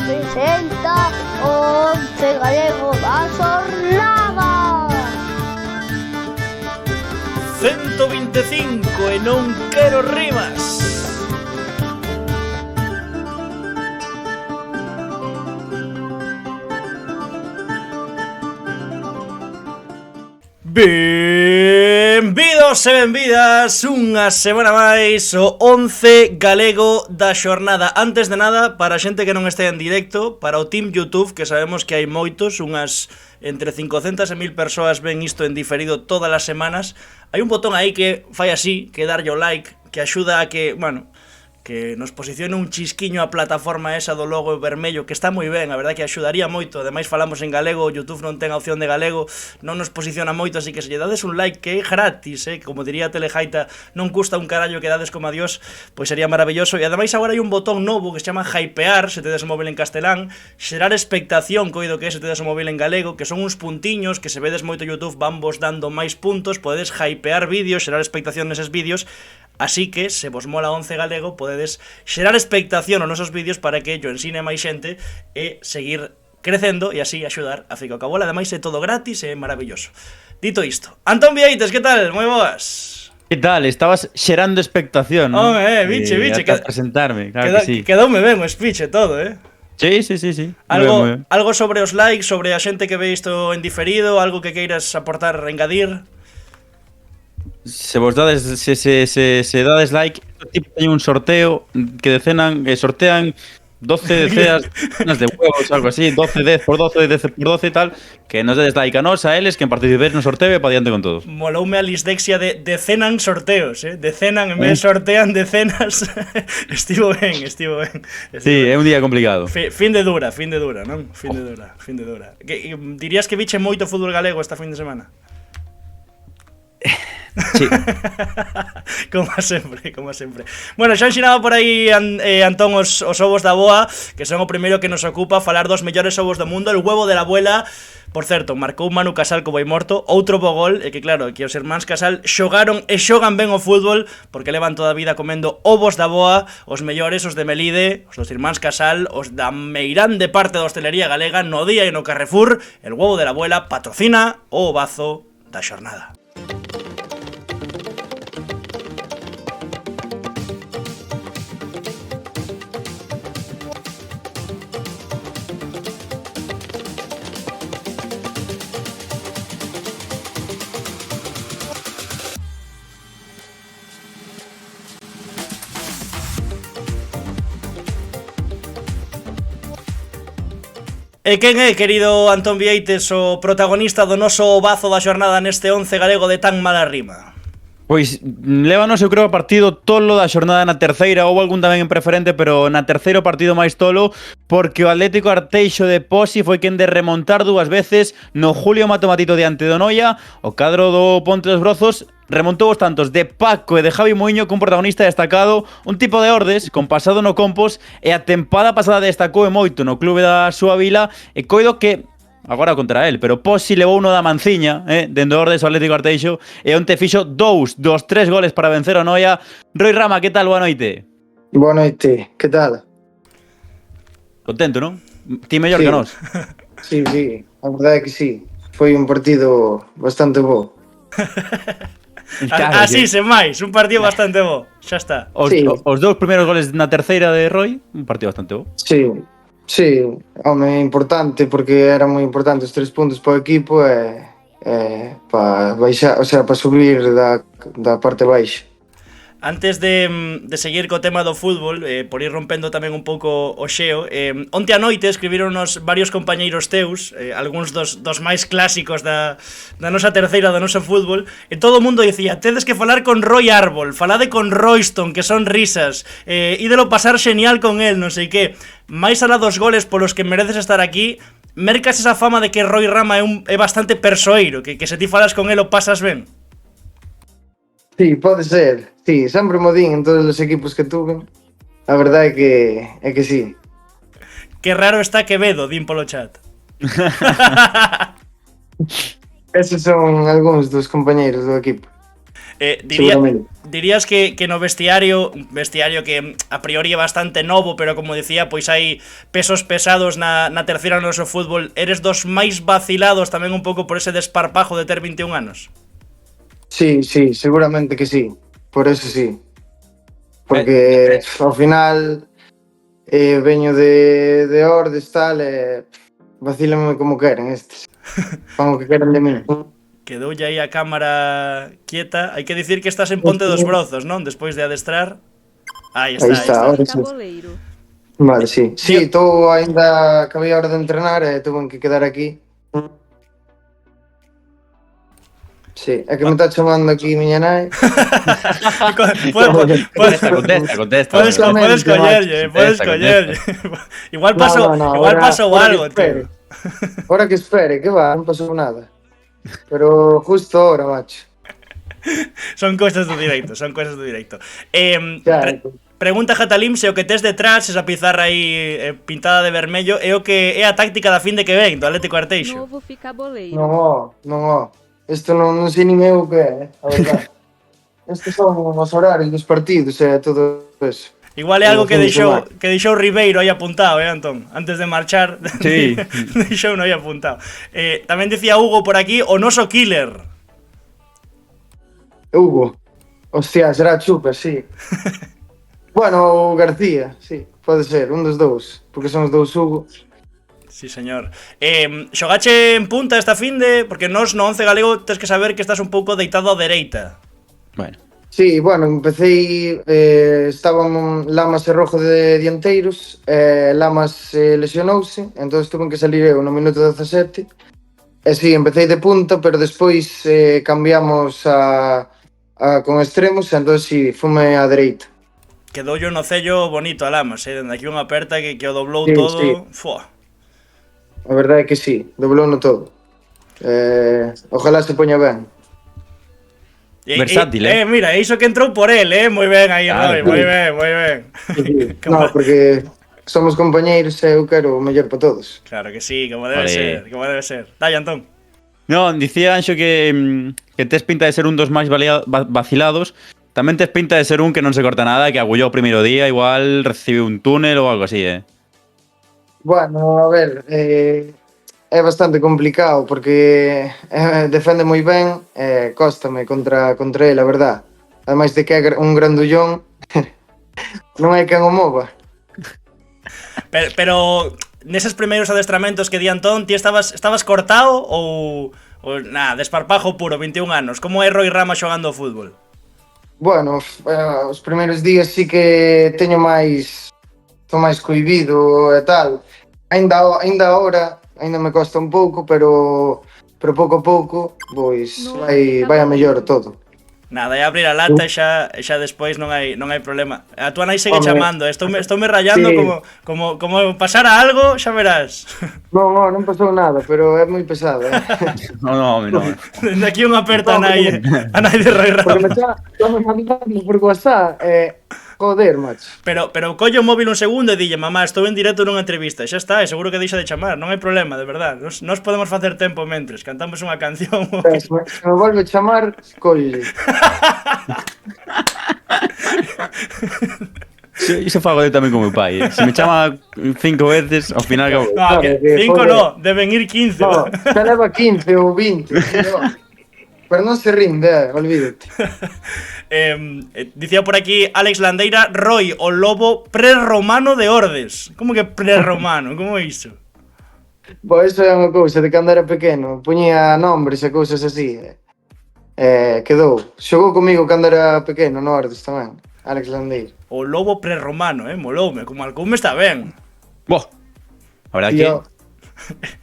presenta o Once Galego da Xornada. 125 e non quero rimas. Benvidos e benvidas unha semana máis o Once Galego da Xornada. Antes de nada, para a xente que non este en directo, para o Team YouTube, que sabemos que hai moitos, unhas entre 500 e 1000 persoas ven isto en diferido todas as semanas, hai un botón aí que fai así, que darlle o like, que axuda a que, bueno, que nos posicione un chisquiño a plataforma esa do logo vermello, que está moi ben, a verdade que axudaría moito. Ademais falamos en galego, YouTube non ten a opción de galego, non nos posiciona moito, así que se lle dades un like, que é gratis, como diría Telejaita, non custa un carallo que dades como adiós, pois sería maravilloso. E ademais agora hai un botón novo que se chama hypear, se tedes o móvil en castelán, xerar expectación, coido que é se tedes o móvil en galego, que son uns puntiños que se vedes moito YouTube van vos dando máis puntos, podedes hypear vídeos, xerar expectación neses vídeos. Así que, se vos mola Once Galego, podedes xerar expectación aos nosos vídeos para que yo ensine máis xente e seguir crecendo e así axudar a Fico Cabola. Ademais é todo gratis e maravilloso. Dito isto, Antón Vieites, que tal? Moi boas. Que tal? Estabas xerando expectación, ¿no? Biche. Ata presentarme, claro que sí. Quedoume ben o speech e todo, Sí. Algo sobre os likes, sobre a xente que ve isto en diferido, algo que queiras aportar, engadir. Se vos dades, se dades like, tipo hai un sorteo que sortean 12 decenas de huevos, algo así, 12, 10 por 12, 10 por 12 e tal, que nos dedes like a nos, a eles, que participéis no sorteo e pa diante con todos. Moloume a lisdexia de decenan sorteos, decenan, en vez de sortean decenas. Estivo ben. Sí, é un día complicado. Fin de dura, non? Fin de dura. Dirías que viche moito fútbol galego esta fin de semana? Sí. como sempre. Bueno, xa ensinaba por aí Antón os ovos da boa, que son o primeiro que nos ocupa falar dos mellores ovos do mundo. El huevo de la abuela, por certo, marcou Manu Casal co boi morto, outro bo gol, e que claro, que os irmáns Casal xogaron e xogan ben o fútbol porque levan toda a vida comendo ovos da boa, os mellores, os de Melide, os dos irmáns Casal, os da Meirán de parte da hostelería galega, no Día e no Carrefour. El huevo de la abuela patrocina o ovazo da xornada. E quen é, querido Antón Vieites, o protagonista do noso ovazo da xornada neste Once Galego de tan mala rima? Pois lévanos, eu creo, o partido tolo da xornada na terceira, ou algún tamén en preferente, pero na terceiro partido máis tolo, porque o Atlético Arteixo de Posi foi quen de remontar dúas veces no Julio Matomatito diante do Noia. O cadro do Ponte dos Brozos remontou os tantos de Paco e de Javi Muiño cun protagonista destacado, un tipo de Ordes con pasado no Compos, e a tempada pasada destacou e moito no clube da súa vila, e coido que agora contra él, pero Posi levou uno da manciña, dende Ordes ao Atlético Arteixo, e onte fixo 2 dos 3 goles para vencer o Noia. Roi Rama, que tal? Boa noite. Boa noite, que tal? Contento, non? Ti mellor que nós. Sí, a verdade é que sí. Foi un partido bastante bo. Claro, así, sen máis, un partido bastante bo. Xa está. Os dous primeiros goles na terceira de Roy, un partido bastante bo. Sí, home, importante, porque eran moi importantes os 3 puntos para o equipo e para baixar, o sea, para subir da parte baixa. Antes de seguir co tema do fútbol, por ir rompendo tamén un pouco o xeo, onte a noite escribironos varios compañeiros teus, algúns dos máis clásicos da nosa terceira do noso fútbol, e todo o mundo dicía: tedes que falar con Roy Árbol, falade con Royston, que son risas, ídelo pasar xenial con el, non sei que. Máis alá dos goles polos que mereces estar aquí, mercas esa fama de que Roi Rama é bastante persoeiro, que se ti falas con el o pasas ben? Sí, pode ser. Sí, sempre mo din en todos os equipos que tuve. A verdade é que sí. Que raro está Quevedo, din polo chat. Esos son algúns dos compañeiros do equipo. seguramente. Dirías que no vestiario, un vestiario que a priori é bastante novo, pero como decía, pois hai pesos pesados na terceira no noso fútbol, eres dos máis vacilados tamén un pouco por ese desparpajo de ter 21 anos? Sí, seguramente que sí. Por eso sí. Porque ao final veño de Ordes tal vacílame como queren estes. Fan o que queren de mí. Quedoulle aí a cámara quieta. Hai que dicir que estás en Ponte dos Brozos, non? Despois de adestrar. Aí está. Ahora sí. Vale, sí. Sí, estou ainda acabei a hora de entrenar e tuve que quedar aquí. Sí, é que me está chamando aquí miña nai. Contesta. Podes collerlle. Igual pasou algo, tío. Ahora que espere, que va, non pasou nada. Pero justo ahora, macho. Son cousas do directo. Pregunta Jatalim se o que tes detrás, esa pizarra aí pintada de vermello, é o que é a táctica da fin de que ven do Atlético Arteixo. Novo fica boleiro. Non. Isto non sei nin eu o que é, a verdade. Estes son os horarios dos partidos e todo eso. Igual é algo que deixou Ribeiro aí apuntado, Antón? Antes de marchar, sí. deixou no aí apuntado. Tamén dicía Hugo por aquí, o noso killer. Hugo. Hostia, será Chuper, sí. Bueno, o García, sí. Pode ser, un dos dous. Porque son os dous Hugo. Sí, señor. Xogache en punta esta finde? Porque nos no 11 galego tes que saber que estás un pouco deitado á dereita. Bueno. Sí, bueno, empecé, estaban Lamas e Rojo de dianteiros, Lamas lesionouse, entón tuve que salir eu no minuto 17, e sí, empecé de punta, pero despois cambiamos con extremos, entón sí, fume á dereita. Quedou yo no cello bonito a Lamas, dende aquí unha aperta que o doblou sí, todo. Sí. Fua. A verdade é que sí, doblou no todo. Ojalá se poña ben. Versátil, mira, iso que entrou por él, moi ben aí, claro, moi ben. Sí. No, porque somos compañeiros e eu quero o mellor para todos. Claro que sí, como debe ser. Dale, Antón. No, dicía Anxo que tes pinta de ser un dos máis vacilados. Tamén tes pinta de ser un que non se corta nada, que agullou o primeiro día, igual recibiu un túnel ou algo así, Bueno, a ver, é bastante complicado porque defende moi ben e cóstame contra ele, a verdad. Ademais de que é un grandullón, non hai quen o mova. Pero neses primeiros adestramentos que di Antón, ti estabas cortado ou nada, desparpajo puro, 21 anos? Como é Roi Rama xogando ao fútbol? Bueno, os primeiros días sí que teño máis... Estou máis cohibido e tal. Ainda agora, ainda me costa un pouco, pero pouco a pouco, pois vai a mellor todo. Nada, é abrir a lata e xa despois non hai problema. A tua nai segue chamando, estoume rayando sí. como pasara algo, xa verás. Non pasou nada, pero é moi pesado, Non. Dende aquí unha aperta a nai de Roi Rama. Porque me está mandando por WhatsApp, joder, macho. Pero collo o móvil un segundo e dille, mamá, estou en directo nunha entrevista, xa está, e seguro que deixa de chamar, non hai problema, de verdad. Nos podemos facer tempo mentres, cantamos unha canción. Se me volve a chamar, colle. Iso fago eu tamén con meu pai, Se me chama 5 veces, ao final acabo. No, que 5 no, deben ir 15. No, xa leva 15 ou 20. Pero non se rinde, olvídate. Dicía por aquí Alex Landeira, Roy, o lobo prerromano de Ordes. Como que prerromano? Como é iso? Pois iso é unha cousa de cando era pequeno. Poñía nombres e cousas así. Quedou. Xogou comigo cando era pequeno no Ordes tamén. Alex Landeira. O lobo prerromano, moloume. Como alcume está ben. Boh, a verdad que...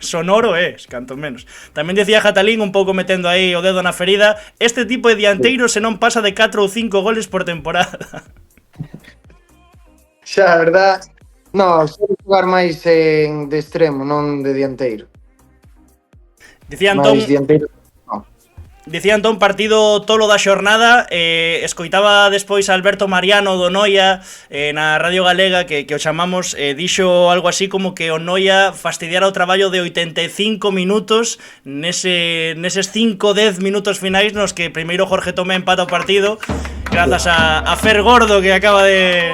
Sonoro canto menos. Tamén decía Jatalín, un pouco metendo aí o dedo na ferida, este tipo de dianteiro se non pasa de 4 ou 5 goles por temporada. Xa, a verdad, no, suele jugar máis de extremo, non de dianteiro. Dicía Antón, Dicía Antón, partido tolo da xornada. Escoitaba despois a Alberto Mariano do Noia na Radio Galega que o chamamos, dixo algo así como que o Noia fastidiara o traballo de 85 minutos neses 5-10 minutos finais nos que primeiro Jorge Tomé empata o partido grazas a Fer Gordo, que acaba de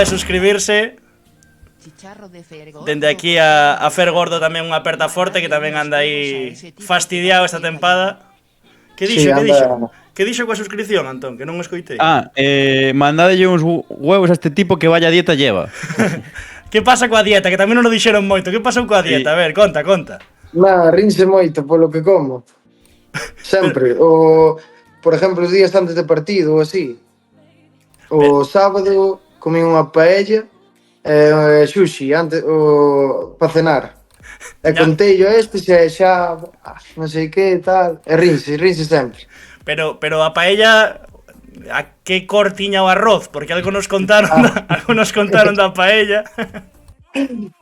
suscribirse. Dende aquí a Fer Gordo tamén unha aperta forte, que tamén anda aí fastidiado esta tempada. Que dixo, Sí, que dixo? anda. Que dixo coa suscripción, Antón, que non o escoitei? Mandádelle uns huevos a este tipo que vaya dieta lleva. Que pasa coa dieta? Que tamén non o dixeron moito. Que pasou coa dieta? A ver, conta. Rinse moito polo que como. Sempre. Por exemplo, os días antes de partido ou así. O sábado comí unha paella sushi antes para cenar. E contei yo xa non sei que tal. E rinse sempre. Pero a paella, a que cor tiña o arroz? Porque algo nos contaron da paella.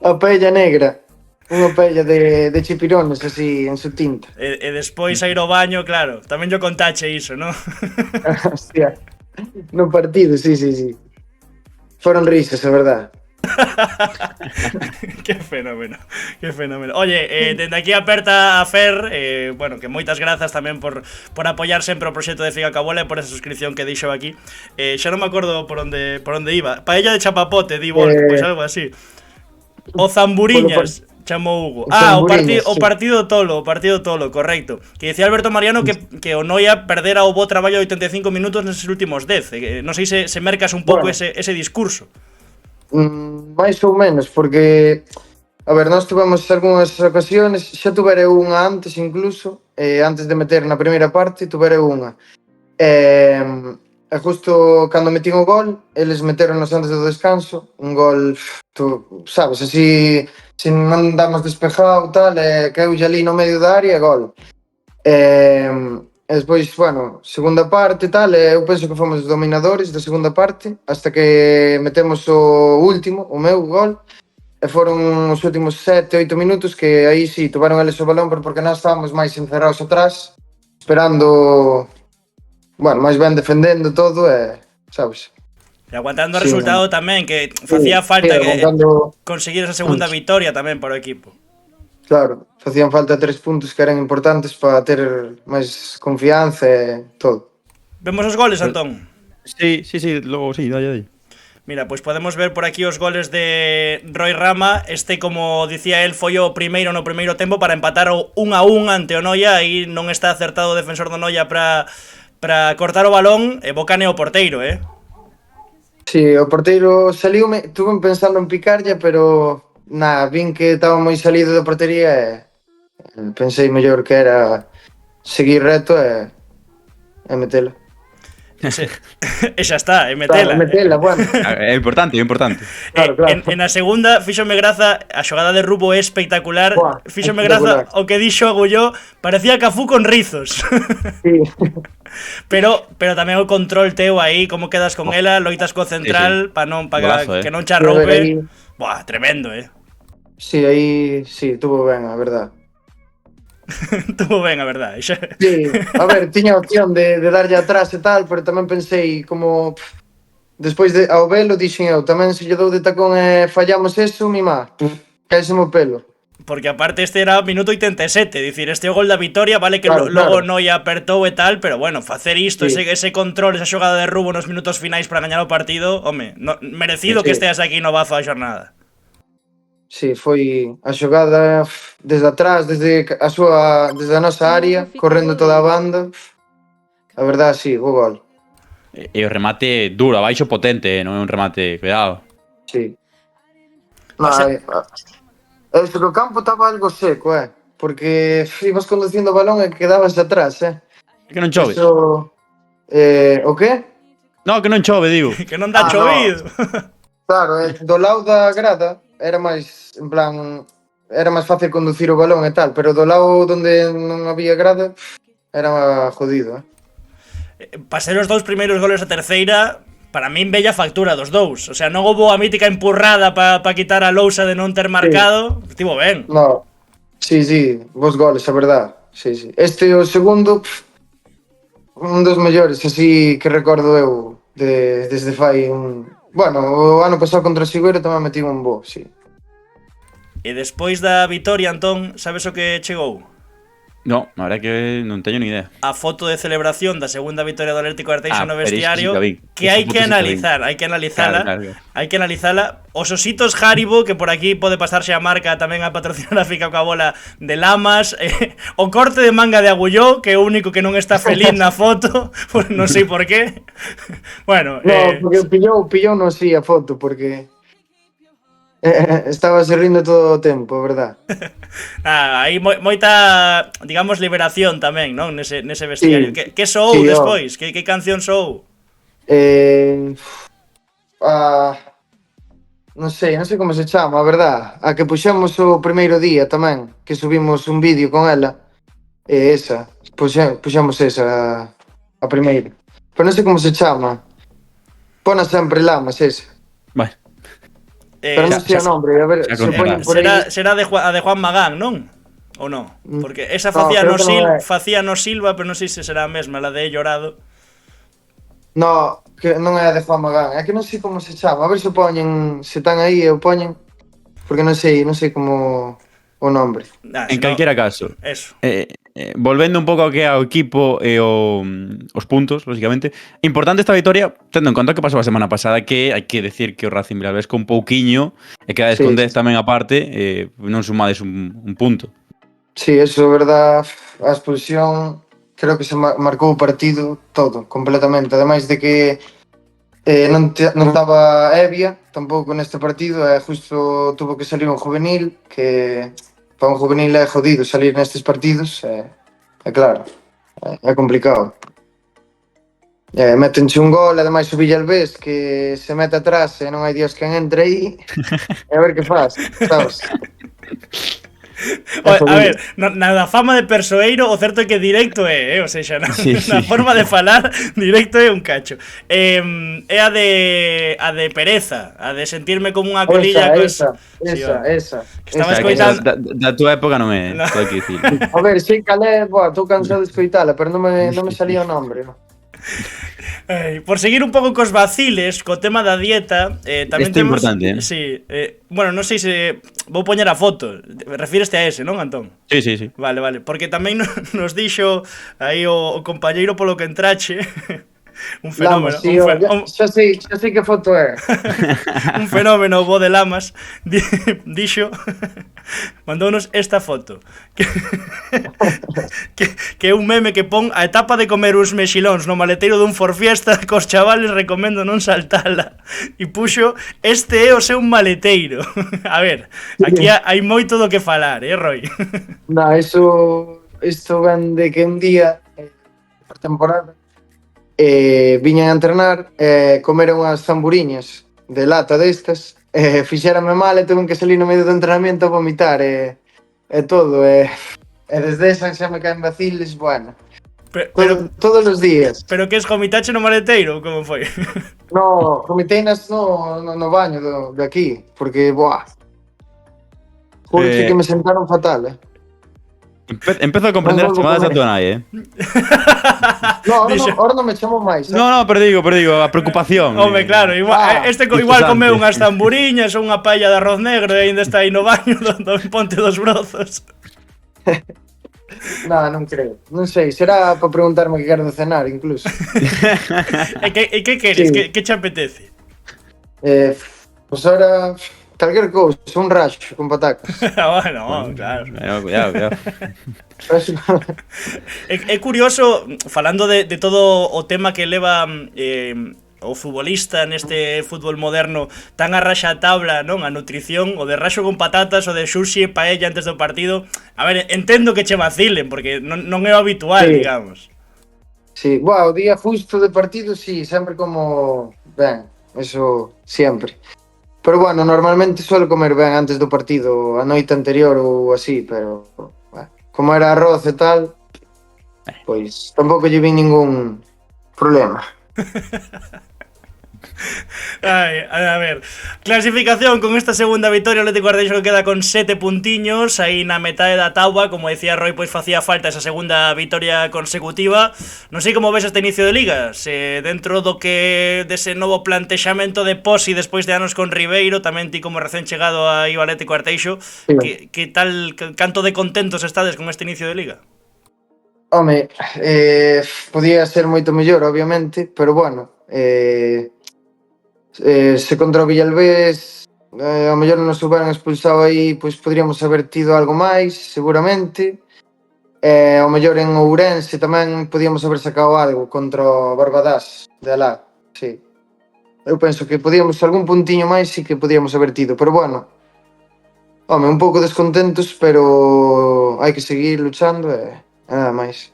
A paella negra. Unha paella de chipirones así en su tinta. E despois a ir ao baño, claro. Tamén yo contache iso, non? Hostia. No partido, sí. Foron risas, a verdad. Qué fenómeno. Oye, dende aquí aperta a Fer, bueno, que moitas grazas tamén por apoiar sempre o proxecto de Figa Cabola e por esa suscripción que dixo aquí. Xa non me acordo por onde iba. Paella de chapapote, di Volk, pois algo así. O Zamburiñas, chamou Hugo. O partido tolo, correcto. Que decía Alberto Mariano que o Noia perdera o bo traballo de 85 minutos neses últimos 10. Non sei se mercas un pouco ese discurso. Mais ou menos, porque a ver, nós tivemos algunhas ocasións, xa tuvere unha antes incluso, antes de meter na primeira parte, tuvere unha. E justo cando metín o gol, eles meteronos antes do descanso, un gol, tú sabes, así, se non damos despejado tal, caeulle ali no medio da área, gol. E despois, bueno, segunda parte tal, eu penso que fomos os dominadores da segunda parte, hasta que metemos o último, o meu gol, e foron os últimos 7-8 minutos que aí sí, tomaron eles o balón, pero porque nós estábamos máis encerrados atrás, esperando, bueno, máis ben defendendo todo, sabes? E aguantando o resultado tamén, que facía falta que conseguir esa segunda vitoria tamén para o equipo. Claro, facían falta 3 puntos que eran importantes para ter máis confianza e todo. Vemos os goles, Antón? Sí, logo sí, dai. Mira, pois podemos ver por aquí os goles de Roi Rama. Como dicía el, foi o primeiro no primeiro tempo para empatar o 1-1 ante o Noia. Aí non está acertado o defensor do Noia para cortar o balón e bocane o porteiro, Sí, o porteiro saliume, estuve pensando en picarlle, pero vin que estaba moi salido da portería e pensei mellor que era seguir reto e metela. E xa está, e metela. Claro, metela, bueno. É importante. Claro. En a segunda, fíxome graza, a xogada de Rubo é espectacular. Buah, Fíxome graza o que dixo Agulló, parecía Cafú con rizos. Sí. Pero tamén o control teu aí, como quedas con ela, loitas co central para Golazo, que non xa roupe. Buah, tremendo, Sí, aí sí, tuvo ben, a verdad. Tuvo ben, a verdade. Sí, a ver, tiña opción de darlle atrás e tal, pero tamén pensei como despois de ao velo dixen eu, tamén se lle dou de tacón e fallamos eso, mima, caéseme o pelo. Porque aparte este era minuto 87, dicir, este é o gol da vitoria, vale que logo Noia apertou e tal, pero bueno, facer isto, sí. ese control, esa xogada de Rubo nos minutos finais para gañar o partido, home, merecido que esteas aquí no bazo a xornada. Sí, foi a xogada desde atrás, desde a nosa área, correndo toda a banda. A verdade, sí, o gol. E o remate duro, abaixo potente, non é un remate, cuidado. Sí. Este que o campo estaba algo seco, porque ibas conducindo o balón e quedabas atrás, É que non chove. Eso, o que? No, que non chove, digo. Que non dá chovido. Claro, do lado da grada era máis, en plan, era máis fácil conducir o balón e tal, pero do lado onde non había grada era jodido, Para ser os dous primeiros goles da terceira, para min bella factura dos dous. O sea, non houbo a mítica empurrada para quitar a lousa de non ter marcado. Sí. Estivo ben. No, sí, vos goles, a verdad. sí, sí. Este o segundo, un dos mellores, así que recordo eu desde fai un... Bueno, o ano pasado contra o Sigüero tamén metí un bo, sí. E despois da vitoria, Antón, sabes o que chegou? No, a verdad que non teño ni idea. A foto de celebración da segunda vitoria do Atlético de Arteixo no pero iso vestiario, sí que vi. que Esa hai foto que sí que vi. analizar, hai que analizala. Claro. Hai que analizala. Os ositos Haribo, que por aquí pode pasarse a marca tamén a patrocinar a Fica coa bola de Lamas, o corte de manga de Agulló, que é o único que non está feliz na foto, pues non sei por qué. Bueno, No, porque pillou non así a foto, porque estaba se rindo todo o tempo, verdad? hai moita, digamos, liberación tamén, non? Nese vestiario. Sí. Que soou Sí, despois? Que canción soou? Non sei como se chama, a verdad. A que puxemos o primeiro día tamén, que subimos un vídeo con ela. Esa, puxemos esa, a primeira. Pero non sei como se chama. Pona sempre Lamas, esa. Vale. Pero non sei o nombre, a ver, xa se poñen por aí. Será a de Juan Magán, non? Ou non? Porque esa No, facía creo que non é. facía no Silva, pero non sei se será a mesma, la de Llorado. No, que non é a de Juan Magán. É que non sei como se chama. A ver se poñen, se están aí e o poñen. Porque non sei como o nombre. En calquera caso, Eso. volvendo un pouco ao que é o equipo e os puntos, lógicamente, importante esta vitoria, tendo en conta que pasou a semana pasada, que hai que decir que o Racing Vilalbés con pouquiño e quedades Sí. con 10 tamén aparte, non sumades un punto. Sí, eso é verdad. A expulsión creo que se marcou o partido todo, completamente. Ademais de que non estaba Evia tampouco neste partido, e justo tuvo que salir un juvenil, que para un juvenil é jodido salir nestes partidos, é claro, é complicado. Métenche un gol, ademais o Villalbés que se mete atrás e non hai Dios quen entre aí, e a ver que faz, sabes? A ver, na fama de persoeiro, o certo é que directo é, o sexa, na forma de falar, directo é un cacho. É a de pereza, a de sentirme como unha colilla. Esa. Que estaba escoitando. Da tua época non é, No. todo que dicir. A ver, sei calé, estou cansado de escoitala, pero non me salía o nombre, no? Por seguir un pouco cos vaciles, co tema da dieta, tamén Isto é temos... importante, Sí, bueno, non sei se... Vou poñer a foto, refíreste a ese, non, Antón? Sí. Vale, porque tamén nos dixo aí o compañeiro polo que entrache un fenómeno. Lamas, sí, xa sei que foto é. Un fenómeno, o bo de Lamas, dixo, mandounos esta foto, que é un meme que pon a etapa de comer uns mexilóns no maleteiro dun Forfiesta cos chavales, recomendo non saltala, e puxo, este é o seu maleteiro. A ver, aquí hai moito do que falar, Roy? No, isto ven de que un día, por temporada, viñan a entrenar, comeron unhas zamburiñas de lata destas, fixérame mal e tuven que salir no medio do entrenamiento a vomitar e todo, e desde esa xa me caen vaciles, bueno, todos os días. Pero que es vomitache no maleteiro, como foi? No, vomitei no baño de aquí, porque, buah, juro que me sentaron fatal, Empezo a comprender as chamadas da tua nai, No, ahora non me chamo máis. No, pero digo, a preocupación. Home, claro, igual comeu unhas tamburiñas ou unha paella de arroz negro e ainda está aí no baño do Ponte dos Brozos. Non creo. Non sei, será para preguntarme que quero de cenar, incluso. E que queres? Sí. Que che apetece? Pois ahora... calquer cousa, un racho con patacas. Bueno, claro. Cuidado. É curioso, falando de todo o tema que leva o futbolista neste fútbol moderno tan a raxatabla, non? A nutrición, o de raxo con patatas, o de sushi e paella antes do partido. A ver, entendo que che vacilen, porque non é o habitual, sí, digamos. Sí, o día justo de partido, sí, sempre como... Ben, eso sempre. Pero bueno, normalmente suelo comer ben antes do partido, a noite anterior ou así, pero bueno, como era arroz e tal, pois tampouco lle vi ningún problema. Ai, a ver, clasificación con esta segunda vitoria, o Atlético Ardeixo que queda con 7 puntiños aí na metade da táboa, como decía Roy, pois facía falta esa segunda vitoria consecutiva. Non sei como ves este inicio de liga, se dentro do que dese novo plantexamento de Posi despois de anos con Ribeiro, tamén ti como recén chegado aí ao Atlético Ardeixo, que tal, canto de contentos estades con este inicio de liga? Home, podía ser moito mellor, obviamente, pero bueno, se contra o Villalbés ao mellor non nos hubieran expulsado aí, pois podríamos haber tido algo máis, seguramente. Ao mellor en Ourense tamén podíamos haber sacado algo contra o Barbadás de alá, sí. Eu penso que podíamos algún puntiño máis sí que podíamos haber tido, pero bueno, home, un pouco descontentos, pero hai que seguir luchando e nada máis.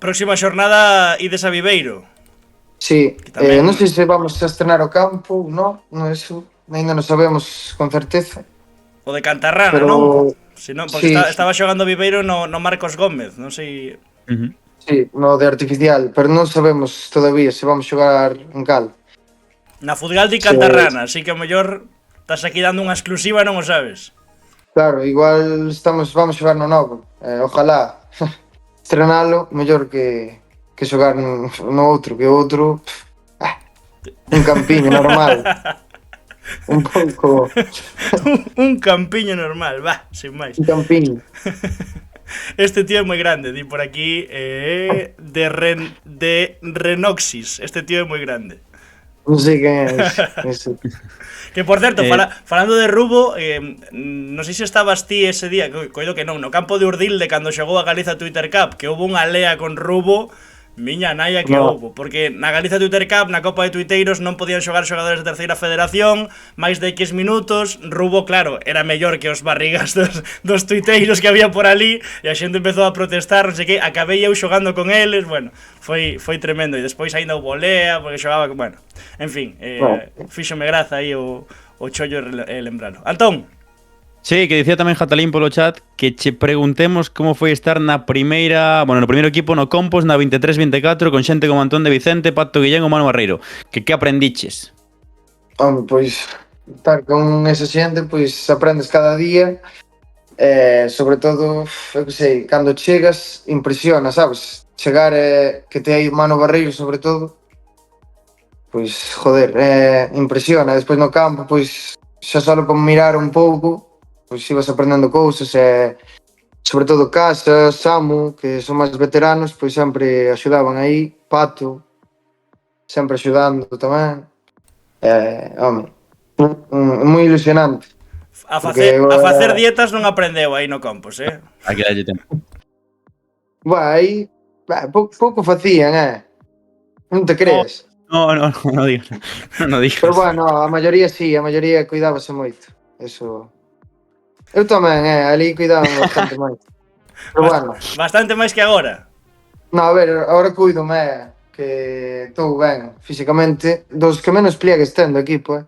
Próxima xornada ides a Viveiro. Sí, tamén... non sei se vamos a estrenar o campo, non eso, ainda non sabemos con certeza. O de Cantarrana, pero... non? Si non, porque sí, estaba xogando Viveiro no Marcos Gómez, non sei... Sí, no de artificial, pero non sabemos todavía se vamos xogar en cal. Na Fudgal de Cantarrana, así que ao mellor estás aquí dando unha exclusiva e non o sabes. Claro, igual vamos xogar no novo, ojalá estrenalo, mellor que xogar no outro, que o outro un campiño normal. Un pouco un campiño normal, va, sin máis. Un campiño. Este tío é moi grande, di por aquí de Renoxis. Este tío é moi grande. Non sei quen é ese. Que por certo, falando de Rubo, non sei se estabas ti ese día, coido que non, no campo de Urdilde cando xogou a Galiza Twitter Cup, que houve unha lea con Rubo. Miña naia que houbo, porque na Galiza Twitter Cup, na Copa de Tuiteiros, non podían xogar xogadores de terceira federación máis de X minutos. Rubo, claro, era mellor que os barrigas dos tuiteiros que había por ali, e a xente empezou a protestar, non sei que, acabei eu xogando con eles, bueno, foi tremendo, e despois aínda houbo lea, porque xogaba, bueno, en fin, fíxome graza aí o chollo lembralo. Antón. Sí, que dicía tamén Jatalín polo chat que che preguntemos como foi estar no primeiro equipo no Compos na 23-24 con xente como Antón de Vicente, Pato Guillén ou Manu Barreiro. Que aprendiches? Home, pois estar con esa xente, pois aprendes cada día, sobre todo, eu que sei, cando chegas impresiona, sabes? Chegar que te hai Manu Barreiro sobre todo, pois joder, impresiona. Despois no campo, pois xa solo con mirar un pouco, pois ibas aprendendo cousas, sobre todo Casas, Samu, que son máis veteranos, pois sempre axudaban aí, Pato, sempre axudando tamén. Home, moi ilusionante. A facer dietas non aprendeu aí no Campos, Aquí dalle tempo. Aí, pouco facían, non te crees? No digas. No digas. Pero bueno, a maioría sí, a maioría cuidábase moito. Eso... Eu tamén, ali cuidaban bastante máis. Pero bueno. Bastante máis que agora? No, a ver, agora cuido-me, que estou ben físicamente. Dos que menos pliegues ten do equipo,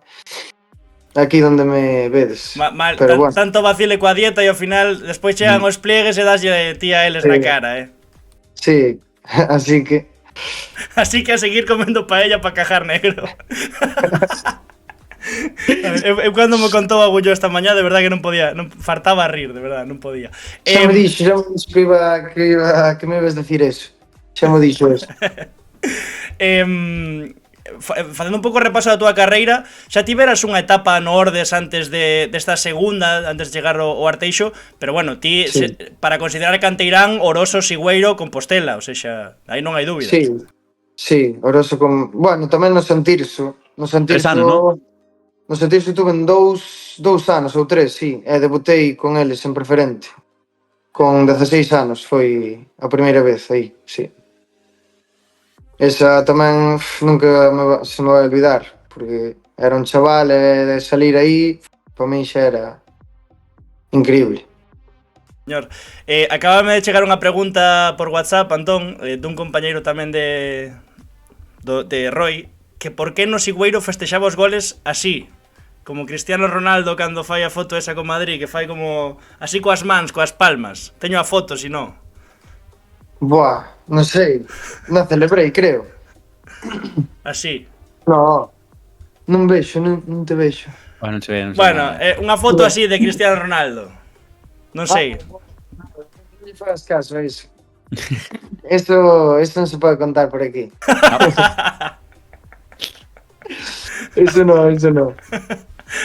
aquí onde me vedes. Pero bueno. Tanto vacile coa dieta e ao final despois chegan os pliegues e daslle ti a eles na cara, Sí, así que... Así que a seguir comendo paella para cajar negro. Eu cando me contou a Gullo esta mañá, de verdade que non podía, non fartaba a rir, de verdade, non podía. Xa me dixo que me ibas decir eso. Xa me dixo eso. Facendo un pouco repaso da túa carreira, xa tiveras unha etapa no Ordes antes desta segunda, antes de chegar ao Arteixo, pero bueno, ti para considerar canteirán Oroso, Sigüeiro, Compostela, ou seja, aí non hai dúbida. Sí, Oroso con... Bueno, tamén no Sentirso. No Sentirso tuve en dous anos ou 3, sí, e debutei con eles en preferente. Con 16 anos foi a primeira vez aí, sí. Esa tamén nunca se me vai olvidar, porque era un chaval e de salir aí, para min xa era increíble. Señor, acabame de chegar unha pregunta por WhatsApp, Antón, dun compañeiro tamén de Roy, que por que no Sigüeiro festexaba os goles así, como Cristiano Ronaldo cando fai a foto esa con Madrid, que fai como así coas mans, coas palmas. Teño a foto, si non. Buah, non sei, non celebrei, creo. Así. No, Non vexo, non te vexo. Bueno, non se ve, non se Bueno, ve. unha foto así de Cristiano Ronaldo. Non sei. Non lle fagas caso a iso. Eso non se pode contar por aquí. Eso non.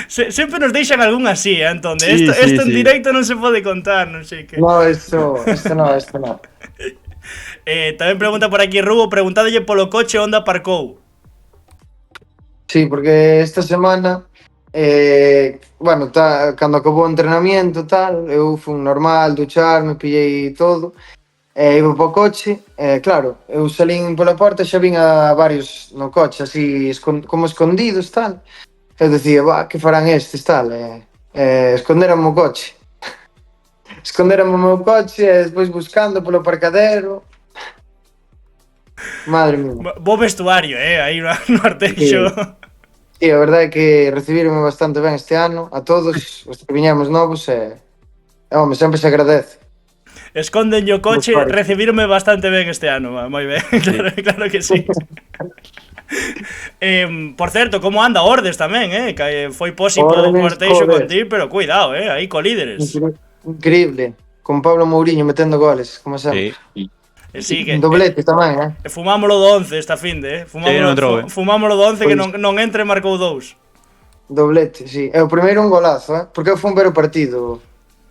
Sempre nos deixan algún así, Antón. Sí, Isto sí, en sí. directo non se pode contar, non sei que. No, esto no. Tamén pregunta por aquí Rubo, preguntádolle polo coche onde aparcou. Sí, porque esta semana, bueno, cando acabou o entrenamiento tal, eu fui normal, ducharme, pillei todo, iba po coche, claro, eu salín pola porta e xa vin a varios no coche, así, como escondidos tal. Eu decía, que farán estes tal, esconderan o coche. Esconderan o meu coche e despois buscando polo aparcadero. Madre mía. Bo vestuario, aí no Arteixo. Sí, a verdade é que recibironme bastante ben este ano, a todos os que viñamos novos home, sempre se agradece. Esconden o coche, recibirme bastante ben este ano, moi ben, claro que sí. Por certo, como anda Ordes tamén, que foi Posi po Arteixo con ti, pero cuidado, aí co líderes. Increíble, con Pablo Mourinho metendo goles, como sempre. Sí, que, doblete tamén, fumámolo do 11 esta finde, fumámolo do 11 que non entre marcou 2. Doblete, sí. E o primeiro un golazo, porque eu fun ver o partido.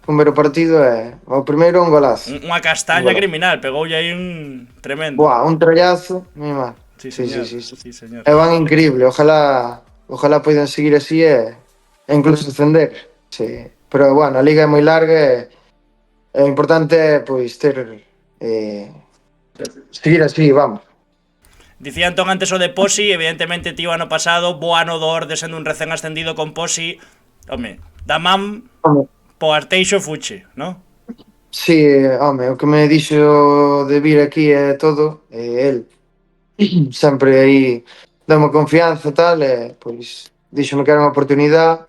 O primeiro un golazo. Unha castaña criminal, pegoulle aí un tremendo. Buah, un trollazo, mi mal. Sí, señor. Sí, señor. E van increíble, ojalá poidan seguir así e incluso ascender. Sí. Pero bueno, a liga é moi larga e o importante é pois ter seguir así, vamos. Dicía Antón antes o de Posi, evidentemente tío ano pasado, bo ano do Orde sendo un recén ascendido con Posi. Home, da man po Arteixo fuche, ¿no? Sí, home, o que me dixo de vir aquí e todo, el sempre aí dame confianza e tal, e pois díxome que era unha oportunidade,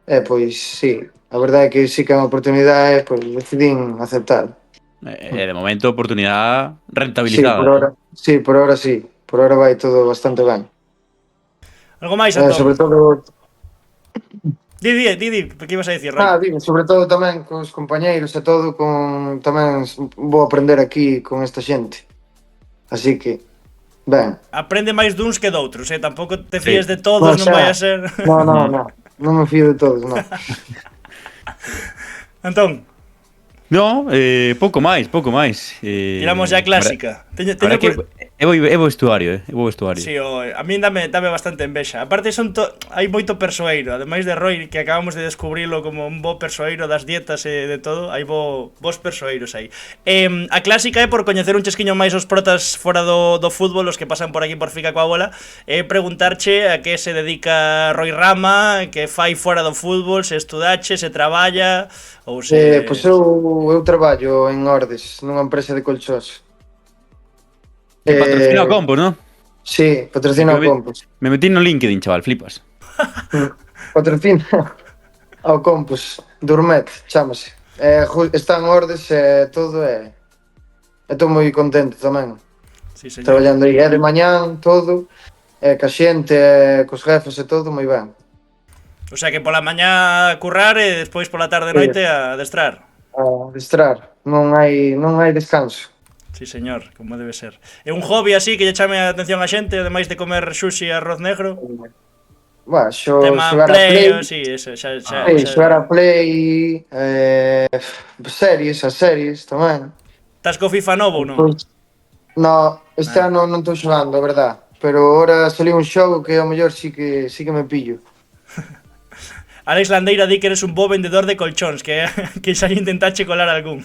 e pois sí, a verdade é que sí que é unha oportunidade, pois decidín aceptar. De momento, oportunidade rentabilizada. Sí, por ahora sí. Por ahora vai todo bastante ben. Algo máis, Antón? Sobre todo... Di, que ibas a dicir, Roy? Sobre todo tamén cos compañeiros e todo, tamén vou aprender aquí con esta xente. Así que, ben. Aprende máis duns que doutros, tampouco te fíes de todos, non vai a ser... Non me fío de todos, non. Antón? No, pouco máis. Tiramos ya clásica. Ahora que é bo vestuario, Sí, a min dame bastante envexa. Aparte hai moito persoeiro, ademais de Roy, que acabamos de descubrilo como un bo persoeiro das dietas e de todo, hai bos persoeiros aí. A clásica é por coñecer un chesquiño máis os protas fora do fútbol, os que pasan por aquí por Fica coa bola, e preguntarche a que se dedica Roy Rama, que fai fora do fútbol, se estudache, se traballa ou se... Pois eu traballo en Ordes, nunha empresa de colchós. Patrocina o Compos, non? Sí, patrocina o Compos. Me metí no LinkedIn, chaval, flipas. Patrocina ao Compos, Durmet, chámase. Está en Ordes e todo estou moi contento tamén. Sí, señor. Traballando aí, de mañán, todo, ca xente, cos jefes e todo, moi ben. O sea que pola mañá a currar e despois pola tarde e noite a adestrar. A adestrar, non hai descanso. Sí, señor, como debe ser. É un hobby así que lle chame a atención a xente, ademais de comer sushi e arroz negro? Xogar a Play, sí, eso, xogar a Play, series tamén. Estás co FIFA novo ou non? No, este ano non estou xogando, a verdad. Pero ahora saliu un xogo que ao mellor sí que me pillo. Alex Landeira di que eres un bo vendedor de colchóns, que xa intentache colar algún.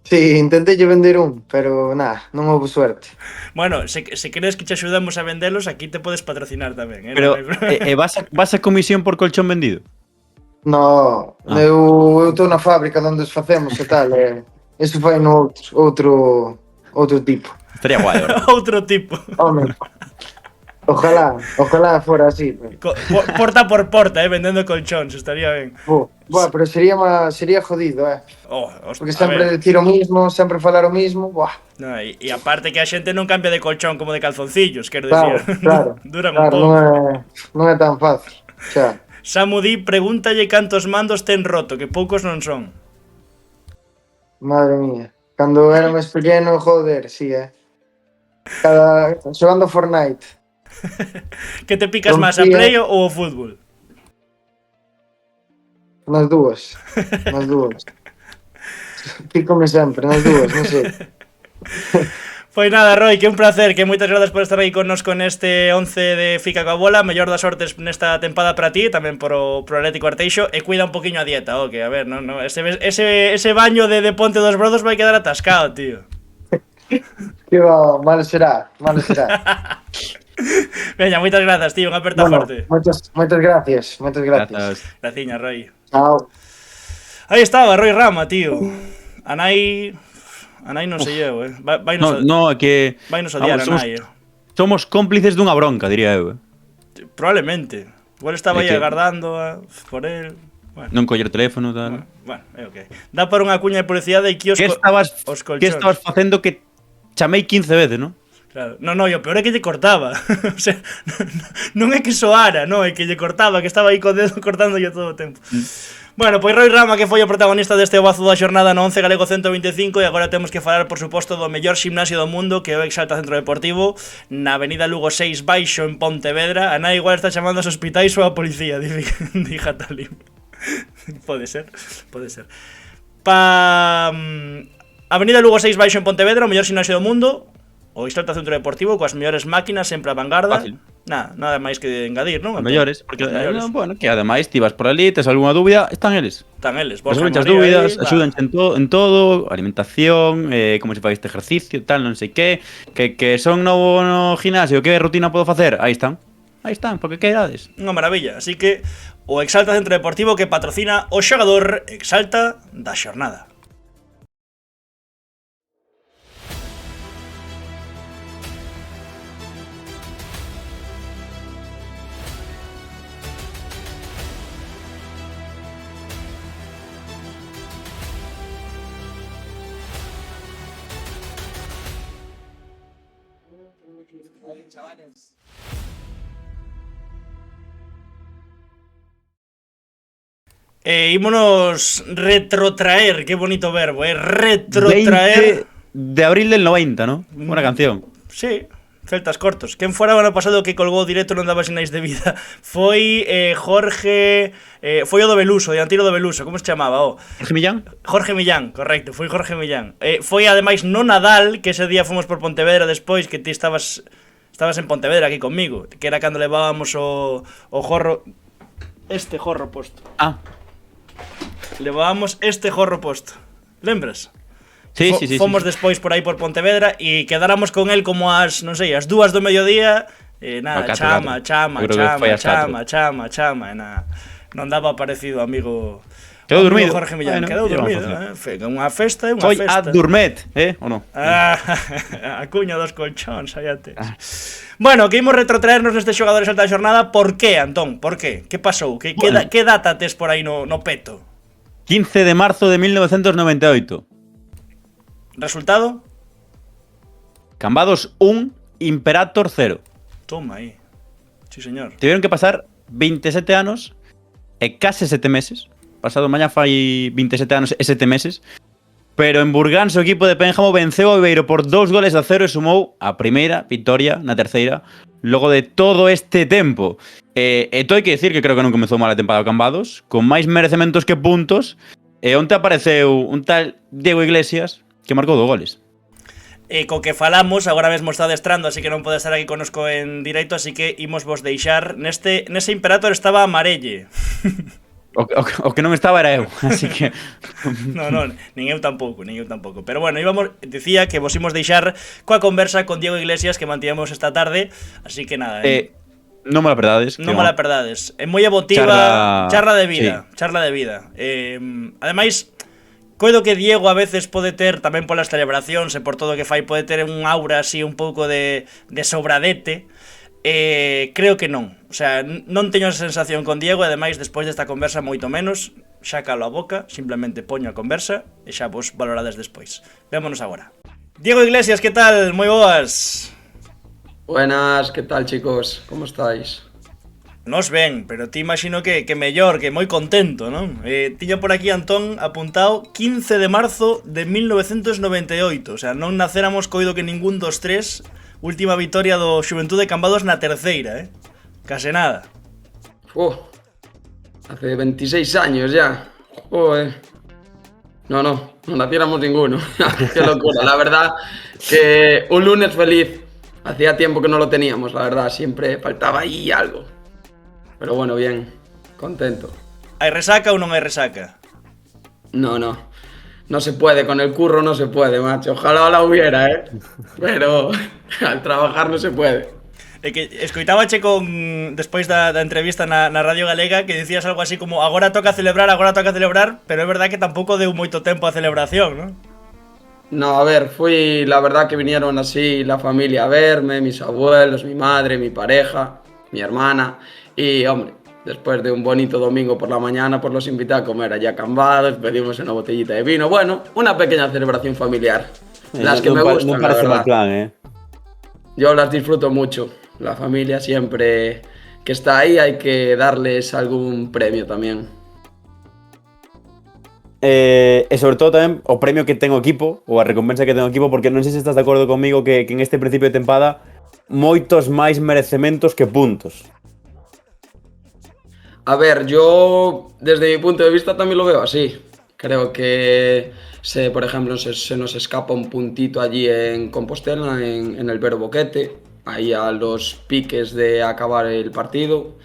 Sí, intentei vender un, pero non houve suerte. Bueno, se crees que te axudamos a vendelos, aquí te podes patrocinar tamén, Pero, vas a comisión por colchón vendido? No, eu estou na fábrica onde os facemos e tal, eso fai no outro tipo. Estaría guai, verdad? Outro tipo. Home, Ojalá fora así. Porta por porta, vendendo colchóns, estaría ben. Buah, pero sería jodido, Porque A sempre ver, decir o mismo, sempre falar o mismo, buah. no, e aparte que a xente non cambia de colchón como de calzoncillos, quero Claro, dicir. claro. Duran un Claro, pouco. non é tan fácil. Xa. Samu di, pregúntalle cantos mandos ten roto, que poucos non son. Madre mía. Cando era máis pequeno, joder, sí, xogando Fortnite. Que te picas máis, a Rompía. play ou o fútbol? Nas dúas. Pícome sempre, nas dúas, non sei. Pois nada, Roy, que un placer, que moitas grazas por estar aí connosco neste 11 de Fica coa bola. Mellor das sortes nesta tempada para ti, tamén pro Atlético Arteixo, e cuida un poquinho a dieta, que a ver, ese baño de Ponte dos Brodos vai quedar atascado, tío. Que va, malo será. Veña, moitas grazas, tío, unha aperta forte. Moitas gracias. Graciña, Roy. Chao. Aí estaba, Roy Rama, tío. A nai non sei eu, Vai nos odiar a nai, Somos cómplices dunha bronca, diría eu. Probablemente. Igual estaba aí que- agardando por él. Bueno, Non coller teléfono, tal. bueno, é ok. Dá para unha cuña de publicidade e Que estabas facendo que chamei 15 veces, non? Claro. No, o peor é que lle cortaba. O sea, non é que soara, é que lle cortaba, que estaba aí co dedo cortándolle todo o tempo. Bueno, pois Roy Rama, que foi o protagonista deste ovazo da xornada no 11 Galego 125, e agora temos que falar, por suposto, do mellor gimnasio do mundo, que é o Exalta Centro Deportivo, na avenida Lugo 6 Baixo, en Pontevedra. A nai igual está chamando aos hospitais ou a policía, di Jatalim. Pode ser. Avenida Lugo 6 Baixo, en Pontevedra, o mellor gimnasio do mundo, o Exalta Centro Deportivo, coas mellores máquinas, sempre a vanguarda. Fácil. Nada máis que engadir, non? Os mellores, porque Os mellores. bueno, que ademais ti vas por ali, tes algunha dúbida, están eles. Están eles, Resolven as María dúbidas, aí, va. axúdanche en todo, alimentación, como se fai este ejercicio, tal, non sei que son novo no gimnasio, que rutina podo facer? Aí están, porque queirades. Unha maravilla, así que o Exalta Centro Deportivo que patrocina o xogador Exalta da xornada. Ímonos retrotraer, qué bonito verbo, retrotraer. 20 de abril del 90, ¿no? Buena canción. Sí, celtas cortos. Quen fora o ano pasado que colgou o directo non daba sinais de vida? Foi Jorge... foi o do Beluso, o dianteiro do Beluso, como se chamaba? Jorge Millán. Jorge Millán, correcto, foi Jorge Millán. Foi ademais no Nadal, que ese día fomos por Pontevedra despois, que ti estabas en Pontevedra aquí conmigo, que era cando levábamos o jorro... Este jorro posto. Levábamos este jorro posto. Lembras? Sí. Fomos despois por aí por Pontevedra e quedáramos con el como as, non sei, as 2 do mediodía. Nada, chama, non daba parecido amigo. Quedou dormido. Jorge Millán, Bueno, quedou dormido, unha festa, unha Foi festa. a Durmet, ou non? A cuña dos colchóns, allate. Bueno, que imos retrotraernos neste xogadores alta xornada. Por que, Antón? Por que? Que pasou? Que data tes por aí no peto? 15 de marzo de 1998. Resultado? Cambados 1, Imperator 0. Toma aí. Sí, señor. Tiveron que pasar 27 anos e case 7 meses. Pasado mañá fai 27 anos e 7 meses. Pero en Burgans o equipo de Pénjamo venceu o Viveiro por 2-0 e sumou a primeira victoria na terceira logo de todo este tempo. E todo hai que decir que creo que non comezou mal a tempada o Cambados, con máis merecementos que puntos, e onte apareceu un tal Diego Iglesias que marcou 2 goles. Co que falamos, agora mesmo está adestrando, así que non pode estar aquí conosco en directo, así que imos vos deixar. Nese Imperator estaba Amarelle. O que non estaba era eu, así que... Non, nin eu tampouco. Pero bueno, decía que vos imos deixar coa conversa con Diego Iglesias que mantivemos esta tarde, así que nada. Non me la perdades. Non me la perdades. É moi emotiva, charla de vida. Ademais, coido que Diego a veces pode ter, tamén polas celebracións e por todo o que fai, pode ter un aura así un pouco de sobradete. creo que non. O sea, non teño esa sensación con Diego, e ademais, despois desta conversa, moito menos. Xa calo a boca, simplemente poño a conversa e xa vos valorades despois. Vémonos agora. Diego Iglesias, que tal? Moi boas. Buenas, ¿qué tal, chicos? ¿Cómo estáis? Nos ven, pero ti imagino que mellor, que moi contento, non? Tiño por aquí Antón apuntado 15 de marzo de 1998. O sea, non nacéramos coido que ningún dos tres. Última vitoria do Xuventude Cambados na terceira, Case nada. Hace 26 años ya. Joder. No naciéramos ninguno. Qué locura. La verdad que un lunes feliz. Hacía tiempo que no lo teníamos, la verdad. Siempre faltaba ahí algo. Pero bueno, bien. Contento. Hai resaca ou non hai resaca? No se puede. Con el curro no se puede, macho. Ojalá la hubiera, Pero al trabajar no se puede. É que escoitábache despois da entrevista na Radio Galega que dicías algo así como agora toca celebrar, pero é verdad que tampouco deu moito tempo a celebración, non? No, a ver, la verdad que vinieron así la familia a verme, mis abuelos, mi madre, mi pareja, mi hermana y, hombre, después de un bonito domingo por la mañana, pues los invité a comer allá a Cambados, pedimos una botellita de vino, bueno, una pequeña celebración familiar, las que me gustan, la verdad. Plan, Yo las disfruto mucho. La familia siempre que está ahí hay que darles algún premio tamén. E sobre todo tamén o premio que ten o equipo, ou a recompensa que ten o equipo, porque non sei se estás de acordo comigo que en este principio de tempada moitos máis merecementos que puntos. A ver, yo desde mi punto de vista también lo veo así. Creo que por ejemplo, se nos escapa un puntito allí en Compostela, en el Vero Boquete, ahí a los piques de acabar el partido.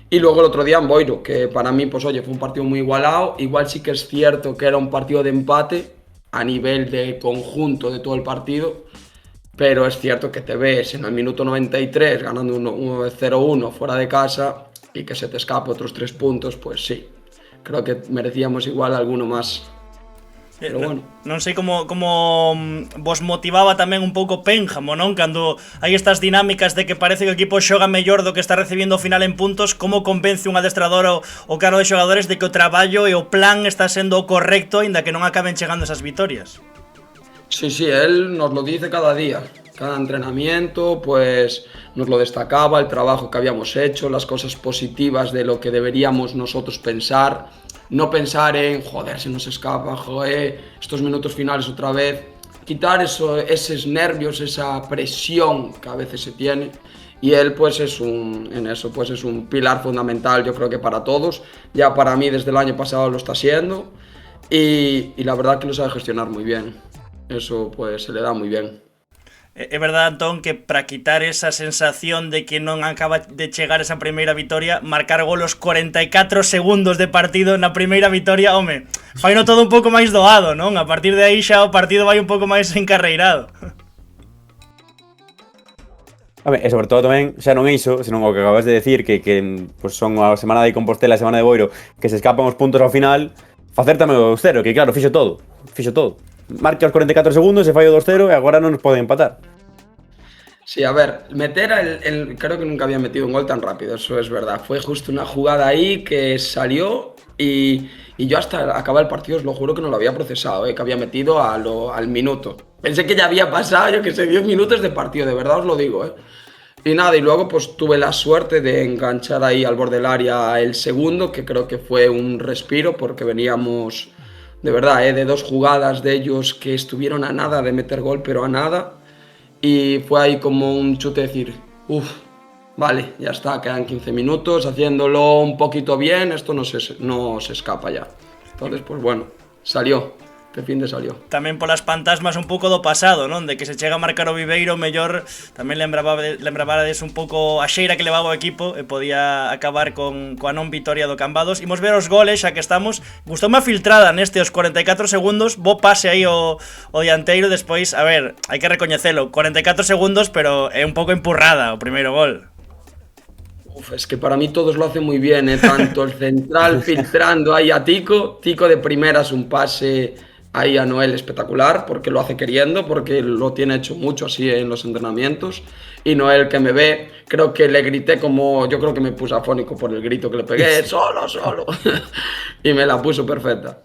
Y luego el otro día en Boiro, que para mí, pues oye, fue un partido muy igualado. Igual sí que es cierto que era un partido de empate a nivel de conjunto de todo el partido, pero es cierto que te ves en el minuto 93 ganando 0-1 fuera de casa y que se te escape otros 3 puntos, pues sí, creo que merecíamos igual alguno más. Pero bueno. Non sei como vos motivaba tamén un pouco Pénjamo, non? Cando hai estas dinámicas de que parece que o equipo xoga mellor do que está recibindo ao final en puntos, como convence un adestrador o cargo de xogadores de que o traballo e o plan está sendo o correcto aínda que non acaben chegando esas vitorias? Sí, él nos lo dice cada día. Cada entrenamiento, pues nos lo destacaba, el trabajo que habíamos hecho, las cosas positivas de lo que deberíamos nosotros pensar. No pensar en, joder, se nos escapa, joder, estos minutos finales otra vez. Quitar esos nervios, esa presión que a veces se tiene. Y él pues es un pilar fundamental, yo creo que para todos. Ya para mí desde el año pasado lo está siendo. Y la verdad que lo sabe gestionar muy bien. Eso pues se le da muy bien. É verdade, Antón, que para quitar esa sensación de que non acaba de chegar esa primeira vitoria, marcar gol os 44 segundos de partido na primeira vitoria, home, faino todo un pouco máis doado, non? A partir de aí xa o partido vai un pouco máis encarreirado. E sobre todo tamén, xa non é iso, senón o que acabas de decir, que pues son a semana de Compostela e a semana de Boiro, que se escapan os puntos ao final, facer tamén o 2-0, que claro, fixo todo. Marca os 44 segundos, se fai o 2-0 e agora non nos poden empatar. Sí, a ver, creo que nunca había metido un gol tan rápido, eso es verdad. Fue justo una jugada ahí que salió y yo hasta acabar el partido os lo juro que no lo había procesado, que había metido al minuto. Pensé que ya había pasado, yo que sé, 10 minutos de partido, de verdad os lo digo, Y nada, y luego pues tuve la suerte de enganchar ahí al borde del área el segundo, que creo que fue un respiro porque veníamos, de verdad, de 2 jugadas de ellos que estuvieron a nada de meter gol, pero a nada. Y fue ahí como un chute de decir, vale, ya está, quedan 15 minutos, haciéndolo un poquito bien, esto no se escapa ya. Entonces, pues bueno, salió. Este fin de salió. Tamén polas fantasmas un pouco do pasado, non? De que se chega a marcar o Viveiro, mellor tamén lembrabades un pouco a xeira que levaba o equipo e podía acabar coa non vitoria do Cambados. Imos ver os goles, xa que estamos. Gustoume a filtrada neste os 44 segundos, bo pase aí o dianteiro, despois, a ver, hai que recoñecelo, 44 segundos, pero é un pouco empurrada o primeiro gol. Es que para mí todos lo hacen muy bien, tanto el central filtrando ahí a Tico de primeras un pase ahí a Noel espectacular, porque lo hace queriendo, porque lo tiene hecho mucho así en los entrenamientos. Y Noel, que me ve, creo que le grité como, yo creo que me puse afónico por el grito que le pegué, solo, solo. Y me la puso perfecta.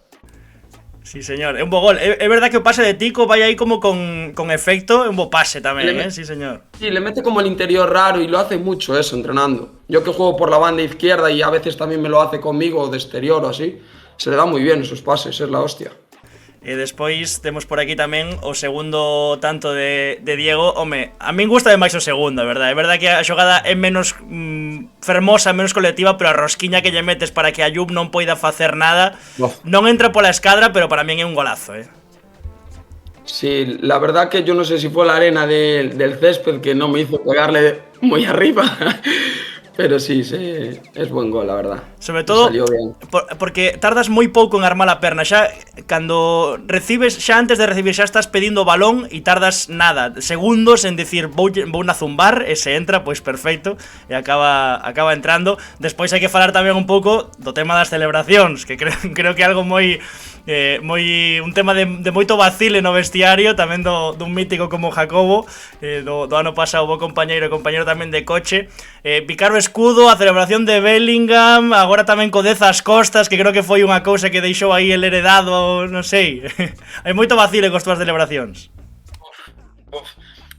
Sí, señor, é un bo gol. É verdad que o pase de Tico vai aí como con efecto, é un bo pase tamén, sí, señor. Sí, le mete como el interior raro y lo hace mucho eso, entrenando. Yo que juego por la banda izquierda y a veces también me lo hace conmigo de exterior o así, se le da muy bien esos pases, es la hostia. E despois temos por aquí tamén o segundo tanto de Diego. Home, a min gusta máis o segundo, verdad? É verdad que a xogada é menos fermosa, menos colectiva, pero a rosquiña que lle metes para que a Ayub non poida facer nada non entra pola escadra, pero para min é un golazo, Sí, la verdad que yo no sé si fue la arena del césped que no me hizo pegarle muy arriba. Pero sí, es buen gol, la verdad. Sobre todo salió bien. Porque tardas moi pouco en armar a perna. Xa cando recibes, xa antes de recibir xa estás pedindo o balón e tardas nada, segundos en decir vou na zumbar, e se entra, pois perfecto, e acaba entrando. Despois hai que falar tamén un pouco do tema das celebracións, que creo que é algo moi un tema de moito vacile no vestiario, tamén dun mítico como Jacobo, do ano pasado, bo compañeiro tamén de coche. Picar o escudo, a celebración de Bellingham, agora tamén co 10 ás costas, que creo que foi unha cousa que deixou aí el heredado, non sei. Hai moito vacile cos túas celebracións.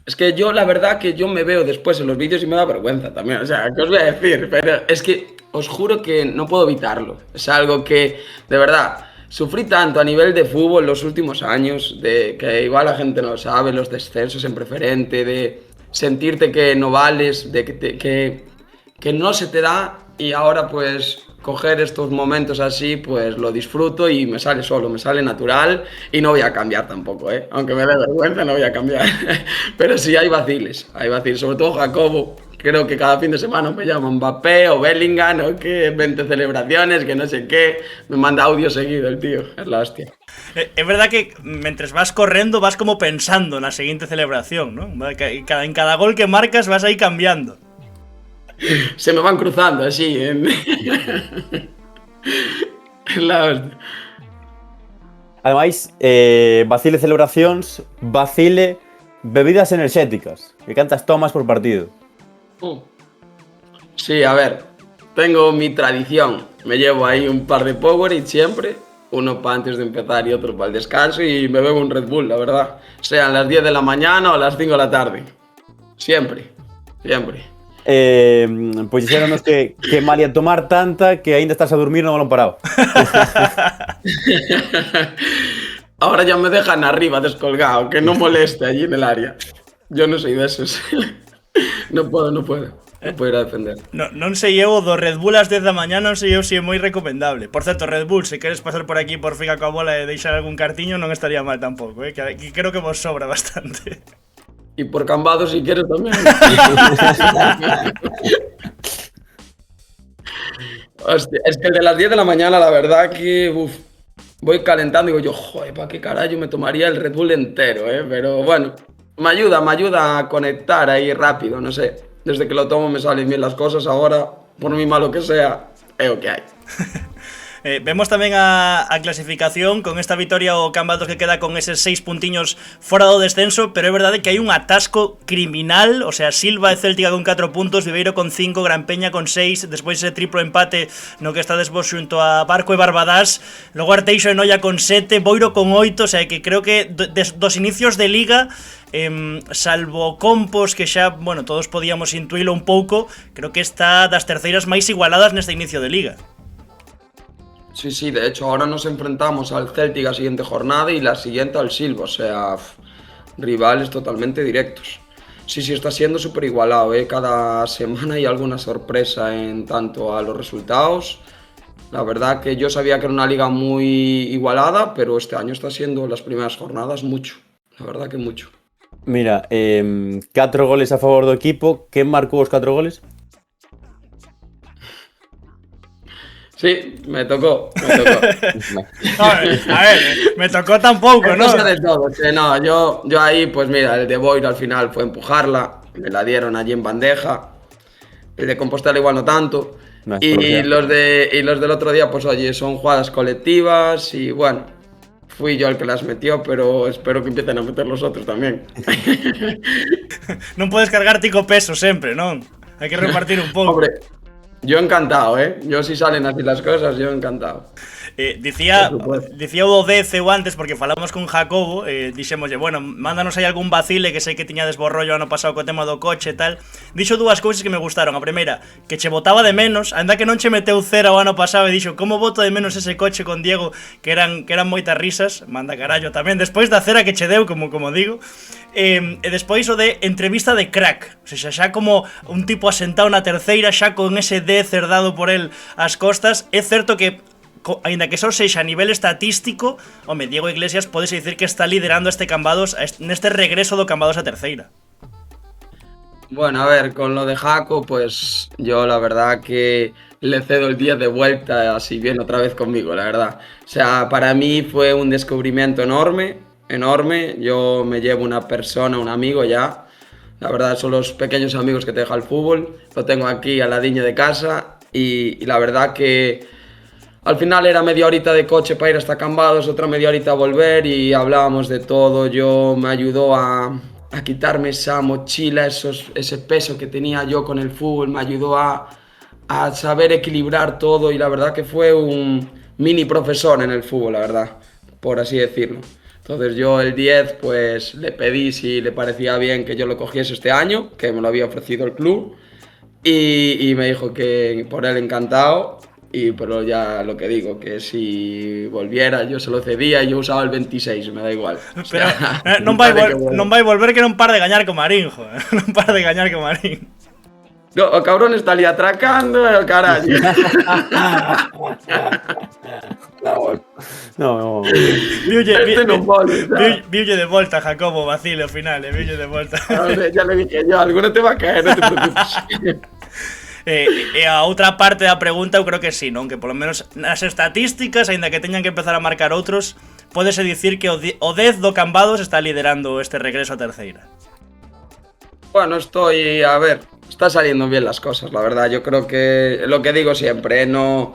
Es que yo, la verdad, que yo me veo después en los vídeos y me da vergüenza también. O sea, ¿qué os voy a decir? Pero es que os juro que no puedo evitarlo. Es algo que, de verdad, sufrí tanto a nivel de fútbol los últimos años, de que igual la gente no lo sabe, los descensos en preferente, de sentirte que no vales, de que no se te da, y ahora pues coger estos momentos así, pues lo disfruto y me sale solo, me sale natural, y no voy a cambiar tampoco, aunque me dé vergüenza, no voy a cambiar. Pero sí hay vaciles, sobre todo Jacobo. Creo que cada fin de semana me llama Mbappé o Bellingham, o que 20 celebraciones, que no sé qué. Me manda audio seguido el tío, es la hostia. É verdad que mentres vas correndo vas como pensando na seguinte celebración, ¿no? En cada gol que marcas vas aí cambiando. Se me van cruzando así en la hostia. Ademais, vacile celebracións, vacile bebidas enerxéticas. Que cantas tomas por partido? Sí, a ver, tengo mi tradición. Me llevo ahí un par de Powerade siempre, uno para antes de empezar y otro para el descanso, y me bebo un Red Bull, la verdad. Sean las 10 de la mañana o las 5 de la tarde. Siempre, siempre. Pois dixéronos que malia tomar tanta que aínda estás a dormir no balón parado. Ahora ya me dejan arriba descolgado, que no moleste allí en el área. Yo no soy de esos. No puedo ir a defender. Non sei eu do Red Bull ás 10 da mañá, non sei eu se é moi recomendable. Por certo, Red Bull, se queres pasar por aquí por Fica coa bola e deixar algún cartiño, non estaría mal tampouco, que creo que vos sobra bastante. Y por Cambado si quieres también. Hostia, es que el de las 10 de la mañana, la verdad que voy calentando y digo yo, joder, ¿para qué carajo me tomaría el Red Bull entero? Pero bueno, me ayuda a conectar ahí rápido, no sé. Desde que lo tomo me salen bien las cosas, ahora, por muy malo que sea, es lo que hay. Vemos tamén a clasificación con esta vitoria o Cambados que queda con eses 6 puntiños fora do descenso, pero é verdade que hai un atasco criminal, o sea, Silva e Céltica con 4 puntos, Viveiro con 5, Gran Peña con 6, despois ese triplo empate no que está despois xunto a Barco e Barbadás, logo Arteixo e Noia con 7, Boiro con 8, o sea, que creo que dos inicios de Liga, salvo Compos, que xa, bueno, todos podíamos intuílo un pouco, creo que está das terceiras máis igualadas neste inicio de Liga. Sí, de hecho ahora nos enfrentamos al Celtic la siguiente jornada y la siguiente al Silva, o sea, rivales totalmente directos. Sí, está siendo súper igualado, cada semana hay alguna sorpresa en tanto a los resultados. La verdad que yo sabía que era una liga muy igualada, pero este año está siendo las primeras jornadas mucho, la verdad que mucho. Mira, 4 goles a favor do equipo, quen marcou os 4 goles? Sí, me tocó. A ver, me tocó tampoco, ¿no? Cosa de todo, no, yo ahí, pues mira, el de Boiro al final fue empujarla, me la dieron allí en bandeja, el de Compostela igual no tanto, y los del otro día, pues oye, son jugadas colectivas y bueno, fui yo el que las metió, pero espero que empiecen a meter los otros también. Non podes cargar tico peso sempre, non? Hai que repartir un pouco. Hombre, yo encantado, ¿eh? Yo si salen así las cosas, yo encantado. Dicía Por supuesto. o 10 eu antes, porque falamos con Jacobo, dixémoslle, bueno, mándanos aí algún vacile, que sei que tiña desborrollo ano pasado co tema do coche e tal. Dixo dúas cousas que me gustaron. A primeira, que che botaba de menos, ainda que non che meteu cera o ano pasado, e dixo, como boto de menos ese coche con Diego, que eran moitas risas, manda carallo tamén, despois da cera que che deu, como digo. E despois o de entrevista de crack, o sea, xa como un tipo asentado na terceira, xa con ese 10 cerdado por el ás costas. É certo que aínda que só sexa a nivel estatístico, home, Diego Iglesias podese dicir que está liderando este Cambados neste regreso do Cambados a terceira. Bueno, a ver, con lo de Jaco, pues yo la verdad que le cedo el 10 de vuelta, así bien otra vez conmigo, la verdad. O sea, para mí fue un descubrimiento enorme, enorme. Yo me llevo una persona, un amigo ya. La verdad son los pequeños amigos que te deja el fútbol. Lo tengo aquí al ladillo de casa y la verdad que al final era media horita de coche para ir hasta Cambados, otra media horita a volver y hablábamos de todo. Me ayudó a quitarme esa mochila, ese peso que tenía yo con el fútbol, me ayudó a saber equilibrar todo y la verdad que fue un mini profesor en el fútbol, la verdad, por así decirlo. Entonces yo el 10 pues le pedí si le parecía bien que yo lo cogiese este año, que me lo había ofrecido el club y me dijo que por él encantado. Pero ya lo que digo, que si volviera yo se lo cedía y yo usaba el 26, me da igual. O sea, Pero non vai volver que non par de gañar con Marín, joder. Non par de gañar con Marín. No, o cabrón está ali atracando, el carallo. No. Viulle de volta, Jacobo, vacile ao final, viulle de volta. Ya le dije yo, alguno te va a caer, no te preocupes. E a outra parte da pregunta eu creo que sí, non? Que polo menos nas estatísticas, aínda que teñan que empezar a marcar outros, pódese dicir que o 10 do Cambados está liderando este regreso a terceira. Bueno, a ver, está saliendo bien las cosas, la verdad. Yo creo que lo que digo siempre, no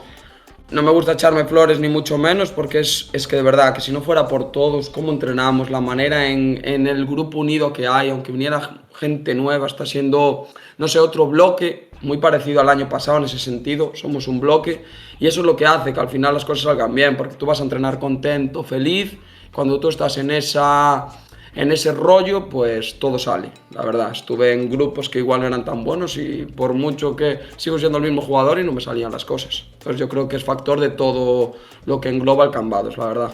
me gusta echarme flores ni mucho menos, porque es que de verdad, que si no fuera por todos, cómo entrenamos, la manera en el grupo unido que hay, aunque viniera gente nueva, está siendo, no sé, otro bloque muy parecido al año pasado en ese sentido. Somos un bloque y eso es lo que hace que al final las cosas salgan bien, porque tú vas a entrenar contento, feliz. Cuando tú estás en ese rollo, pues todo sale, la verdad. Estuve en grupos que igual no eran tan buenos y por mucho que sigo siendo el mismo jugador y no me salían las cosas. Entonces yo creo que es factor de todo lo que engloba el Cambados, la verdad.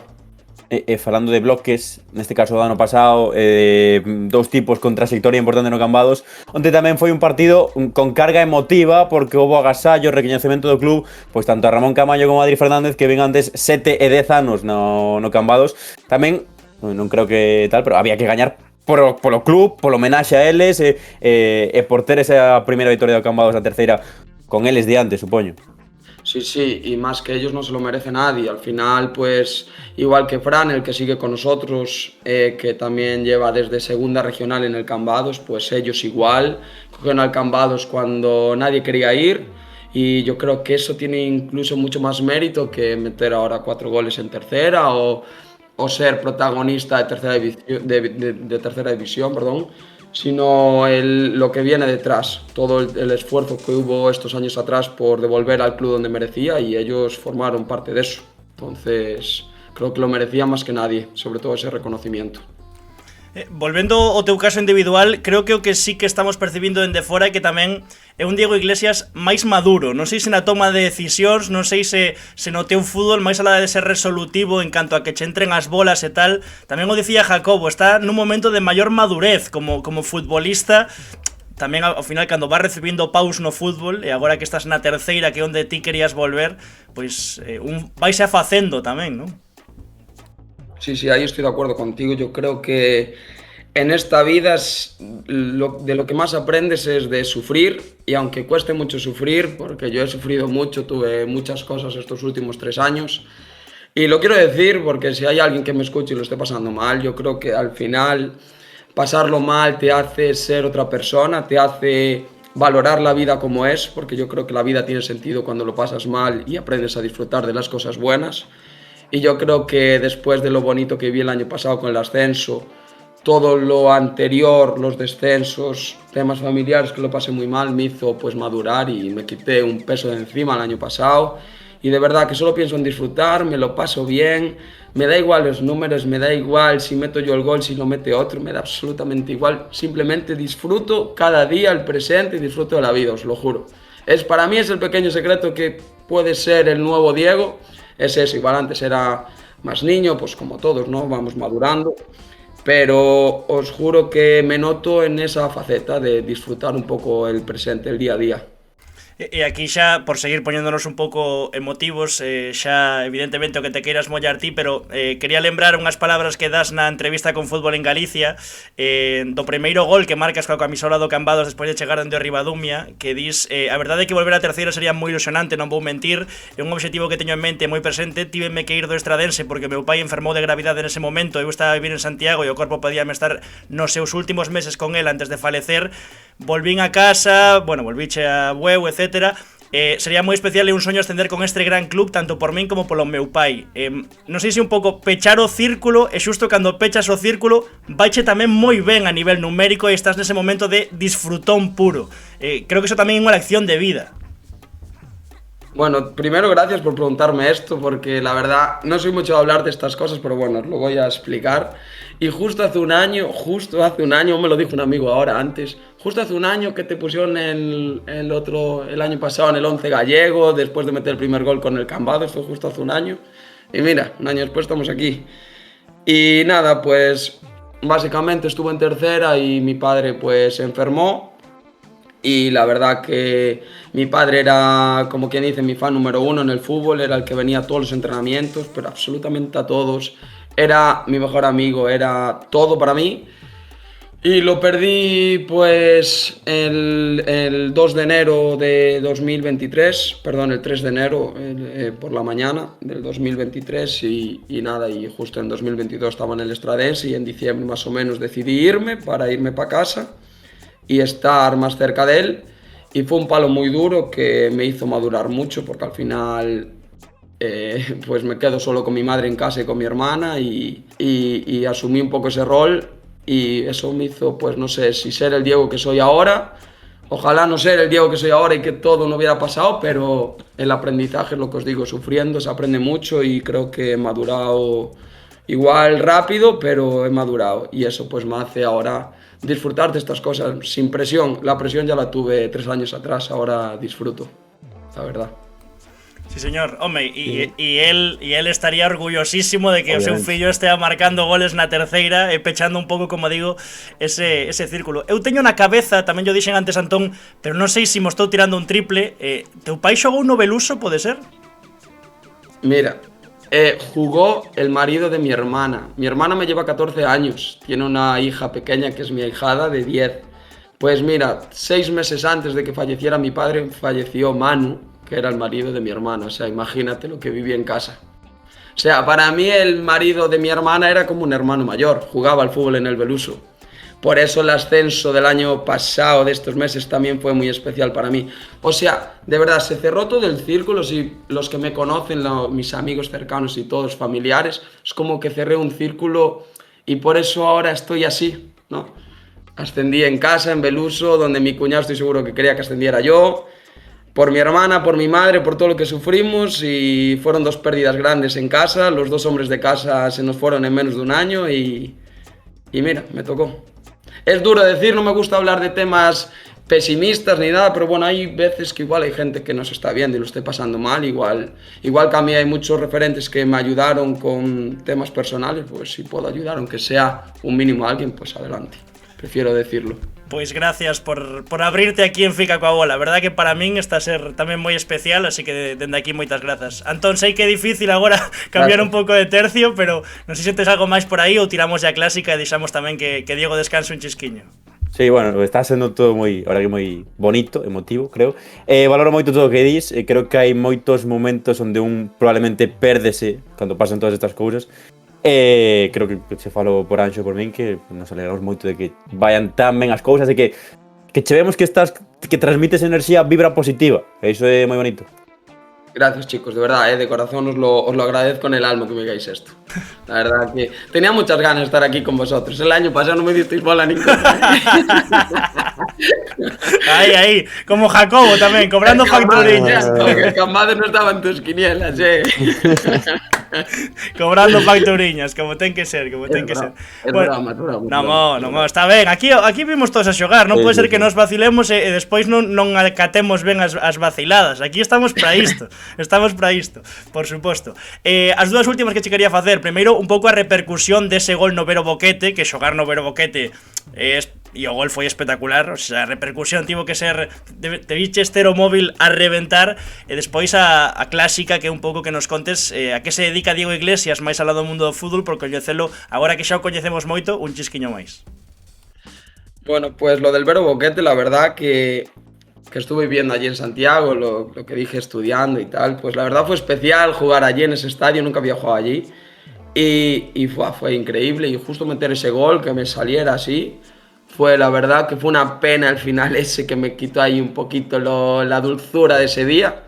Falando de bloques, neste caso do ano pasado, dous tipos con trayectoria importante no Cambados, onde tamén foi un partido con carga emotiva, porque houbo agasallo, recoñecemento do club, pois tanto a Ramón Camaño como a Adri Fernández, que ven antes 7 e 10 anos no Cambados. Tamén, non creo que tal, pero había que gañar polo club, polo homenaxe a eles, e por ter esa primeira victoria do Cambados a terceira con eles diante, supoño. Sí, y más que ellos no se lo merece nadie. Al final, pues, igual que Fran, el que sigue con nosotros, que también lleva desde segunda regional en el Cambados, pues ellos igual, cogieron al Cambados cuando nadie quería ir, y yo creo que eso tiene incluso mucho más mérito que meter ahora 4 goles en tercera o ser protagonista de tercera división, perdón, sino lo que viene detrás, todo el esfuerzo que hubo estos años atrás por devolver al club donde merecía, y ellos formaron parte de eso. Entonces creo que lo merecía más que nadie, sobre todo ese reconocimiento. Volvendo ao teu caso individual, creo que o que sí que estamos percibindo dende fora é que tamén é un Diego Iglesias máis maduro. Non sei se na toma de decisións, non sei se no teu fútbol, máis alá de ser resolutivo en canto a que che entren as bolas e tal. Tamén o dicía Jacobo, está nun momento de maior madurez como futbolista. Tamén ao final cando vas recibindo paus no fútbol, e agora que estás na terceira, que é onde ti querías volver, pois vaise afacendo tamén, non? Sí, ahí estoy de acuerdo contigo. Yo creo que en esta vida de lo que más aprendes es de sufrir, y aunque cueste mucho sufrir, porque yo he sufrido mucho, tuve muchas cosas estos últimos 3 años, y lo quiero decir porque si hay alguien que me escuche y lo esté pasando mal, yo creo que al final pasarlo mal te hace ser otra persona, te hace valorar la vida como es, porque yo creo que la vida tiene sentido cuando lo pasas mal y aprendes a disfrutar de las cosas buenas. Y yo creo que después de lo bonito que vi el año pasado con el ascenso, todo lo anterior, los descensos, temas familiares que lo pasé muy mal, me hizo pues madurar y me quité un peso de encima el año pasado. Y de verdad que solo pienso en disfrutar, me lo paso bien, me da igual los números, me da igual si meto yo el gol, si lo mete otro, me da absolutamente igual. Simplemente disfruto cada día el presente y disfruto de la vida, os lo juro. Para mí es el pequeño secreto que puede ser el nuevo Diego, es eso. Igual antes era más niño, pues como todos, ¿no? Vamos madurando. Pero os juro que me noto en esa faceta de disfrutar un poco el presente, el día a día. E aquí xa, por seguir poñéndonos un pouco emotivos, xa evidentemente o que te queiras mollar ti, pero quería lembrar unhas palabras que das na entrevista con Fútbol en Galicia, do primeiro gol que marcas coa camisola do Cambados despois de chegar onde o Ribadumia, que dis, a verdade é que volver a terceira sería moi ilusionante, non vou mentir, é un objetivo que teño en mente moi presente, tiveme que ir do Estradense porque meu pai enfermou de gravidade nese momento, eu estaba a vivir en Santiago e o corpo podíame estar nos seus últimos meses con el antes de falecer. Volvín a casa, bueno, volvíche a Bueu, etc. Sería moi especial e un soño ascender con este gran club, tanto por min como polo meu pai. Non sei se un pouco pechar o círculo, e xusto cando pechas o círculo vaiche tamén moi ben a nivel numérico e estás nese momento de disfrutón puro. Creo que eso tamén é unha lección de vida. Bueno, primero gracias por preguntarme esto, porque la verdad no soy mucho de hablar de estas cosas, pero bueno, os lo voy a explicar. Y justo hace un año, me lo dijo un amigo ahora antes, justo hace un año que te pusieron el año pasado en el 11 gallego, después de meter el primer gol con el Cambados, fue justo hace un año. Y mira, un año después estamos aquí. Y nada, pues básicamente estuve en tercera y mi padre pues se enfermó. Y la verdad que mi padre era, como quien dice, mi fan número uno en el fútbol, era el que venía a todos los entrenamientos, pero absolutamente a todos. Era mi mejor amigo, era todo para mí. Y lo perdí pues el 2 de enero de 2023, perdón, el 3 de enero por la mañana del 2023 y nada, y justo en 2022 estaba en el Estradense y en diciembre más o menos decidí irme para casa y estar más cerca de él, y fue un palo muy duro que me hizo madurar mucho porque al final pues me quedo solo con mi madre en casa y con mi hermana y asumí un poco ese rol y eso me hizo, pues no sé si ser el Diego que soy ahora, ojalá no ser el Diego que soy ahora y que todo no hubiera pasado, pero el aprendizaje es lo que os digo, sufriendo se aprende mucho y creo que he madurado igual rápido, pero he madurado y eso pues me hace ahora disfrutar de estas cosas sin presión. La presión ya la tuve 3 años atrás, ahora disfruto, la verdad. Sí, señor. Home, e el estaría orgullosísimo de que obviamente o seu fillo estea marcando goles na terceira e pechando un pouco, como digo, ese círculo. Eu teño na cabeza, tamén yo dixen antes, Antón, pero non sei se mo estou tirando un triple, teu pai xogou no Beluso, pode ser? Mira, jugó el marido de mi hermana. Mi hermana me lleva 14 años, tiene una hija pequeña que es mi ahijada de 10. Pues mira, 6 meses antes de que falleciera mi padre, falleció Manu, que era el marido de mi hermana. O sea, imagínate lo que vivía en casa. O sea, para mí el marido de mi hermana era como un hermano mayor, jugaba al fútbol en el Beluso. Por eso el ascenso del año pasado, de estos meses, también fue muy especial para mí. O sea, de verdad, se cerró todo el círculo. Si los que me conocen, mis amigos cercanos y todos familiares, es como que cerré un círculo y por eso ahora estoy así, ¿no? Ascendí en casa, en Beluso, donde mi cuñado estoy seguro que quería que ascendiera yo, por mi hermana, por mi madre, por todo lo que sufrimos, y fueron 2 pérdidas grandes en casa. Los 2 hombres de casa se nos fueron en menos de un año y mira, me tocó. Es duro decir, no me gusta hablar de temas pesimistas ni nada, pero bueno, hay veces que igual hay gente que no se está viendo y lo esté pasando mal, igual que a mí hay muchos referentes que me ayudaron con temas personales, pues si puedo ayudar, aunque sea un mínimo a alguien, pues adelante, prefiero decirlo. Pois gracias por abrirte aquí en Fica coa Bola. A verdad que para min está a ser tamén moi especial, así que dende aquí moitas grazas. Antón, sei que é difícil agora cambiar un pouco de tercio, pero non sei se tes algo máis por aí ou tiramos ya a clásica e deixamos tamén que Diego descanse un chisquiño. Sí, bueno, está sendo todo moi, ahora que moi bonito, emotivo, creo. Valoro moito todo o que dis, creo que hai moitos momentos onde un probablemente pérdese cando pasan todas estas cousas. Creo que se falo por Anxo por min que nos alegramos moito de que vayan tan ben as cousas e que che vemos que transmites enerxía, vibra positiva, e iso é moi bonito. Gracias, chicos, de verdad, de corazón os lo agradezco en el alma que me digáis esto. La verdad que tenía muchas ganas de estar aquí con vosotros. El año pasado no me disteis bola ninguna. Ahí, como Jacobo tamén, cobrando facturiñas. El Cambados no estaba en tus quinielas, Cobrando facturiñas, como ten que ser, como ten que ser. Es broma. Non, está ben. Aquí vimos todos a xogar, non pode ser que nos vacilemos e despois non acatemos ben as vaciladas. Aquí estamos para isto. Por suposto. As dúas últimas que che quería facer, primeiro, un pouco a repercusión dese gol no Vero Boquete, que xogar no Vero Boquete e o gol foi espectacular, o sea, a repercusión tivo que ser te viches ter o móvil a reventar, e despois a clásica, que é un pouco que nos contes a que se dedica Diego Iglesias máis alá do mundo do fútbol, por coñecelo, agora que xa o coñecemos moito, un chisquiño máis. Bueno, pues lo del Vero Boquete, la verdad que estuve viendo allí en Santiago, lo que dije estudiando y tal, pues la verdad fue especial jugar allí en ese estadio, nunca había jugado allí, y fue increíble, y justo meter ese gol, que me saliera así, la verdad que fue una pena al final ese, que me quitó ahí un poquito la dulzura de ese día,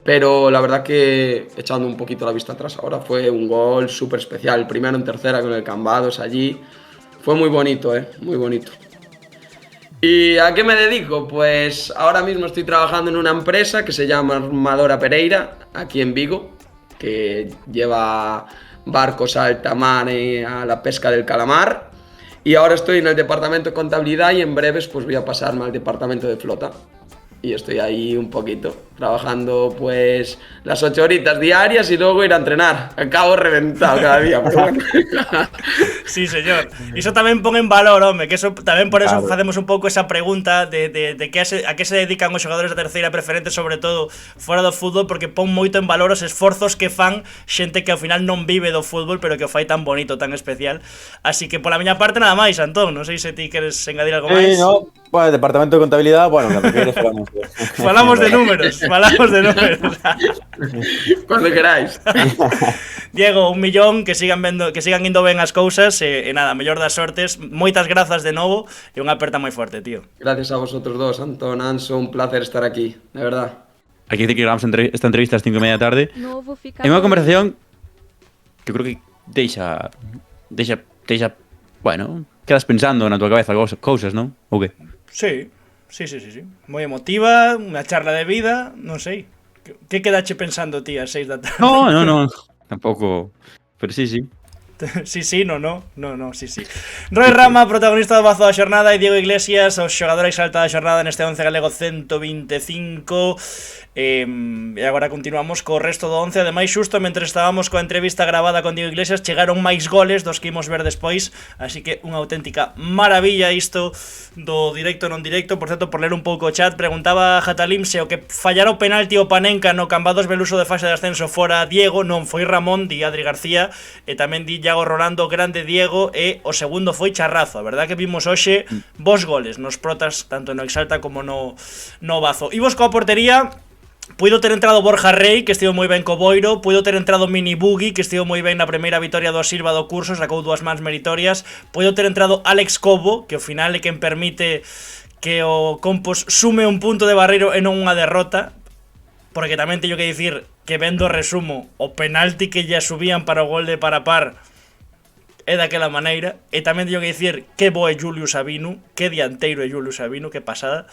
pero la verdad que, echando un poquito la vista atrás ahora, fue un gol súper especial, el primero en tercera con el Cambados allí, fue muy bonito, muy bonito. ¿Y a qué me dedico? Pues ahora mismo estoy trabajando en una empresa que se llama Armadora Pereira, aquí en Vigo, que lleva barcos a alta mar y a la pesca del calamar. Y ahora estoy en el departamento de contabilidad y en breves pues voy a pasarme al departamento de flota. Y estoy ahí un poquito, trabajando pues las 8 horitas diarias y luego ir a entrenar. Acabo reventado cada día, pero bueno. Sí, señor. Iso tamén pon en valor, home, que eso tamén por eso facemos un pouco esa pregunta de que a que se dedican os xogadores da terceira preferente, sobre todo fora do fútbol, porque pon moito en valor os esforzos que fan xente que ao final non vive do fútbol, pero que o fai tan bonito, tan especial. Así que pola miña parte nada máis, Antón, non sei se ti queres engadir algo máis. No, bueno, departamento de contabilidad, bueno, lo que quieres falamos de números. Cuando queráis. Diego, 1 millón, que sigan indo ben as cousas, e nada, mellor das sortes. Moitas grazas de novo e unha aperta moi forte, tío. Gracias a vosotros dos, Antón, Anso, un placer estar aquí, de verdad. Aquí dice que grabamos esta entrevista ás 5:30 da tarde. É unha conversación que creo que deixa, bueno, quedas pensando na tua cabeza cousas, non? Ou que? Sí. Moi emotiva, unha charla de vida, non sei. Que quedache pensando ti ás 6 da tarde? No, tampouco, pero sí. Sí, no, sí. Roy Rama, protagonista do bazo da xornada, e Diego Iglesias, os xogadores salta da xornada neste 11 galego 125. E agora continuamos co resto do 11. Ademais, xusto mentre estábamos coa entrevista gravada con Diego Iglesias, chegaron máis goles dos que imos ver despois, así que unha auténtica maravilla isto do directo non directo. Por certo, por ler un pouco o chat, preguntaba Jatalim se o que fallara o penalti o Panenka no Cambados Beluso de fase de ascenso fora Diego. Non, foi Ramón, di Adri García, e tamén di Iago Rolando, grande Diego, e o segundo foi Charrazo. A verdad que vimos hoxe vos goles nos protas, tanto no Exalta como no Bazo. E vos coa portería, puido ter entrado Borja Rey, que estivo moi ben co Boiro. Puido ter entrado Mini Bugui, que estivo moi ben na primeira vitoria do Silva do curso, sacou 2 mans meritorias. Puido ter entrado Alex Cobo, que ao final é quen permite que o Compos sume un punto de Barreiro e non unha derrota. Porque tamén teño que dicir que, vendo o resumo, o penalti que lle subían para o gol de Parapar é daquela maneira. E tamén teño que dicir que bo é Julius Sabinu, que dianteiro é Julius Sabinu, que pasada.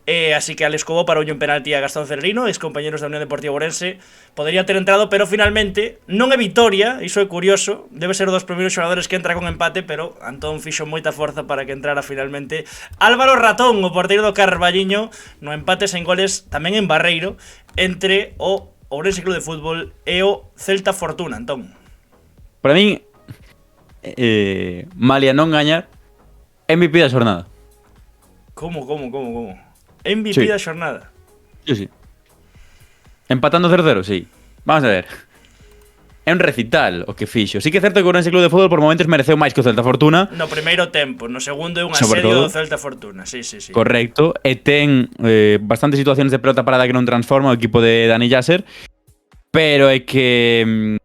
Así que Alex Cobo parou un penalti a Gastón Cerrino, ex compañeros da Unión Deportiva Ourense. Podería ter entrado, pero finalmente non é vitoria. Iso é curioso, debe ser dos primeiros xogadores que entra con empate, pero Antón fixo moita forza para que entrara finalmente Álvaro Ratón, o porteiro do Carballiño, no empate sen goles tamén en Barreiro entre o Ourense Club de Fútbol e o Celta Fortuna. Antón, para min, malia non gañar, MVP da xornada. Como? MVP da xornada. Sí. Empatando 0-0, sí. Vamos a ver. É un recital o que fixo. Sí que é certo que o Ourense Club de Fútbol por momentos mereceu máis que o Celta Fortuna. No primeiro tempo, no segundo é un asedio do Celta Fortuna. Sí. Correcto. E ten bastantes situacións de pelota parada que non transforma o equipo de Dani Yasser. Pero é que...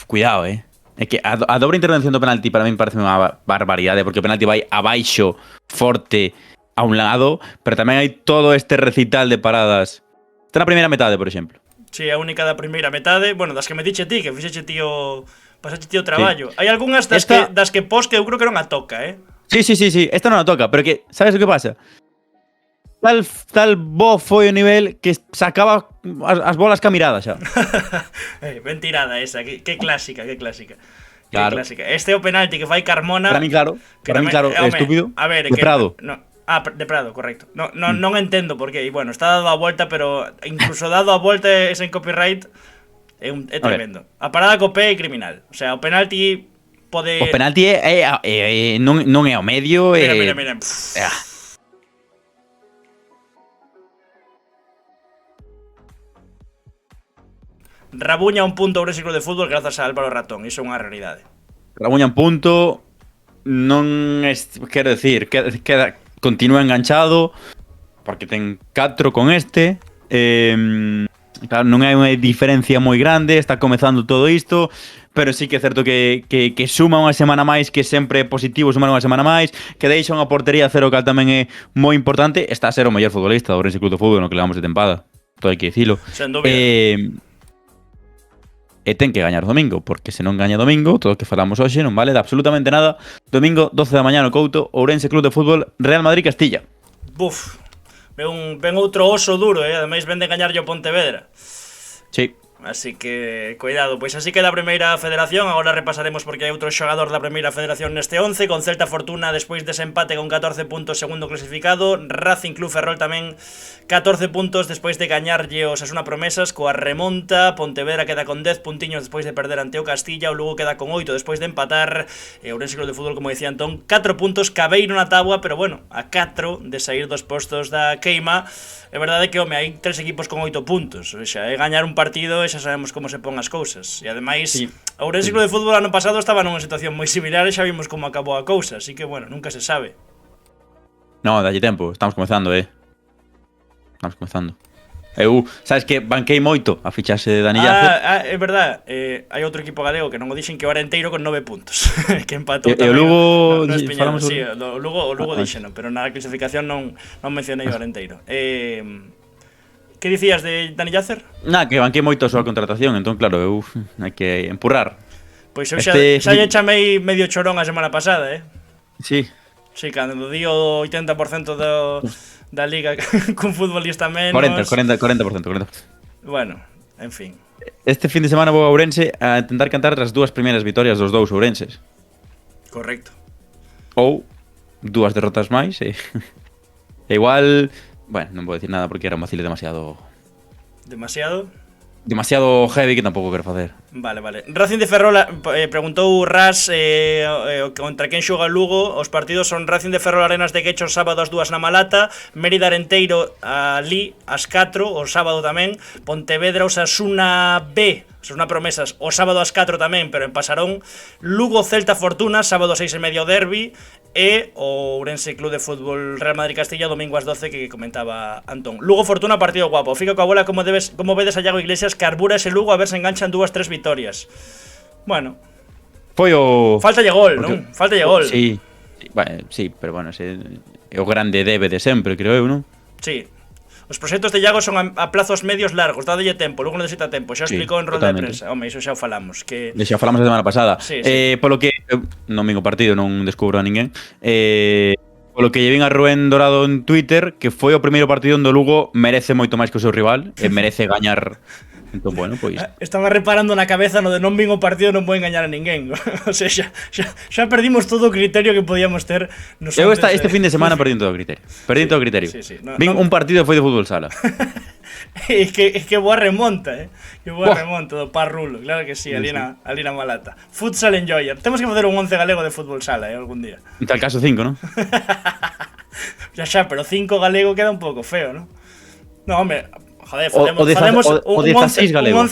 cuidado, É que a dobre intervención do penalti para min parece unha barbaridade, porque o penalti vai abaixo, forte, a un lado, pero tamén hai todo este recital de paradas Está na primeira metade, por exemplo. Si, a única da primeira metade, bueno, das que me diche ti, que fixeche ti o pasache ti o traballo. Hai algunhas das que pos que eu creo que non a toca, Sí, esta non a toca, pero que sabes o que pasa? Tal bo foi o nivel que sacaba as bolas ca mirada xa. Ben tirada esa, que clásica, que clásica. Claro. Que clásica. Este é o penalti que fai Carmona. Para mí claro, home, estúpido. A ver, de Prado. De Prado, correcto. Non entendo por qué. E bueno, está dado a volta, pero incluso dado a volta ese en copyright é tremendo. A parada co pé é criminal. O sea, o penalti pode... O penalti non é ao medio. Mira. Rabuña un punto Ourense Club de Fútbol grazas a Álvaro Ratón, iso é unha realidade. Rabuña un punto, non quero decir, continúa enganchado porque ten 4 con este. Claro, non hai unha diferencia moi grande, está comezando todo isto, pero sí que é certo que suma unha semana máis, que sempre é positivo sumar unha semana máis, que deixa unha portería cero, que tamén é moi importante. Está a ser o mellor futbolista do Ourense Club de Fútbol no que levamos de tempada, todo hai que dicilo. Sen dúbida. E ten que gañar domingo, porque se non gaña domingo, todo o que falamos hoxe non vale de absolutamente nada. Domingo, 12 da mañá no Couto, Ourense Club de Fútbol, Real Madrid Castilla. Buf, ven outro oso duro, ademais ven de gañarlle o Pontevedra. Sí. Así que, cuidado, pois así queda a primeira federación. Agora repasaremos porque hai outro xogador da primeira federación neste 11, con Celta Fortuna despois dese empate con 14 puntos, segundo clasificado. Racing Club Ferrol tamén 14 puntos despois de gañarlle os Osasuna Promesas coa remonta. Pontevedra queda con 10 puntiños despois de perder ante o Castilla. O Lugo queda con 8 despois de empatar. Ourense Club de Fútbol, como dicía Antón, 4 puntos, cabeiro na táboa, pero bueno, a 4 de sair dos postos da queima. É verdade que, home, hai 3 equipos con 8 puntos. O sea, é gañar un partido e xa sabemos como se pon as cousas. E ademais, sí. Ourense Club de Fútbol ano pasado estaba nunha situación moi similar e xa vimos como acabou a cousa. Así que, bueno, nunca se sabe. No, dalle tempo, estamos comezando, Estamos comezando. Sabes que banquei moito a fichaxe de Dani Yacer. É verdad, hai outro equipo galego que non o dixen, que o Arenteiro con 9 puntos. Que empatou tamén. E o Lugo, falamos sí, o Lugo dixeno, pero na clasificación non mencionei o Arenteiro. Que dicías de Dani Yacer? Que banquei moito a súa contratación, entón claro, hai que empurrar. Pois eu xa lle chamei medio chorón a semana pasada, Sí. Sí, cando di o 80% da liga cun futbolista menos. 40%. Bueno, en fin. Este fin de semana vou a Ourense a intentar cantar as dúas primeiras vitorias dos dous ourenses. Correcto. Ou dúas derrotas máis e igual, bueno, non vou dicir nada porque era un vacile demasiado heavy que tampouco quero facer. Vale. Racing de Ferrol, preguntou Ras contra quen xoga Lugo. Os partidos son Racing de Ferrol Arenas de Quecho o sábado ás 2 na Malata, Mérida Arenteiro ali ás 4 o sábado tamén, Pontevedra Osasuna B, Osasuna Promesas o sábado ás 4 tamén, pero en Pasarón, Lugo Celta Fortuna sábado ás 6:30 o derbi, e o Ourense Club de Fútbol Real Madrid Castilla domingo ás 12 que comentaba Antón. Lugo Fortuna, partido guapo. Fica coa bola como vedes a Iago Iglesias, carbura ese Lugo a ver se enganchan 2-3 vitorias. Bueno, foi o... Faltalle gol, non? Faltalle gol. Sí, pero bueno, é o grande debe de sempre, creo eu, non? Sí. Os proxectos de Iago son a plazos medios largos, dadelle tempo, Lugo necesita tempo, xa explicou en rolda de prensa. Home, iso xa o falamos, xa falamos a semana pasada. Sí. Polo que non vin o partido, non descubro a ninguén. Polo que lle vin a Rubén Dorado en Twitter, que foi o primeiro partido onde o Lugo merece moito máis que o seu rival, e merece gañar. Entón, bueno, pois... Estaba reparando na cabeza no de non vin o partido, non vou engañar a ninguén. O sea, xa perdimos todo o criterio que podíamos ter. Eu este fin de semana perdín todo o criterio. Sí. Vin un partido e foi de fútbol sala. É que boa remonta, Que boa remonta do Parrulo, claro que sí, ali na Malata. Futsal Enjoyer. Temos que facer un 11 galego de fútbol sala, algún día. En tal caso 5, non? Xa, pero 5 galego queda un pouco feo, non? No, hombre... Joder, facemos un 11 galego,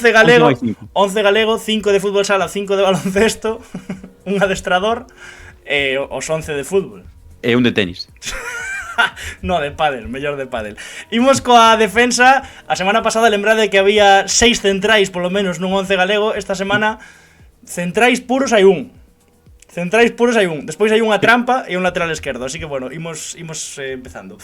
11 galego, 5 de fútbol sala, 5 de baloncesto, un adestrador e os 11 de fútbol. E un de tenis. No, de pádel, mellor de pádel. Imos coa defensa. A semana pasada lembrade que había 6 centrais polo menos nun 11 galego. Esta semana centrais puros hai un. Despois hai unha trampa e un lateral esquerdo. Así que bueno, imos empezando.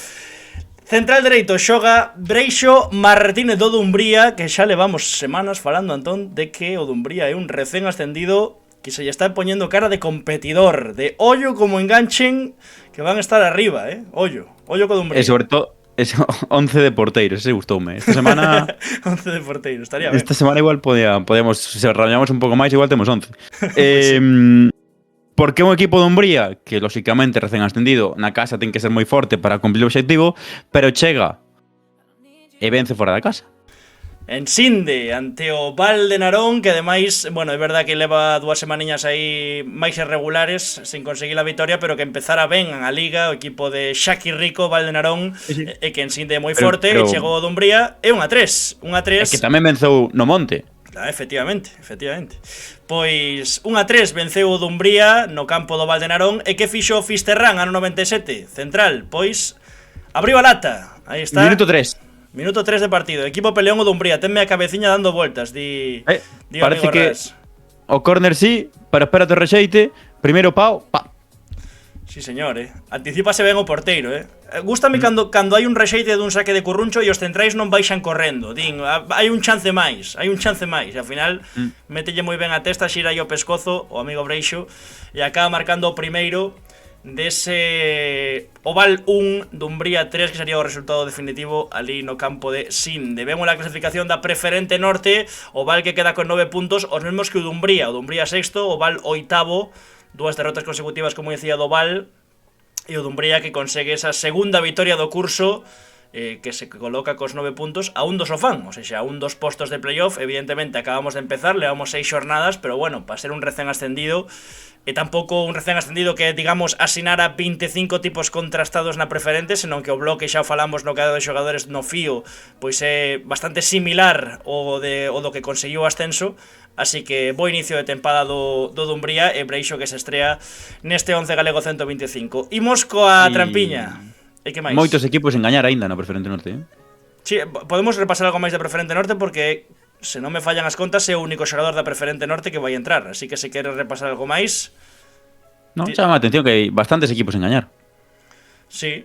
Central dereito xoga Breixo Martínez do Dumbría, que xa levamos semanas falando, Antón, de que o Dumbría é un recén ascendido que se lle está poñendo cara de competidor, de ollo como enganchen, que van a estar arriba, ollo co Dumbría. E sobre todo, eso, 11 de porteiros, ese gustoume. Esta semana 11 de porteiro, estaría ben. esta semana igual podíamos, se rayamos un pouco máis, igual temos 11. Porque un equipo de Umbría, que lóxicamente recén ascendido, na casa ten que ser moi forte para cumplir o obxectivo, pero chega e vence fora da casa. En Sinde, ante o Val de Narón, que ademais, bueno, é verdad que leva 2 semaniñas aí máis irregulares sin conseguir a vitoria, pero que empezara ben a Liga, o equipo de Xaki Rico, Val de Narón, e que en Sinde é moi forte, e chegou o Dumbría, e 1-3. É que tamén venceu no Monte. Efectivamente. Pois 1-3 venceu o Dumbría no campo do Val de Narón. E que fixo o Fisterrán ano 97? Central, pois abriu a lata. Aí está. Minuto 3 de partido. Equipo peleón o Dumbría. Tenme a cabeciña dando voltas. parece que o córner sí, pero espérate o rexeite. Primeiro pau, pa. Sí, señor, Anticípase ben o porteiro, Gústame cando hai un rexeite dun saque de Curruncho e os centrais non baixan correndo. Din, hai un chance máis. E ao final mételle moi ben a testa, xira o pescozo o amigo Breixo e acaba marcando o primeiro dese Oval 1, Dumbría 3, que sería o resultado definitivo ali no campo de Sinde. Vemos a clasificación da Preferente Norte, Oval que queda con 9 puntos, os mesmos que o Dumbría sexto, Oval oitavo, 2 derrotas consecutivas, como decía, do Val, e o Dumbría que consegue esa segunda vitoria do curso, que se coloca cos 9 puntos a un do sofán, ou seja, a un dos postos de playoff. Evidentemente acabamos de empezar, levamos 6 xornadas, pero bueno, para ser un recén ascendido, e tampouco un recén ascendido que, digamos, asinara 25 tipos contrastados na Preferente, senón que o bloque, xa o falamos no cadro de xogadores no fío, pois é bastante similar o do que conseguiu o ascenso. Así que bo inicio de tempada do Dumbría e Breixo que se estrea neste 11 galego 125. Imos coa trampiña. E que máis? Moitos equipos engañar aínda no Preferente Norte, Sí, podemos repasar algo máis de Preferente Norte porque, se non me fallan as contas, é o único xogador da Preferente Norte que vai entrar. Así que se queres repasar algo máis... chama a atención que hai bastantes equipos engañar. Sí.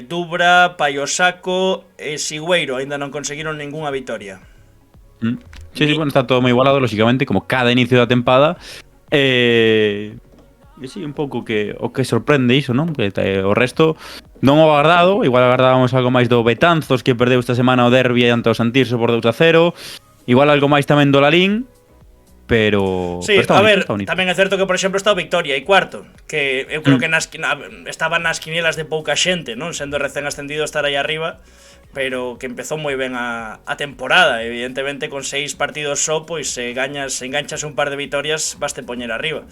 Dubra, Paiosaco e Sigüeiro aínda non conseguiron ningunha vitoria. Sí, bueno, está todo moi igualado, lógicamente, como cada inicio da tempada. E sí, un pouco que o que sorprende iso, non? Que o resto non o agardado. Igual agardábamos algo máis do Betanzos, que perdeu esta semana o derbi ante o Santirso por 2-0. Igual algo máis tamén do Lalín. Pero... Sí, pero a ver, tamén é certo que, por exemplo, está o Victoria e cuarto, que eu creo que estaba nas quinielas de pouca xente, non? Sendo recén ascendido estar aí arriba, pero que empezou moi ben a temporada. Evidentemente, con 6 partidos só, pois se enganchas un par de vitorias, vaste poñer arriba.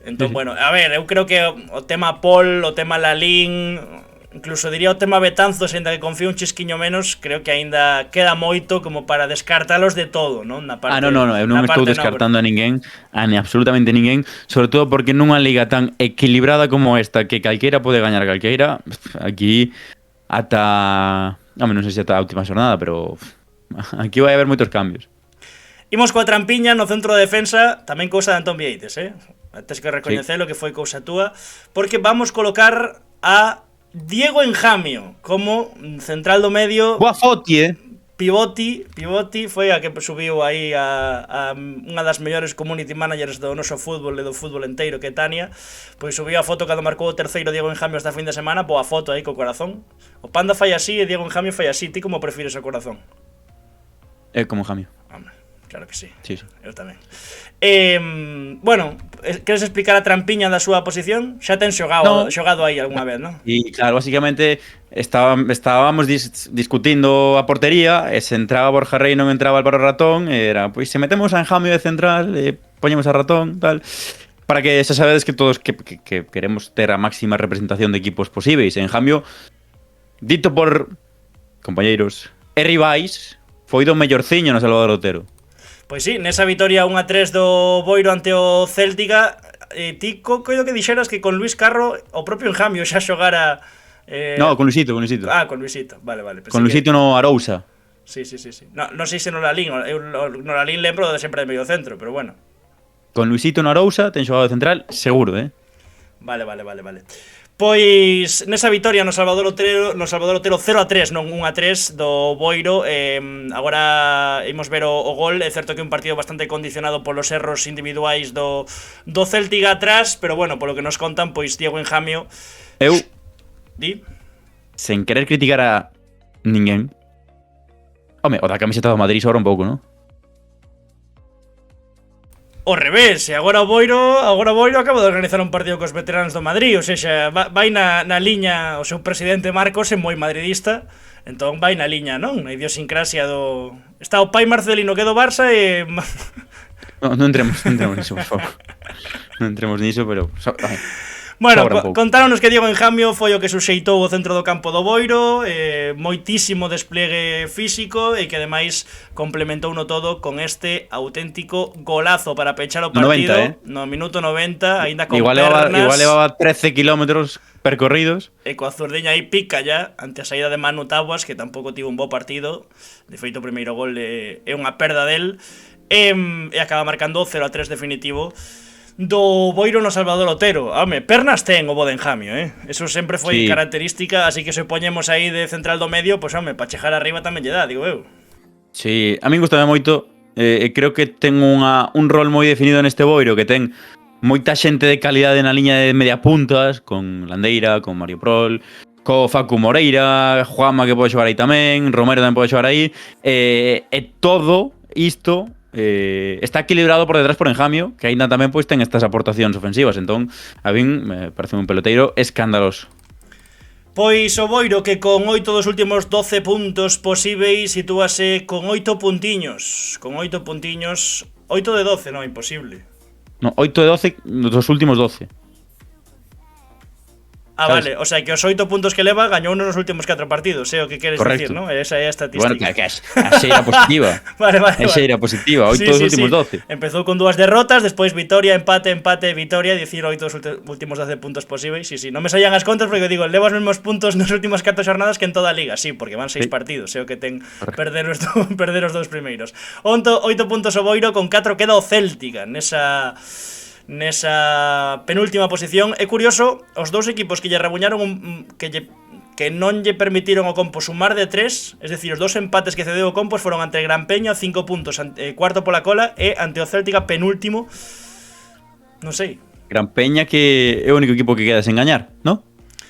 Entón, bueno, a ver, eu creo que o tema Pol, o tema Lalín, incluso diría o tema Betanzos, ainda que confío un chisquiño menos, creo que aínda queda moito como para descartalos de todo, non? Na parte, non, eu non estou descartando a ninguén, absolutamente ninguén, sobre todo porque nunha liga tan equilibrada como esta, que calqueira pode gañar a calqueira, aquí ata... non sei se ata a última xornada, pero aquí vai haber moitos cambios. Imos coa trampiña no centro de defensa, tamén cousa de Antón Vieites, Tes que recoñecelo, que foi cousa túa, porque vamos colocar a Diego Enjamio como central do medio. Boa foti, Pivoti foi a que subiu aí a unha das mellores community managers do noso fútbol e do fútbol enteiro, que é Tania. Pois subiu a foto cando marcou o terceiro Diego Enjamio esta fin de semana. Boa foto aí co corazón. O Panda fai así e Diego Enjamio fai así. Ti como prefires o corazón? É como Enjamio. Hombre, claro que sí. Sí. Eu tamén. Bueno, queres explicar a trampiña da súa posición? Xa ten xogado aí algunha vez, non? E claro, básicamente estábamos discutindo a portería, e se entraba Borja Rey non entraba Álvaro Ratón, e era, pois se metemos a Enjamio de central, poñemos a Ratón, tal, para que xa sabedes que todos que queremos ter a máxima representación de equipos posíveis. Enjamio, dito por compañeiros e rivais, foi do mellorciño no Salvador Otero. Pois sí, nesa vitoria 1-3 do Boiro ante o Céltica, ti coido que dixeras que con Luis Carro o propio Enjamio xa xogara... No, con Luisito. Ah, con Luisito, vale. Con Luisito no Arousa. Sí. Non sei se no Lalín, no Lalín lembro de sempre de medio centro, pero bueno. Con Luisito no Arousa, ten xogado de central, seguro, Vale. Pois nesa vitoria no Salvador Otero 0-3, non 1-3 do Boiro. Agora imos ver o gol. É certo que é un partido bastante condicionado polos erros individuais do Celtic atrás, pero bueno, polo que nos contan, pois Diego Enjamio. Eu, Di? sen querer criticar a ninguén, home, o da camiseta do Madrid sobra un pouco, non? Ao revés, e agora o Boiro acaba de organizar un partido cos veteranos do Madrid, ou seja, vai na liña, o seu presidente Marcos é moi madridista, entón vai na liña, non? Na idiosincrasia do... Está o pai Marcelino que é do Barça e... Non entremos niso, por favor. Non entremos niso, pero... Bueno, contáronos que Diego Enjamio foi o que suxeitou o centro do campo do Boiro, moitísimo despliegue físico e que ademais complementouno todo con este auténtico golazo para pechar o partido 90, no minuto 90, aínda con igual levaba 13 kilómetros percorridos. E coa zurdiña aí pica ya ante a saída de Manu Tabuas, que tampouco tivo un bo partido. De feito, o primeiro gol é unha perda del, e acaba marcando o 0-3 definitivo do Boiro no Salvador Otero. Home, pernas ten o Bodenjamio, eso sempre foi característica, así que se poñemos aí de central do medio, pois home, pa chejar arriba tamén lle dá, digo eu. Sí, a min gustame moito, creo que ten un rol moi definido neste Boiro, que ten moita xente de calidade na liña de media puntas, con Landeira, con Mario Prol, co Facu Moreira, Juanma que pode xogar aí tamén, Romero tamén pode xogar aí, e todo isto está equilibrado por detrás por Enjamio, que aínda tamén pois ten estas aportacións ofensivas, entón a min me parece un peloteiro escandaloso. Pois o Boiro, que con 8 dos últimos 12 puntos posíveis sitúase con 8 puntiños, 8 de 12, non, imposible. No, 8 de 12 dos últimos 12. Vale, o sea que os 8 puntos que leva gañou nos últimos 4 partidos, o que queres decir, ¿no? Esa é a estadística. Bueno, que a xeira positiva. Vale. Xeira positiva, 8 dos últimos 12. Empezou con 2 derrotas, despois vitoria, empate, vitoria, dicir 8 dos últimos 12 puntos posíveis. Sí, non me sallan as contas porque digo, leva os mesmos puntos nas últimas 4 xornadas que en toda a liga, sí, porque van 6 partidos, o que ten perder os dous primeiros. 8 puntos o Boiro, con 4 queda o Céltica nesa penúltima posición. É curioso, os dous equipos que lle rebuñaron que non lle permitiron ao Compo sumar de 3, es decir, os dous empates que cedeu o Compos foron ante Gran Peña, 5 puntos, cuarto pola cola, e ante o Céltica, penúltimo. Non sei. Gran Peña, que é o único equipo que queda sen gañar, non?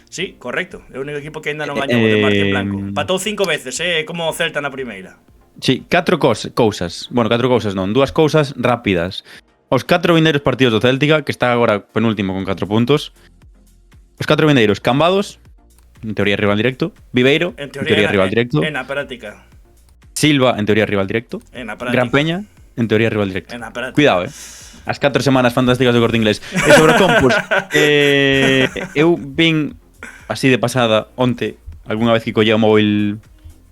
Sí, correcto. É o único equipo que ainda non gañou de Martín Blanco. Patou 5 veces, como o Celta na primeira. Sí, 4 cousas. Bueno, 4 cousas non, 2 cousas rápidas. Os 4 vindeiros partidos do Céltica, que está agora penúltimo con 4 puntos. Os 4 vindeiros cambados, en teoría rival directo. Viveiro, en teoría rival directo. En a práctica. Silva, en teoría rival directo. En a práctica. Gran Peña, en teoría rival directo. En a práctica. Cuidado, as 4 semanas fantásticas do Corte Inglés. E sobre o Compos, eu vin así de pasada onte, algunha vez que collía o móvil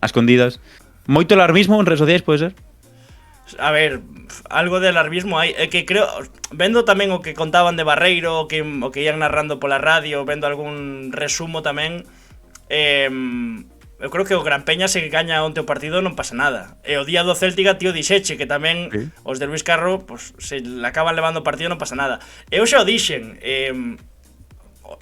a escondidas. Moito alarmismo en redes sociais, pode ser? A ver, algo de alarmismo hai. É que creo, vendo tamén o que contaban de Barreiro, o que ian narrando pola radio, vendo algún resumo tamén, eu creo que o Gran Peña se gaña onte o partido non pasa nada. E o día do Céltica, tío, dixeche que tamén os de Luis Carro, pues, se le acaban levando o partido non pasa nada. Eu xa o dixen,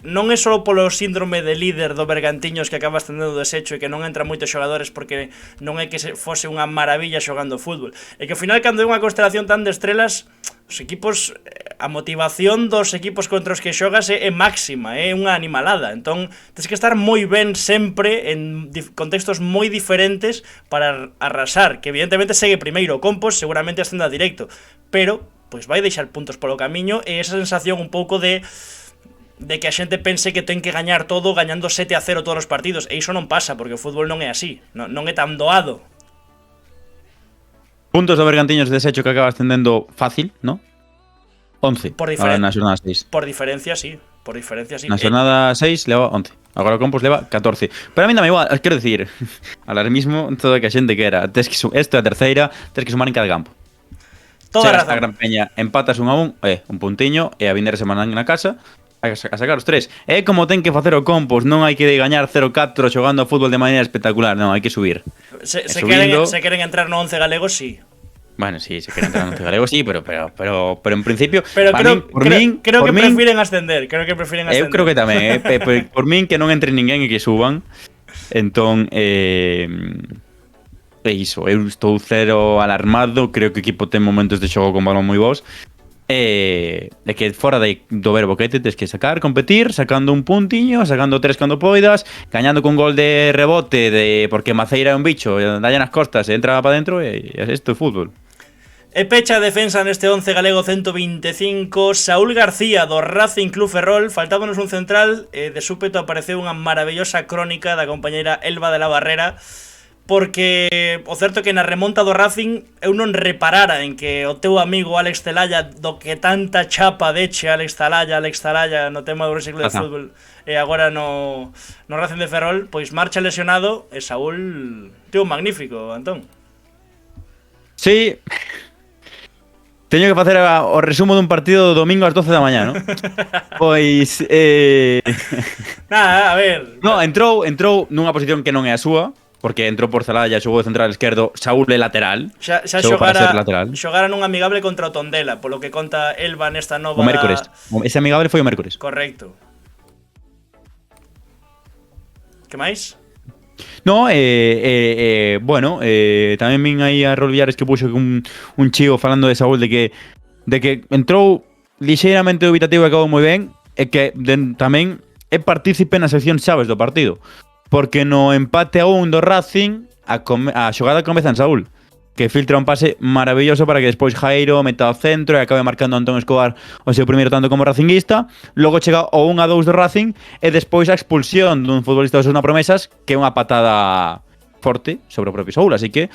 non é só polo síndrome de líder do Bergantiños que acaba estendendo o desecho e que non entra moitos xogadores porque non é que fose unha maravilla xogando fútbol. É que ao final, cando é unha constelación tan de estrelas, os equipos, a motivación dos equipos contra os que xogas é máxima, é unha animalada. Entón, tens que estar moi ben sempre en contextos moi diferentes para arrasar, que evidentemente segue primeiro o Compos, seguramente ascenda directo, pero pois vai deixar puntos polo camiño, e esa sensación un pouco de que a xente pense que ten que gañar todo gañando 7-0 todos os partidos, e iso non pasa, porque o fútbol non é así, non é tan doado. Puntos do Bergantiños de desecho que acaba ascendendo fácil, ¿no? 11, ahora na xornada 6. Por diferencia, sí. Na xornada 6 leva 11. Agora o Compos leva 14. Pero a mí dame igual, quero dicir, alarmismo todo que a xente quera. Isto é a terceira, tens que sumar en cada campo. Toda razón. A Gran Peña empatas 1-1, un puntiño, e a vindeira semana na casa a sacar os 3. É como ten que facer o Compos, non hai que gañar 0-4 xogando a fútbol de maneira espectacular, non, hai que subir. Se queren entrar no 11 galegos, sí. Bueno, sí, se queren entrar no 11 galego, sí, pero en principio, Pero pa creo, min, por creo, min, creo por que min, prefieren ascender. Creo que prefieren ascender. eu creo que tamén, por min que non entre ninguén e que suban. Entón, é iso, eu estou cero alarmado, creo que o equipo ten momentos de xogo con balón moi bons. E que fora do ver boquete tens que sacar, competir, sacando un puntiño, sacando 3 cando poidas, gañando con gol de rebote porque Maceira é un bicho, dalle nas costas e entra para dentro e isto é fútbol. E pecha a defensa neste 11 galego 125, Saúl García do Racing Club Ferrol. Faltábanos un central, de súpeto apareceu unha maravillosa crónica da compañeira Elba de la Barrera, porque o certo é que na remonta do Racing eu non reparara en que o teu amigo Alex Celaya, do que tanta chapa deche Alex Celaya no tema do reciclo de fútbol, e agora no Racing de Ferrol, pois marcha lesionado e Saúl teu magnífico, Antón. Sí. Teño que facer o resumo dun partido do domingo ás 12 da mañá, non? Pois Nada, a ver. No, entrou nunha posición que non é a súa, porque entrou por Celaya, xogou de central esquerdo, Saúl é lateral. Xa xogara nun amigable contra o Tondela, polo que conta Elba nesta nova... O mércores. Ese amigable foi o mércores. Correcto. Que máis? No, bueno, tamén vin aí a Rol Villares que puxo un chío falando de Saúl de que entrou lixeiramente dubitativo e acabou moi ben, e que tamén é partícipe na sección chaves do partido, porque no empate a 1 do Racing a xogada comeza en Saúl, que filtra un pase maravilloso para que despois Jairo meta ao centro e acabe marcando Antón Escobar o seu primeiro tanto como racinguista. Logo chega o 1-2 do Racing e despois a expulsión dun futbolista do Osasuna Promesas, que é unha patada forte sobre o propio Saúl, así que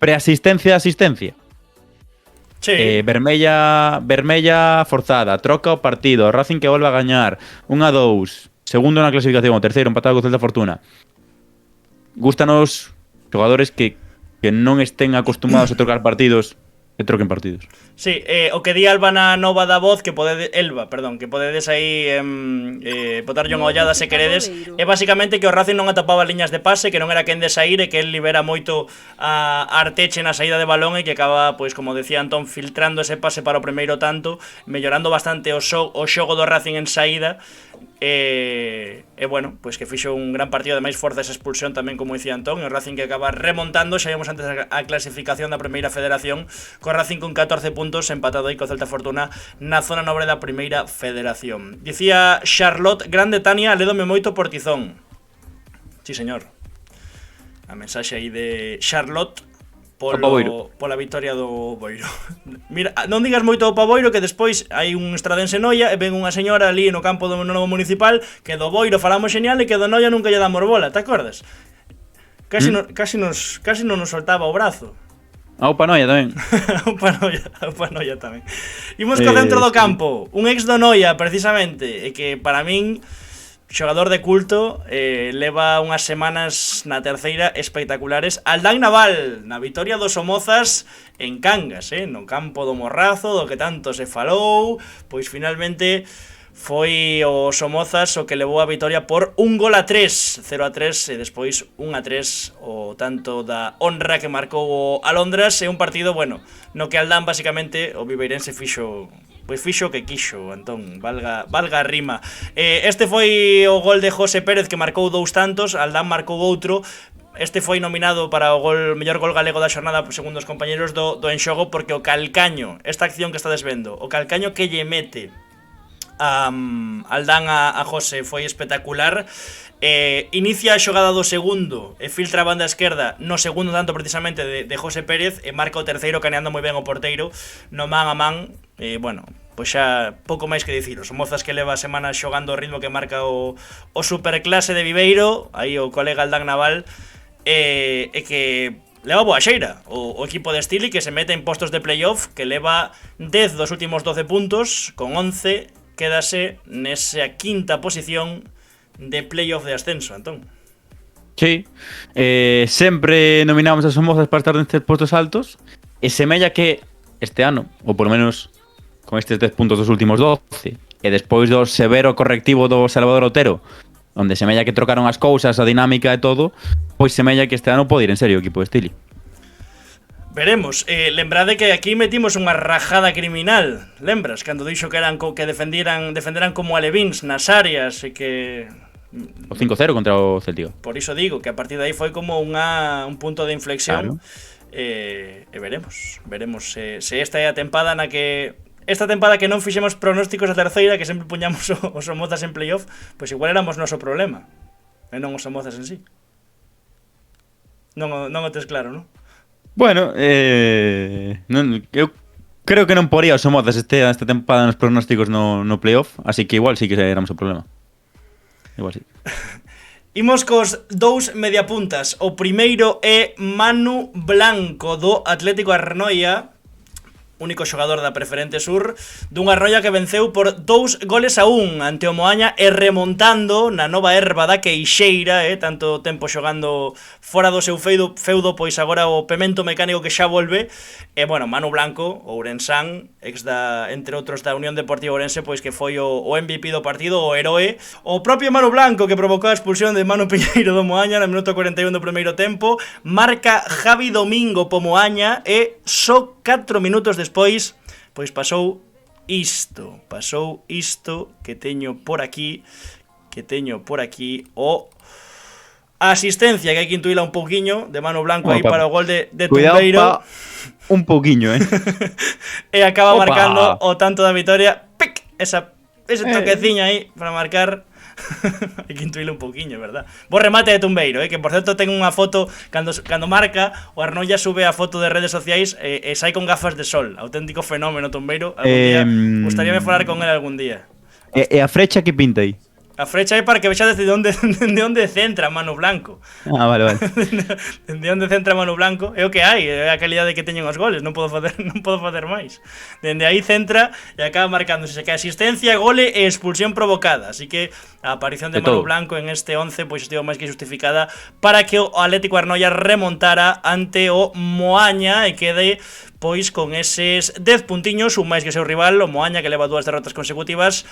preasistencia a asistencia. Sí. Vermella forzada, troca o partido, Racing que volve a gañar 1-2, segundo na clasificación, o terceiro empatado co Celta Fortuna. Gústanos xogadores que non estén acostumados a trocar partidos e troquen partidos. Sí, o que di Alba na nova da voz, que podedes aí botarlle unha ollada se queredes, é basicamente que o Racing non atopaba liñas de pase, que non era quen de sair e que el libera moito a Arteche na saída de balón e que acaba, pois como decía Antón, filtrando ese pase para o primeiro tanto, mellorando bastante o xogo do Racing en saída. E bueno, pois que fixo un gran partido, ademais forza esa expulsión tamén, como dicía Antón, e o Racing que acaba remontando. Xa vimos antes a clasificación da primeira federación, co Racing con 14 puntos, empatado aí co Celta Fortuna na zona nobre da primeira federación. Dicía Charlotte, grande Tania, lédome moito por Tizón. Sí, señor. A mensaxe aí de Charlotte pola victoria do Boiro. Mira, non digas moito do Boiro, que despois hai un estradense Noia e ven unha señora ali no campo do novo municipal que do Boiro falamos genial e que do Noia nunca lle damos bola, te acordas? Casi non nos soltaba o brazo. A Upa Noia tamén. Upa Noia tamén. Imos co centro do campo, un ex do Noia precisamente, e que para min xogador de culto, leva unhas semanas na terceira espectaculares. Aldán Naval, na vitoria dos Somozas en Cangas, no campo do Morrazo, do que tanto se falou, pois finalmente foi o Somozas o que levou a vitoria por 1-3, 0-3 e despois 1-3, o tanto da honra que marcou o Alondras. É un partido, bueno, no que Aldán basicamente o viveirense fixo o que quixo, Antón, valga a rima. Este foi o gol de José Pérez, que marcou 2 tantos, Aldán marcou outro. Este foi nominado para o mellor gol galego da xornada segundo os compañeros do Enxogo, porque o calcaño, esta acción que estades vendo, o calcaño que lle mete Aldán a José foi espectacular. Inicia a xogada do segundo e filtra a banda esquerda no segundo tanto precisamente de José Pérez, e marca o terceiro caneando moi ben o porteiro no man a man. Bueno, pois xa pouco máis que dicir. Os Mozas que leva semanas xogando o ritmo que marca o superclase de Viveiro, aí o colega Aldán Naval, e que leva boa xeira o equipo de Stili, que se mete en postos de playoff, que leva 10 dos últimos 12 puntos, con 11 quédase nesa quinta posición de playoff de ascenso, Antón. Sí, sempre nominamos as Somozas para estar nestes postos altos, e semella que este ano, ou polo menos con estes 10 puntos dos últimos 12, e despois do severo correctivo do Salvador Otero, onde semella que trocaron as cousas, a dinámica e todo, pois semella que este ano pode ir en serio o equipo de Stili. Veremos. Lembrade que aquí metimos unha rajada criminal. Lembras? Cando dixo que eran que defenderan como alevíns nas áreas e que... O 5-0 contra o Celtigo. Por iso digo que a partir de aí foi como un punto de inflexión. Claro. E veremos se esta é a tempada na que... Esta tempada que non fixemos pronósticos a terceira, que sempre puñamos os Somozas en playoff, pois igual éramos noso problema. E non os Somozas en sí. Non o tes claro, non? Bueno, eu creo que non poría os Somozas esta tempada nos pronósticos no playoff, así que igual sí que éramos o problema. Igual sí. Imos cos dous mediapuntas. O primeiro é Manu Blanco do Atlético Arnoia, único xogador da Preferente Sur, dunha Arnoia que venceu por 2-1 ante o Moaña e remontando na nova herba da Queixeira, tanto tempo xogando fora do seu feudo, pois agora o Pemento Mecánico que xa volve. E bueno, Manu Blanco, o ourensán, entre outros da Unión Deportiva Ourense, pois que foi o MVP do partido, o heroe. O propio Manu Blanco que provocou a expulsión de Manu Piñeiro do Moaña no minuto 41 do primeiro tempo. Marca Javi Domingo po Moaña e só 4 minutos despois, pois pasou isto que teño por aquí, a asistencia, que hai que intuíla un pouquiño, de Manu Blanco aí para o gol de Tumbeiro. Un pouquiño, E acaba marcando o tanto da vitoria. ¡Pic! Ese toqueciño aí para marcar. Hai que intuíle un pouquiño, verdad? Bo remate de Tumbeiro, que por certo ten unha foto cando marca, o Arnoia sube a foto de redes sociais e sai con gafas de sol. Auténtico fenómeno Tumbeiro. Algún día gustaríame falar con él algún día. E a frecha que pinta aí? A frecha é para que vexades de onde centra Manu Blanco. Ah, vale. De onde centra Manu Blanco é o que hai, é a calidade que teñen os goles, non podo facer máis. Dende aí centra e acaba marcándose que asistencia, gole e expulsión provocada. Así que a aparición de Manu Blanco en este 11 pois estivo máis que justificada para que o Atlético Arnoia remontara ante o Moaña e quede pois con eses 10 puntiños, un máis que seu rival, o Moaña, que leva 2 derrotas consecutivas.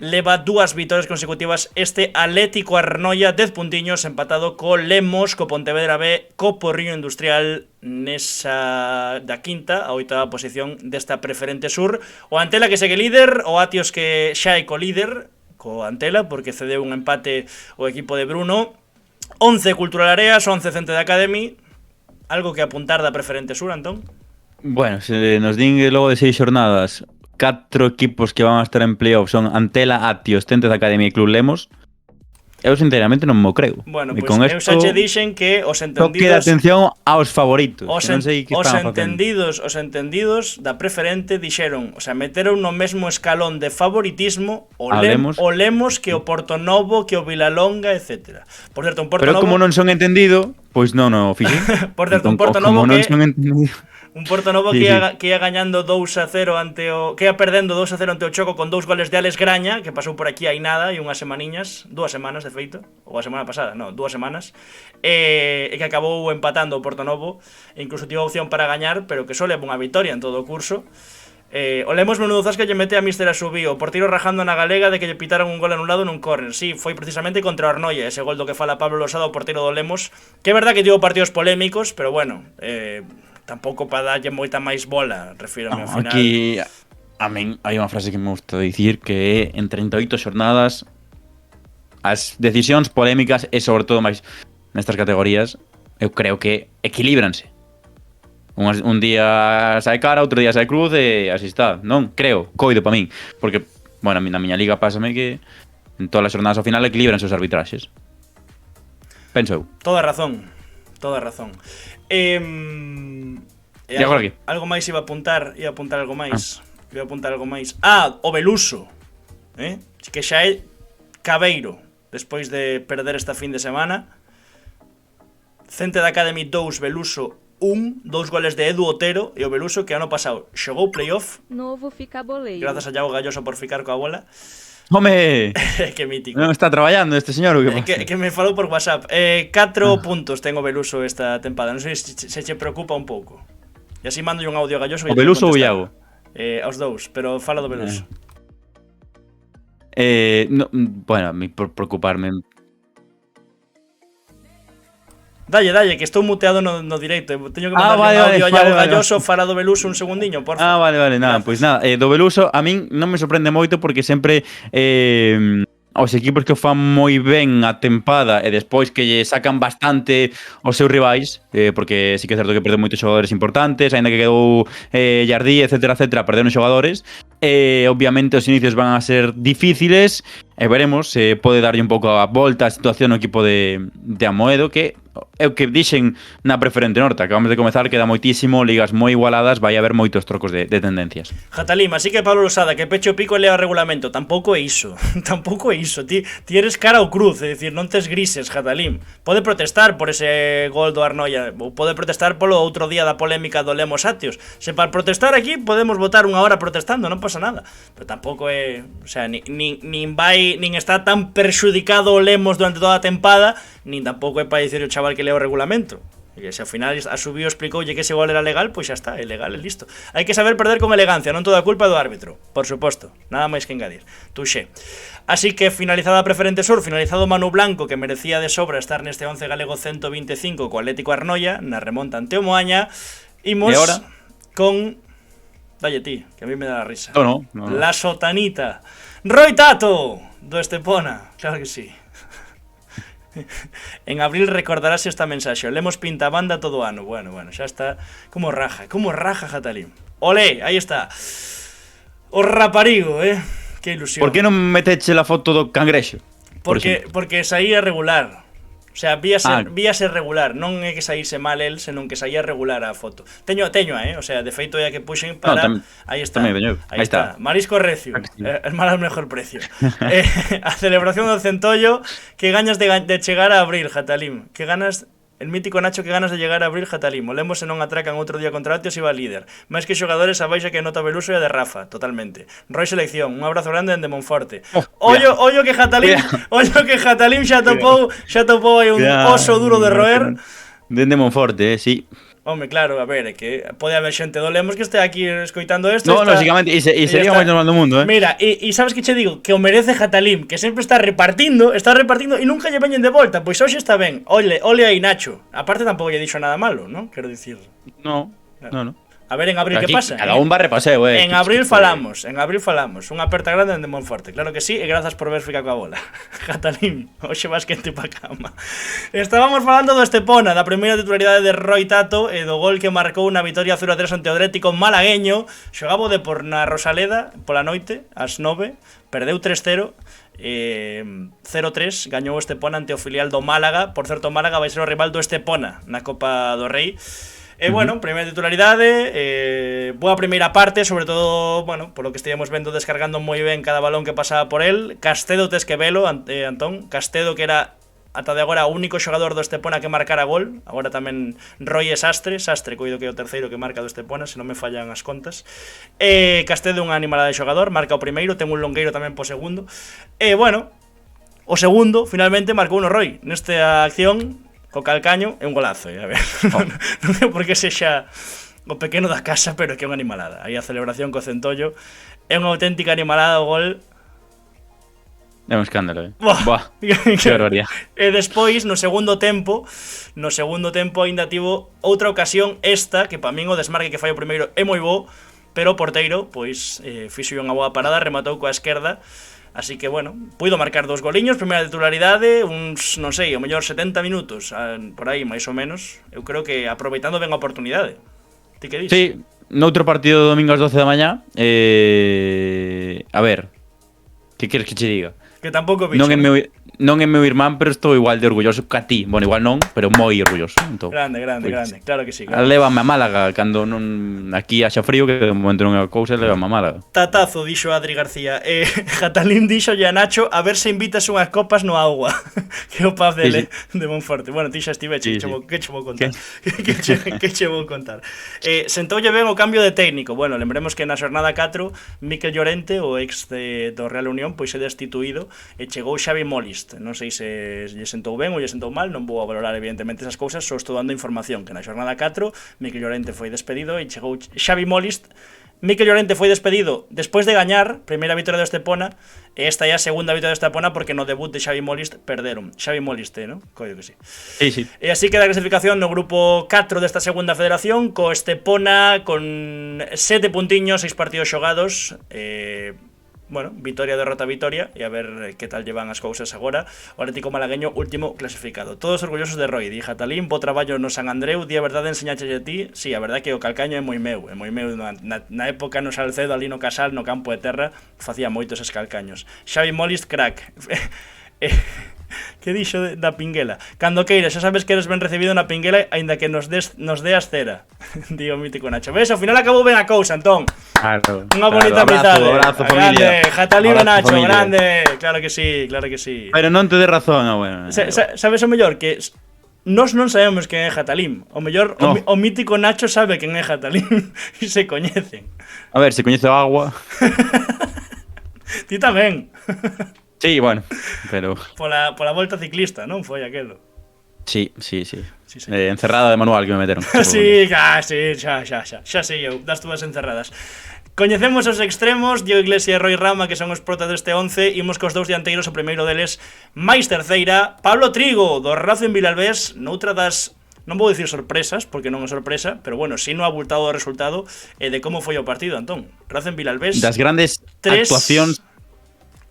Leva 2 vitorias consecutivas este Atlético Arnoia, 10 puntiños, empatado co Lemos, co Pontevedra B, co Porriño Industrial nesa da quinta a 8ª posición desta Preferente Sur. O Antela que segue líder, o Atios que xa é co-líder, co Antela, porque cedeu un empate o equipo de Bruno. 11 Cultural Areas, 11 Cente de Academy. Algo que apuntar da Preferente Sur, Antón? Bueno, se nos din logo de 6 xornadas 4 equipos que van a estar en playoff son Antela, Atios, Tente de Academia e Club Lemos. Eu sinceramente non mo creo. Bueno, pois eu xa che dixen que os entendidos... Toque de atención aos favoritos. Os entendidos da Preferente dixeron, o sea, meteron no mesmo escalón de favoritismo o Lemos que o Portonovo, que o Vilalonga, etc. Por certo, un Portonovo... Pero como non son entendido, pois non o fixen. Por certo, un Portonovo que... Un Portonovo sí, que ia gañando 2-0 que ia perdendo 2-0 ante o Choco con 2 goles de Alex Graña, que pasou por aquí hai nada e unhas semaniñas, 2 semanas de feito, ou a semana pasada, non, 2 semanas, e que acabou empatando o Portonovo, e incluso tivo opción para gañar, pero que só leva unha vitoria en todo o curso. O Lemos menudo zasca lle mete a Mister Asubí, o portiro rajando na galega de que lle pitaron un gol anulado nun córner. Sí, foi precisamente contra o Arnoia, ese gol do que fala Pablo Losada, o portiro do Lemos, que é verdad que tivo partidos polémicos, pero bueno, tampouco para darlle moita máis bola, refírome ao final. Aquí, a min, hai unha frase que me gusta dicir, que é en 38 xornadas as decisións polémicas e sobre todo máis nestas categorías, eu creo que equilíbranse. Un día sae cara, outro día sae cruz e así está, non? Creo, coido para min, porque, bueno, na miña liga pásame que en todas as xornadas ao final equilibranse os arbitraxes. Penso eu. Toda razón. E agora que? Algo máis iba a apuntar algo máis. O Beluso, que xa é cabeiro despois de perder esta fin de semana. Cente da Academy 2, Beluso 1, 2 goles de Edu Otero e o Beluso que ano pasado xogou playoff. Novo fica boleiro. Grazas a Iago Galloso por ficar coa bola. ¡Home! Que mítico. Non está traballando este señor, que me falou por WhatsApp. 4 puntos ten o Beluso esta tempada. Non sei se che preocupa un pouco. E así mando un audio a Galloso. O Beluso ou Iago? Aos dous, pero fala do Beluso. No, bueno, a mí por preocuparme. Dalle, que estou muteado no directo. Teño que mandarle un audio a Iago Galloso fala do Beluso un segundiño, por favor. Vale, nada, pois nada, do Beluso a min non me sorprende moito porque sempre os equipos que o fan moi ben a tempada e despois que lle sacan bastante os seus rivais, porque sí que é certo que perdeu moitos xogadores importantes, aínda que quedou Jardí, etcétera, perderon xogadores, obviamente os inicios van a ser difíciles e veremos se pode darlle un pouco a volta a situación no equipo de Amoedo, que é o que dixen na Preferente Norte. Acabamos de comezar, queda moitísimo, ligas moi igualadas, vai haber moitos trocos de tendencias. Jatalim, así que Pablo Losada, que pecho pico e lea o regulamento. Tampouco é iso. Tampouco é iso. Ti eres cara ou cruz, é dicir, non tes grises, Jatalim. Pode protestar por ese gol do Arnoia, ou pode protestar polo outro día da polémica do Lemos Atios. Se para protestar aquí podemos votar unha hora protestando, non pasa nada. Pero tampouco é, o sea, nin está tan perxudicado o Lemos durante toda a tempada, nin tampouco é para dicir o chaval que lea o regulamento. E se ao final a subiu explicoulle que ese gol era legal, pois xa está, é legal, é listo. Hai que saber perder con elegancia, non toda a culpa do árbitro, por suposto, nada máis que engadir. Tuxe. Así que finalizada a Preferente Sur, finalizado Manu Blanco, que merecía de sobra estar neste 11 galego 125 co Atlético Arnoia, na remonta ante o Moaña, imos con... Dalle ti, que a mí me da la risa. No. La sotanita. Roi Tato, do Estepona, claro que sí. En abril recordarás esta mensaxe. Lemos pinta banda todo o ano. Bueno, xa está. Como raja Jatalim. Olé, aí está. O raparigo, que ilusión. Por que non meteche la foto do cangrexo? Porque saía regular. O sea, víase regular, non é que saíse mal el, senón que saía regular a foto. Teño, o sea, de feito é a que puxen para... Aí está, aí está. Marisco Recio, el mal al mejor precio. A celebración do Centollo, que gañas de chegar a abril, Jatalim. Que ganas... El mítico Nacho, que ganas de llegar a abril, Jatalim. O Lemos se non atracan outro día contra Atios e va líder. Mais que xogadores a baixa que nota Beluso e a de Rafa, totalmente. Roi Selección, un abrazo grande dende Monforte. Ollo que Jatalim xa topou aí un oso duro de roer. Dende Monforte, sí. Home, claro, a ver, é que pode haber xente do Lemos que este aquí escoitando isto. No, lógicamente, e sería o máis normal do mundo, Mira, e sabes que che digo? Que o merece Jatalim, que sempre está repartindo e nunca lle veñen de volta. Pois hoxe está ben, ole aí Nacho. Aparte tampouco lle dixo nada malo, non? Quero dicir. No. A ver en abril que pasa. Cada un va repaseo, En abril falamos. Unha aperta grande de Monforte. Claro que sí, e grazas por ver ficar coa bola. Jatalim, hoxe vas quente pa cama. Estábamos falando do Estepona, da primeira titularidade de Roi Tato e do gol que marcou na vitoria 0-3 ante o Atlético malagueño. Xogaba o Depor na Rosaleda pola noite, ás 9, perdeu 3-0. 0-3, gañou o Estepona ante o filial do Málaga. Por certo, o Málaga vai ser o rival do Estepona na Copa do Rei. Bueno, primeira titularidade, boa primeira parte, sobre todo, bueno, polo que estivemos vendo descargando moi ben cada balón que pasaba por el. Castedo tes que velo, Antón, Castedo que era ata de agora o único xogador do Estepona que marcara gol, agora tamén Roi e Sastre, coido que é o terceiro que marca do Estepona, se non me fallan as contas. Castedo é unha animalada de xogador, marca o primeiro, ten un longueiro tamén po segundo. Bueno, o segundo, finalmente, marcou no Roi, nesta acción... Co calcaño é un golazo, a ver. Non é porque sexa o pequeno da casa, pero é que é unha animalada. Aí a celebración co Centollo é unha auténtica animalada o gol. É un escándalo, Buah, que barbaridade. E despois, no segundo tempo aínda tivo outra ocasión esta, que para min o desmarque que fai o primeiro é moi bo, pero o porteiro, pois, fixo unha boa parada, rematou coa esquerda. Así que, bueno, puido marcar 2 goliños, primeira titularidade, uns, non sei, o mellor 70 minutos, por aí, máis ou menos. Eu creo que aproveitando ben a oportunidade. Ti que dis? Sí, noutro partido domingo ás 12 da mañá. A ver, que queres que che diga? Que tampouco bicho. Non é meu irmán, pero estou igual de orgulloso que a ti. Bueno, igual non, pero moi orgulloso. Entón, grande, claro que sí. Claro. Lévame a Málaga, cando non aquí haxa frío, que de momento non é a cousa, lévame a Málaga. Tatazo, dixo Adri García. Jatalim dixo a Nacho a ver se invitas unhas copas no agua. Que o paz de Monforte. Bueno, ti xa estiveche, que che vou contar? Que che vou contar? Sentoulle ben o cambio de técnico. Bueno, lembremos que na xornada 4 Mikel Llorente, o ex do Real Unión, pois é destituído e chegou Xavi Molist. Non sei se lle sentou ben ou lle sentou mal, non vou a valorar evidentemente esas cousas, só estou dando información que na xornada 4 Mikel Llorente foi despedido e chegou Xavi Molist Mikel Llorente foi despedido despois de gañar, primeira vitória do Estepona, e esta é a segunda vitória do Estepona porque no debut de Xavi Molist perderon. Xavi Molist, ¿no? Coño que sí. Sí, sí. E así queda a clasificación no grupo 4 desta segunda federación, co Estepona con 7 puntiños, 6 partidos xogados, bueno, vitoria, derrota, vitoria, e a ver que tal llevan as cousas agora. O Atlético Malagueño, último clasificado. Todos orgullosos de Roy. Dije, Talín, bo traballo no San Andreu, di a verdade enseñache a ti. Sí, a verdade que o calcaño é moi meu. Na época no Salcedo, ali no Casal, no campo de terra, facía moitos eses calcaños. Xavi Molist, crack. Que dixo da pinguela? Cando queiras, xa sabes que eres ben recibido na pinguela, aínda que nos deas cera. Digo mítico Nacho. Ves, ao final acabou ben a cousa, Antón. Claro, Unha bonita amizade. Abrazo, familia. Grande, Jatalí Abrazo, Nacho, familia. grande. Claro que sí, claro que sí. Pero non te dé razón, bueno. Sabes o mellor que nós non sabemos quen é Jatalín. O mellor No. o mítico Nacho sabe quen é Jatalín e se coñecen. A ver, se coñece o agua. Ti tamén. Sí, bueno, pero... Pola volta ciclista, non foi aquelo. Sí. Sí, sí. Encerrada de manual que me meteron. Sí, xa sei eu, das túas encerradas. Coñecemos os extremos, Diego Iglesias e Roy Rama, que son os protas deste 11, imos cos dous dianteiros, o primeiro deles, máis terceira, Pablo Trigo, do Racing Vilalbés, noutra das, non vou dicir sorpresas, porque non é sorpresa, pero bueno, si no abultado do resultado e de como foi o partido, Antón. Racing Vilalbés, Das grandes 3, actuacións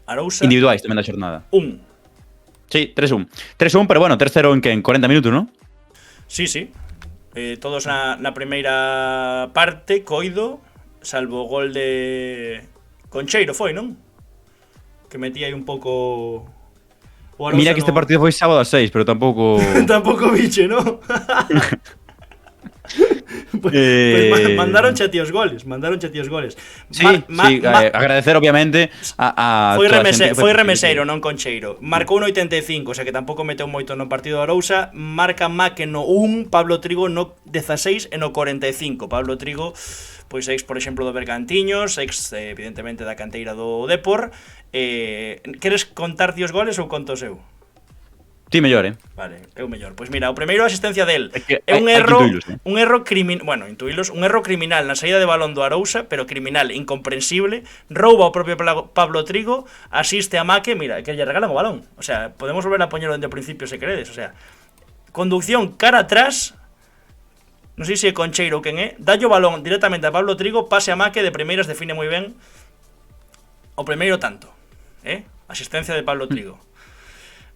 Arousa, individuais tamén da xornada. 1. Sí, 3-1. 3-1, pero bueno, 3-0 en que en 40 minutos, ¿no? Sí. Todos na primeira parte, coido, salvo o gol de Concheiro foi, non? Que metía aí un pouco o Arousa. Mira que este partido foi sábado a 6, pero tampouco... Tampouco biche, ¿no? Pues mandaron a tíos goles. Sí, agradecer obviamente a foi toda a xente que foi participou. remeseiro, non Concheiro. Marcou no 85, o sea que tampouco meteu moito no partido de Arousa. Marca Maque no 1, Pablo Trigo no 16 e no 45. Pablo Trigo, pois ex, por exemplo, do Bergantiños, ex, evidentemente, da canteira do Depor. Queres contar os goles ou conto os eu? Ti mellor, Vale, é o mellor. Pois mira, o primeiro a asistencia del É é un hai que erro, intuílos, un erro criminal, bueno, intuílos, un erro criminal na saída de balón do Arousa, pero criminal, incomprensible. Rouba o propio Pablo Trigo, asiste a Maque, mira, que lle regalan o balón. O sea, podemos volver a poñelo dende o principio se queredes, o sea, conducción cara atrás. Non sei se é Concheiro ou quen é, dalle o balón directamente a Pablo Trigo, pase a Maque, de primeiras define moi ben o primeiro tanto, asistencia de Pablo Trigo.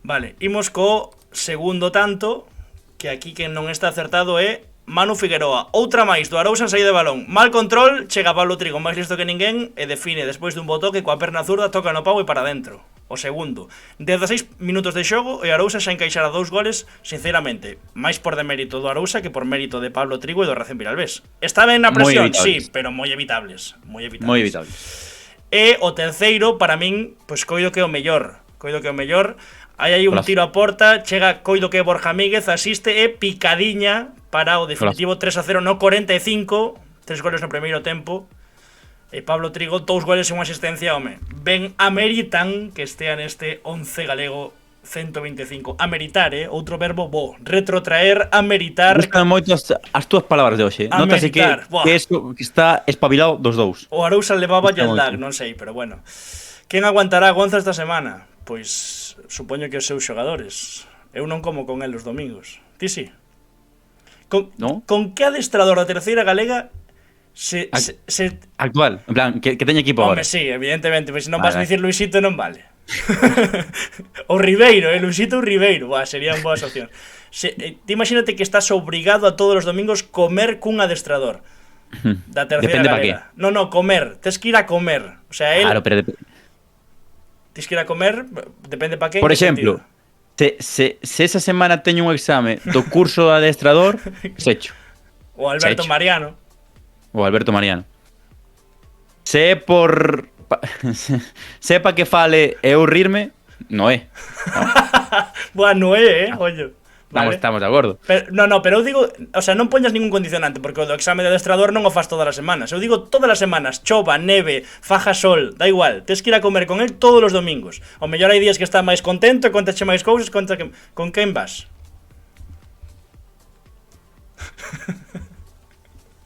Vale, imos co segundo tanto, que aquí quen non está acertado é Manu Figueroa. Outra máis do Arousa en saída de balón. Mal control, chega Pablo Trigo máis listo que ninguén e define despois dun botoque coa perna zurda, toca no pau e para dentro. O segundo. 16 minutos de xogo e Arousa xa encaixara 2 goles, sinceramente, máis por demérito do Arousa que por mérito de Pablo Trigo e do Racing Vilalbés. Está ben na presión, sí, pero moi evitables. E o terceiro, para min, pois coido que é o mellor. Hai aí un tiro a porta, chega coido que é Borja Míguez, asiste e picadiña para o definitivo 3-0 no 45, 3 goles no primeiro tempo. E Pablo Trigo, 2 goles e unha asistencia, home. Ben ameritan que estea neste 11 galego 125. Ameritar, outro verbo bo. Retrotraer, ameritar. Gustan moito as túas palabras de hoxe. Notase que está espabilado dos dous. O Arousa levaba jet lag, non sei, pero bueno. Quen aguantará a Gonza esta semana? Pois supoño que os seus xogadores. Eu non como con el os domingos. Ti sí? Con que adestrador da terceira galega se actual, en plan, que teña equipo agora? Home, sí, evidentemente, pois se non vas a dicir Luisito non vale. O Ribeiro, Luisito Ribeiro, serían boas opcións. Ti imagínate que estás obrigado a todos os domingos comer cun adestrador da terceira galega. No, comer, tes que ir a comer. O sea, él... Claro, pero tes que ir a comer, depende pa quen. Por exemplo, se esa semana teño un exame do curso de adestrador, secho. O Alberto Mariano. Se é por... sepa que fale e eu rirme, non é. Bueno, non é, ollo. Vale. Estamos de acordo. Pero, pero eu digo, o sea, non poñas ningún condicionante, porque o do exame de adestrador non o faz todas as semanas. Eu digo todas as semanas, chova, neve, faja sol, da igual, tes que ir a comer con el todos os domingos. O mellor hai días que está máis contento, contache máis cousas, con quen vas?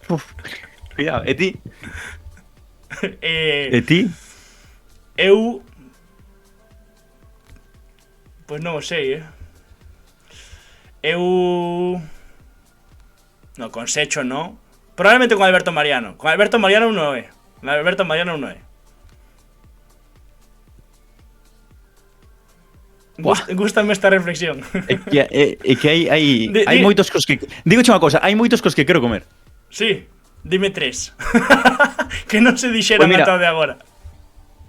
Uf, cuidado, e ti? E ti? Eu... Pois non o sei, Eu... No, con Secho no. Probablemente con Alberto Mariano. Con Alberto Mariano un 9. Con Alberto Mariano un 9. Gústame esta reflexión. É que hai Di- moitos cos que... Digoche unha cosa, hai moitos cos que quero comer. Sí, dime 3. Que non se dixeran Pois mira, ata de agora.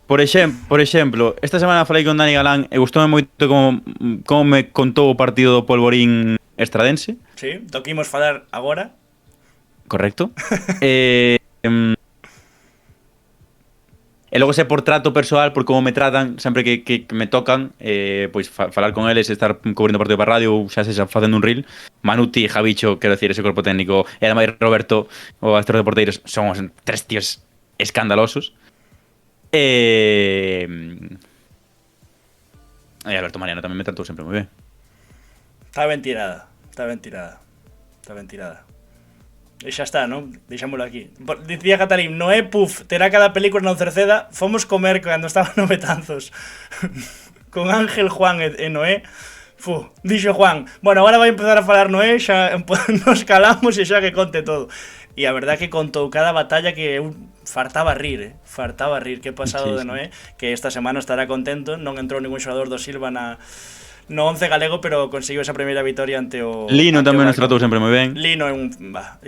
Por exemplo, esta semana falei con Dani Galán e gustoume moito como me contou o partido do Polvorín Estradense. Sí, toquimos falar agora. Correcto. E logo se por trato persoal, por como me tratan, sempre que me tocan, pois falar con eles, estar cubrindo o partido para radio, ou xa se facendo un reel. Manuti, Javicho, quero decir, ese corpo técnico, e ademais Roberto, o actor de porteiros, somos tres tíos escandalosos. E Alberto Mariano tamén me tratou sempre moi ben. Está ben tirada. E xa está, non? Deixámoslo aquí. Dicía Catalín, Noé, puf, terá cada película na Cerceda. Fomos comer cando estaban no Betanzos con Ángel, Juan e Noé. Dixo Juan, bueno, agora vai empezar a falar Noé, xa nos calamos e xa que conte todo. E a verdad que contou cada batalla que eu fartaba rir, que pasado de Noé, que esta semana estará contento, non entrou ningún xogador do Silva no 11 galego, pero conseguiu esa primeira vitoria ante o Lino ante tamén o nos tratou sempre moi ben. Lino é un...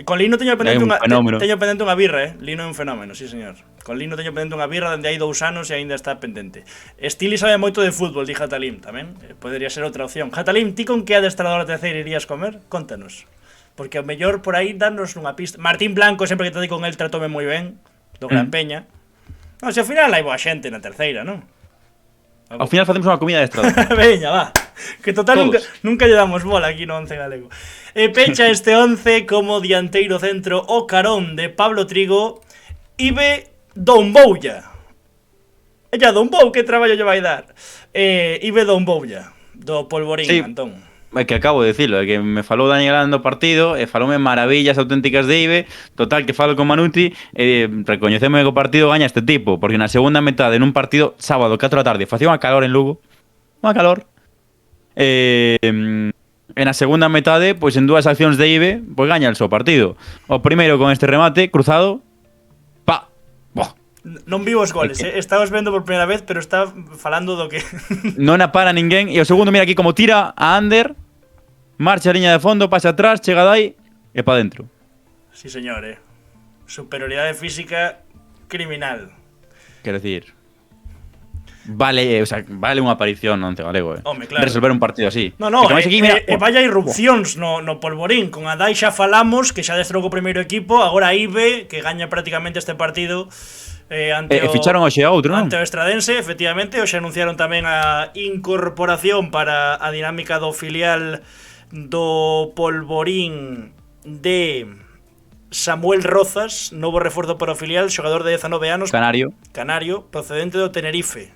Con Lino teño pendente un fenómeno. unha birra, Lino é un fenómeno, sí señor. Con Lino teño pendente unha birra dende hai 2 anos e aínda está pendente. Stili sabe moito de fútbol, di Jatalim tamén. Podería ser outra opción. Jatalim, ti con que adestrador de terceira irías comer? Contanos. Porque o mellor por aí danos unha pista. Martín Blanco, sempre que te di con el, tratóme moi ben, do Gran Peña. Non, se ao final hai boa xente na terceira, non? Ao final facemos unha comida de estrada. Veña, va. Que total nunca lle damos bola aquí no 11 galego. E pecha este 11 como dianteiro centro o carón de Pablo Trigo. Ibe Don Boulla. Ella Don Bou, que traballo lle vai dar? Ibe Don Boulla, do Polvorín, Sí. Antón. É que acabo de dicilo, é que me falou Dani Galán do partido e faloume maravillas auténticas de Ibe. Total, que falo con Manuti e recoñeceme que o partido gaña este tipo, porque na segunda metade, nun partido sábado 4 da tarde, facía unha calor en Lugo, unha calor. E na segunda metade, pois en 2 accións de Ibe, pois gaña el seu partido. O primeiro con este remate cruzado, pa. Boh. Non vi os goles, estabas vendo por primeira vez, pero está falando do que... Non a para ninguén. E o segundo, mira aquí como tira a Ander, marcha a liña de fondo, pasa atrás, chega dai e pa dentro. Sí, señor, superioridade física criminal. Quero decir, vale unha aparición no 11 galego, Home, claro. resolver un partido así. No, Porque máis aquí, mira, vaya irrupcións no Polvorín. Con Adai xa falamos, que xa destrou o primeiro equipo. Agora Ibe, que gaña prácticamente este partido ante o... ficharon hoxe a outro, non? Ante o Estradense, efectivamente. Hoxe anunciaron tamén a incorporación para a dinámica do filial do Polvorín de Samuel Rozas, novo reforzo para o filial, xogador de 19 anos, Canario, procedente do Tenerife.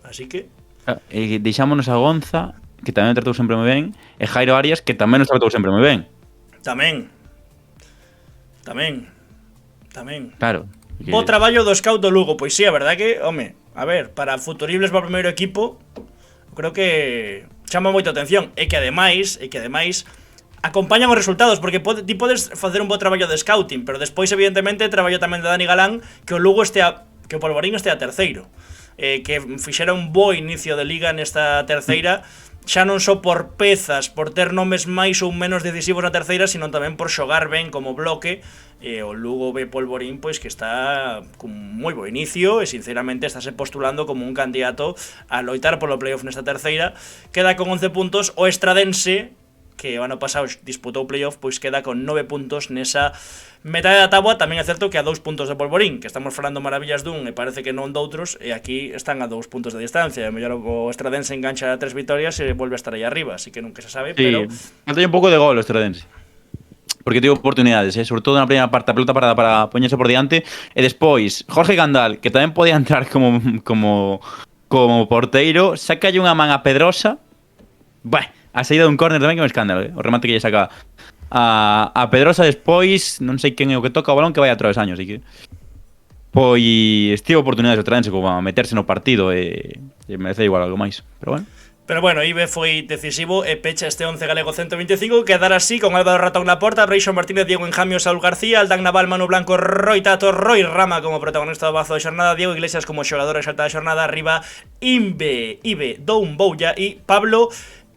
Así que deixámonos a Gonza, que tamén tratou sempre moi ben, e Jairo Arias, que tamén nos tratou sempre moi ben. Tamén. Claro. Bo traballo do scout do Lugo. Pois sí, a verdad que, home, a ver, para futuribles para o primeiro equipo, creo que chama moita atención. E que ademais acompañan os resultados, porque ti podes facer un bo traballo de scouting, pero despois evidentemente traballo tamén de Dani Galán que o Lugo que o Polvorín estea terceiro, que fixera un bo inicio de liga nesta terceira, xa non só por pezas, por ter nomes máis ou menos decisivos na terceira, sino tamén por xogar ben como bloque. O Lugo ve Polvorín pois que está cun moi bo inicio e sinceramente estáse postulando como un candidato a loitar polo playoff nesta terceira. Queda con 11 puntos. O Estradense, que o ano pasado disputou playoff, pois queda con 9 puntos nesa metade da táboa. Tamén é certo que a 2 puntos de Polvorín, que estamos falando maravillas dun e parece que non doutros, e aquí están a 2 puntos de distancia. E mellor o Estradense engancha a 3 vitorias e volve a estar aí arriba, así que nunca se sabe, sí, pero... falta un pouco de gol o Estradense, porque tivo oportunidades, sobre todo na primeira parte, a pelota parada para poñerse por diante, e despois Jorge Gandal, que tamén podía entrar como porteiro, sacalle unha man a Pedrosa. A saída dun córner tamén que é un escándalo, o remate que lle saca a Pedrosa. Despois non sei quen é o que toca o balón, que vai a travesaño, así que Pois tivo oportunidades o Traense como a meterse no partido e merece igual algo máis, pero bueno. Pero bueno, Ibe foi decisivo e pecha este 11 galego 125, quedar así con Álvaro Ratón na porta, Breixo Martínez, Diego Enjamio, Saúl García, Aldán Naval, Manu Blanco, Roy Tato, Roy Rama como protagonista do bazo de xornada, Diego Iglesias como xogador exalta da xornada, arriba Ibe, Doun Bouya e Pablo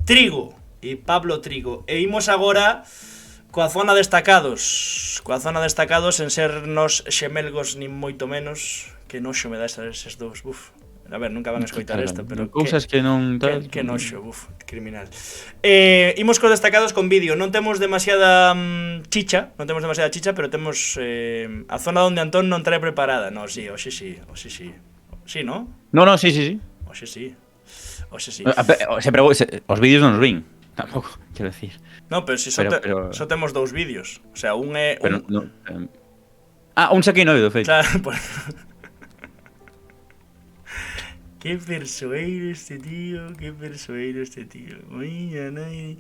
Trigo. E imos agora coa zona destacados. En ser nos xemelgos nin moito menos, que noxo me dá eses dous, A ver, nunca van a escoitar isto, pero cousas que non tal, que noxo, criminal. Imos cos destacados con vídeo. Non temos demasiada chicha, pero temos a zona onde Antón non trae preparada. No, sí, hoxe sí. Sí, ¿no? No, sí. Hoxe sí. Os vídeos non os vin, tampouco, quero decir. No, pero si só temos dous vídeos. O sea, un é... Pero un saquei no vídeo, feito. Claro, pues... Qué persoeiro este tío.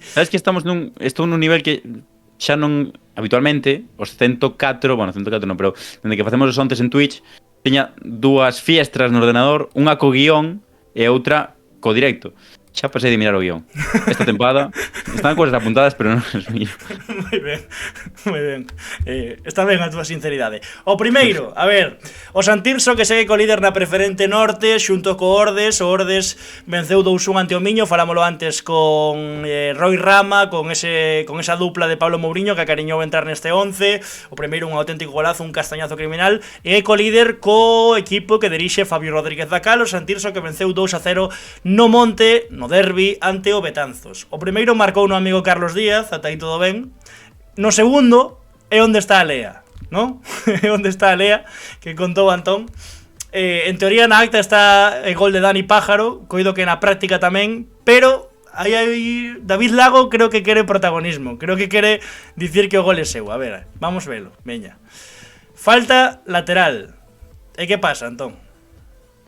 Sabes que estou nun nivel que xa non habitualmente os 104 non, pero dende que facemos os ontes en Twitch teña dúas fiestras no ordenador, unha co guión e outra co directo. Xa pasei de mirar o guión. Esta tempada están cousas apuntadas, pero non as miro. Moi ben. Está ben a túa sinceridade. O primeiro, a ver, o Santirso que segue co líder na preferente norte xunto co Ordes. O Ordes venceu 2-1 ante o Miño, falámolo antes con Roy Rama, con esa dupla de Pablo Mourinho que acariñou entrar neste 11. O primeiro un auténtico golazo, un castañazo criminal, e co líder co equipo que dirixe Fabio Rodríguez Dacal, o Santirso que venceu 2-0 no Monte, no derbi ante o Betanzos. O primeiro marcou no amigo Carlos Díaz, ata aí todo ben. No segundo é onde está a Lea, ¿no? É onde está a Lea que contou Antón. En teoría na acta está el gol de Dani Pájaro, coido que na práctica tamén, pero aí David Lago creo que quere protagonismo, creo que quere dicir que o gol é seu. A ver, vamos velo, veña. Falta lateral. E que pasa, Antón?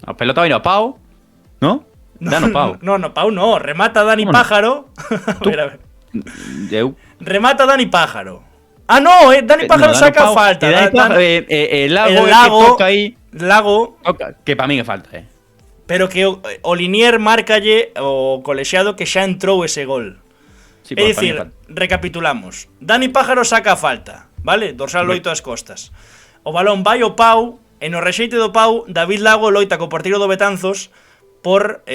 A pelota vai no pau, ¿no? Dano Pau. No, Pau no, remata Dani Pájaro. A ver. Remata Dani Pájaro. Ah, no, Dani Pájaro saca Pau, falta. Lago toca aí. Lago que para min é falta, Pero que o Linier márcalle o colexiado que xa entrou ese gol. Sí, é dicir, recapitulamos. Dani Pájaro saca falta, vale? Dorsal loito ás costas. O balón vai ao Pau, e no rexeite do Pau, David Lago loita co porteiro do Betanzos por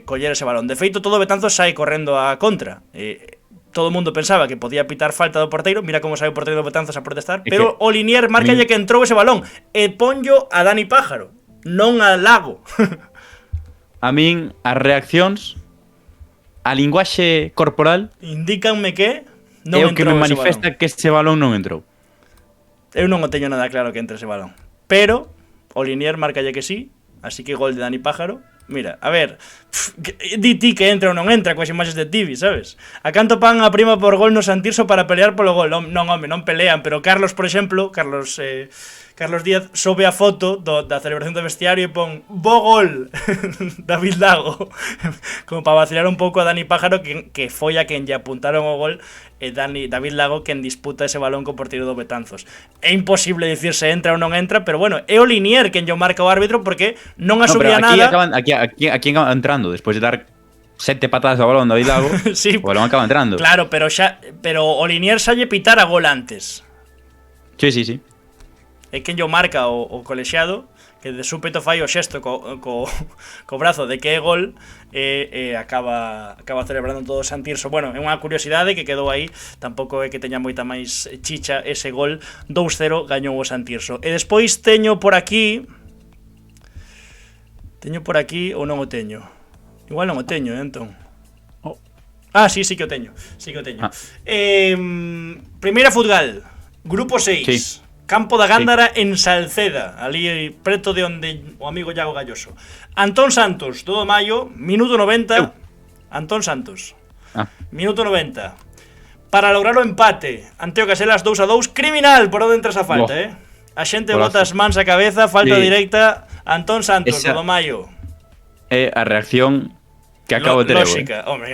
coller ese balón. De feito, todo Betanzos sai correndo a contra. Todo o mundo pensaba que podía pitar falta do porteiro. Mira como sai o porteiro do Betanzos a protestar. Pero o Linier márcalle que entrou ese balón e ponllo a Dani Pájaro, non a Lago. A min, as reaccións, a linguaxe corporal indícanme que non é o que me entrou manifesta que ese balón non entrou. Eu non o teño nada claro que entre ese balón. Pero o Linier márcalle que sí. Así que gol de Dani Pájaro. Mira, a ver, di ti que entra ou non entra coas imaxes de Tibi, sabes? A canto pan a prima por gol no Santirso para pelear polo gol. Non, home, non pelean, pero Carlos, por exemplo, Carlos Díaz sobe a foto da celebración do vestiario e pon bo gol David Lago, como para vacilar un pouco a Dani Pájaro, que foi a quen lle apuntaron o gol, e David Lago quen disputa ese balón co porteiro do Betanzos. É imposible dicir se entra ou non entra, pero bueno, é o Linier quen lle marca o árbitro porque non asumía nada. Aquí acaba entrando, despois de dar 7 patadas ao balón David Lago, sí, o balón acaba entrando. Claro, pero o Linier xa lle pitar a gol antes. Sí. É quen lle marca o colexiado, que de súpeto fai o xesto co brazo de que é gol e acaba celebrando todo o Santirso. Bueno, é unha curiosidade que quedou aí, tampouco é que teña moita máis chicha ese gol. 2-0 gañou o Santirso. E despois teño por aquí ou non o teño? Igual non o teño, entón. Ah, sí que o teño. Primeira Futgal, grupo 6. Sí. Campo da Gándara en Salceda, ali preto de onde o amigo Iago Galloso. Antón Santos, todo maio, minuto 90. Antón Santos. Minuto 90. Para lograr o empate ante o Caselas 2-2, criminal por onde entra esa falta, A xente bota as mans a cabeza, falta directa. Antón Santos, todo maio. É a reacción que acabo de ter. Lógica, hombre,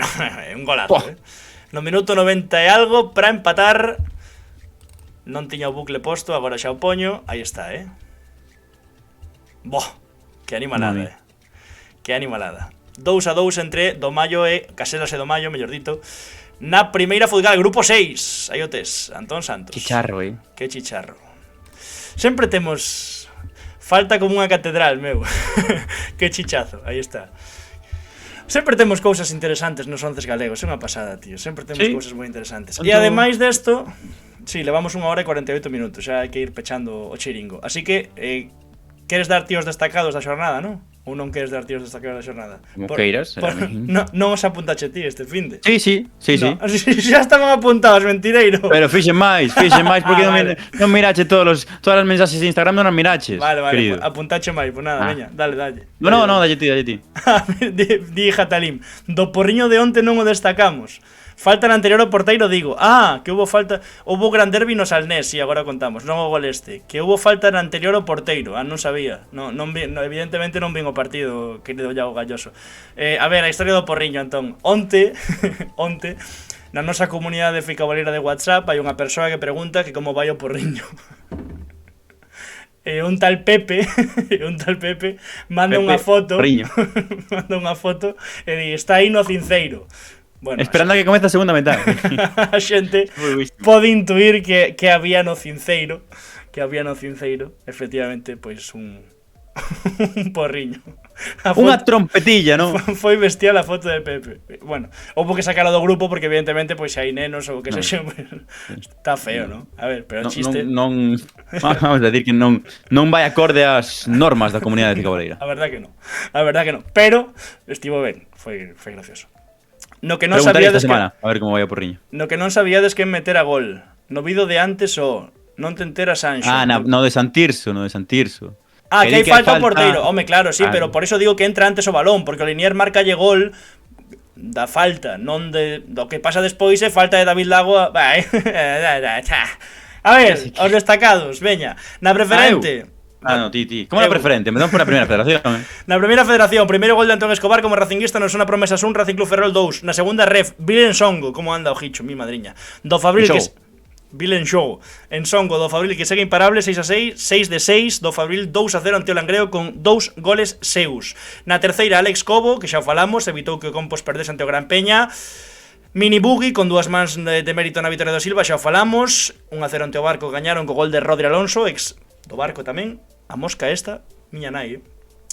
un golazo, No minuto 90 e algo para empatar. Non tiña o bucle posto, agora xa o poño. Aí está, Boh, que animalada, Mami. Que animalada. 2-2 entre Domayo e Caselas e Domayo, mellor dito. Na primeira futgal, grupo 6. Aí o tes, Antón Santos. Chicharro, Que chicharro. Sempre temos... Falta como unha catedral, meu. Que chichazo, aí está. Sempre temos cousas interesantes nos 11 galegos, é unha pasada, tío. Sempre temos cousas moi interesantes. E ademais desto, sí, levamos 1 hora e 48 minutos, xa hai que ir pechando o chiringo. Así que, queres dar tíos destacados da xornada, non? Ou non queres dar tíos destacados da xornada? Como queiras. Non os apuntache ti este finde. Sí. No, xa estaban apuntados, mentireiro. Pero fixen máis porque vale. non mirache todas as mensaxes de Instagram, non as miraches. Vale, querido. apuntache máis, pues nada, veña, dale. No, dalle ti. Di Jatalim, do porriño de onte non o destacamos. Falta na anterior ao porteiro, digo. Que hubo falta. Hubo gran derbi no Salnés, si, agora contamos. Non o gol este. Que hubo falta na anterior ao porteiro. Non sabía. Evidentemente non vin o partido, querido Iago Galloso. A ver, a historia do porriño, Antón. Onte, na nosa comunidade ficaboleira de WhatsApp, hai unha persoa que pregunta que como vai o porriño. Un tal Pepe manda unha foto. Manda unha foto e di, está aí no cinceiro. Bueno, esperando a que comece a segunda metade. A xente pode intuir que había no cinceiro. Efectivamente, pois un porriño. Unha trompetilla, non? Foi bestial a foto de Pepe. Bueno, houbo que sacarlo do grupo porque evidentemente pois hai nenos ou que sexa, está feo, non? A ver, pero o chiste non vamos a decir que non vai acorde ás normas da comunidade de Ficaboleira. A verdad que non. Pero estivo ben, foi gracioso. No que non sabíades semana, a ver como vai o porriño. No que non sabíades que meter a gol. No vídeo de antes non te enteras, Anxo. No de Santirso. Que hai falta o porteiro. Home, claro, sí, pero por eso digo que entra antes o balón, porque o Linier marcalle gol da falta, non do que pasa despois é falta de David Lago. A ver, os destacados, veña. Na preferente. Ti. Como na preferente? Me dan por a primeira federación. Na primeira federación, primeiro gol de Antón Escobar como racinguista no Sona Promesas 1, Racing Club Ferrol 2. Na segunda ref, Bilen Songo, como anda o Hicho, mi madriña. Do Fabril que Bilen Show. En Songo do Fabril que segue imparable 6-6, 6-6, do Fabril 2-0 ante o Langreo con 2 goles seus. Na terceira, Alex Cobo, que xa o falamos, evitou que o Compos perdese ante o Gran Peña. Mini Buggy con 2 mans de mérito na vitória do Silva, xa o falamos. 1-0 ante o Barco, gañaron co gol de Rodri Alonso, ex do Barco tamén. A mosca esta, miña nai,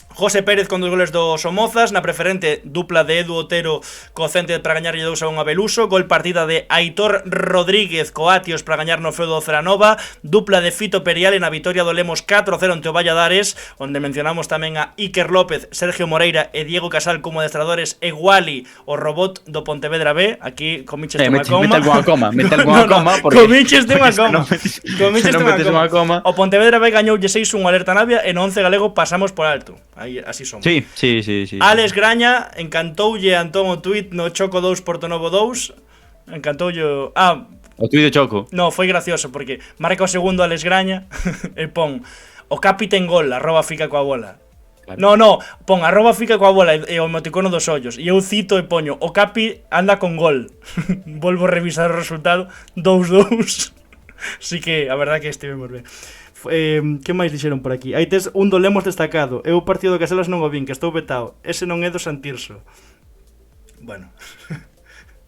José Pérez con 2 goles do Somozas. Na preferente, dupla de Edu Otero co Cente para gañarlle 2-1 a Beluso. Gol partida de Aitor Rodríguez co Atios para gañar no feudo do Ceranova. Dupla de Fito Periale na vitoria do Lemos 4-0 ante o Valladares, onde mencionamos tamén a Iker López, Sergio Moreira e Diego Casal como adestradores, e Wally, o robot do Pontevedra B. Aquí comiches unha coma. Mete algunha coma. Comiches unha coma. O Pontevedra B gañoulle 6-1 Alerta Navia e no 11 galego pasamos por alto. Aí, así somos. Sí. Alex Graña, encantoulle Antón o tuit no Choco 2 Portonovo 2. Encantoulle o tuit de Choco. No, foi gracioso porque marca o segundo Alex Graña e pon o capitán gol, @fica coa bola. Claro. No, pon @fica coa bola e o emoticono dos ollos. E eu cito e poño o capi anda con gol. Volvo a revisar o resultado 2-2. Así que a verdad que estivemos ben. Que máis dixeron por aquí? Aí tes un do Lemos destacado. Eu o partido de Caselas non o vin, que estou vetado. Ese non é do Santirso. Bueno.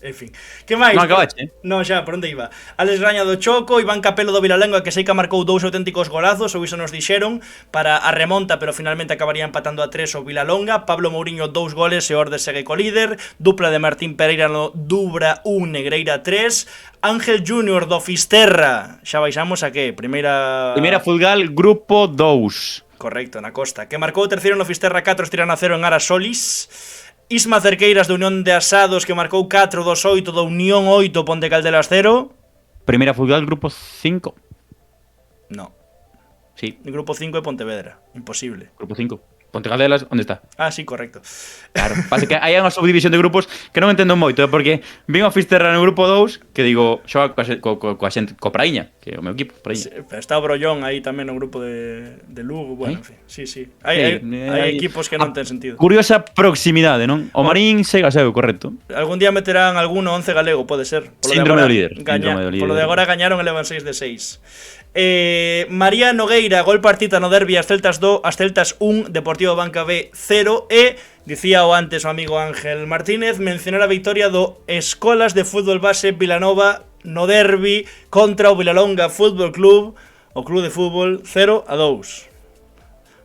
En fin. Que máis? Non acabache? Non, xa, por onde iba? Alex Graña do Choco, Iván Capelo do Vilalenga, que sei que marcou 2 auténticos golazos, ou iso nos dixeron, para a remonta, pero finalmente acabaría empatando a 3 o Vilalonga. Pablo Mourinho 2 goles e Orde segue co líder. Dupla de Martín Pereira no Dubra 1, Negreira 3. Ángel Júnior do Fisterra. Xa baixamos a que? Primeira Fulgal, grupo 2. Correcto, na Costa. Que marcou o terceiro no Fisterra 4, Estirana 0 en Ara Solis. Isma Cerqueiras do Unión de Asados, que marcou 4-2-8 do Unión 8, Ponte Caldelas 0. Primeira Fulgal, grupo 5. No. Sí. El grupo 5 é Pontevedra. Imposible. Grupo 5. Ponte Caldelas, onde está? Sí, correcto. Claro, pasa que hai unha subdivisión de grupos que non entendo moito, porque vin o Fisterra no grupo 2, que digo, xoga co Praíña, que é o meu equipo, Praíña. Sí, está o Brollón aí tamén no grupo de Lugo, bueno, en fin. Sí. Hai equipos que non ten sentido. Curiosa proximidade, non? O Marín segue a seu, correcto. Algún día meterán alguno 11 galego, pode ser. Síndrome do líder. Polo de agora gañaron e levan 6 de 6. María Nogueira, gol partita no derbi as Celtas 2, as Celtas 1, Deportivo Banca B 0. E dicía o antes o amigo Ángel Martínez mencionar a victoria do Escolas de Fútbol Base Vilanova no derbi contra o Vilalonga Fútbol Club, o club de fútbol 0-2.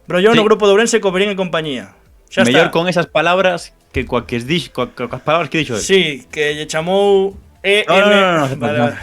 Brollón no grupo de Ourense, Coberín e compañía. Xa Mellor está. con esas palabras que coas palabras que dixo. Sí, que lle chamou No, Vale.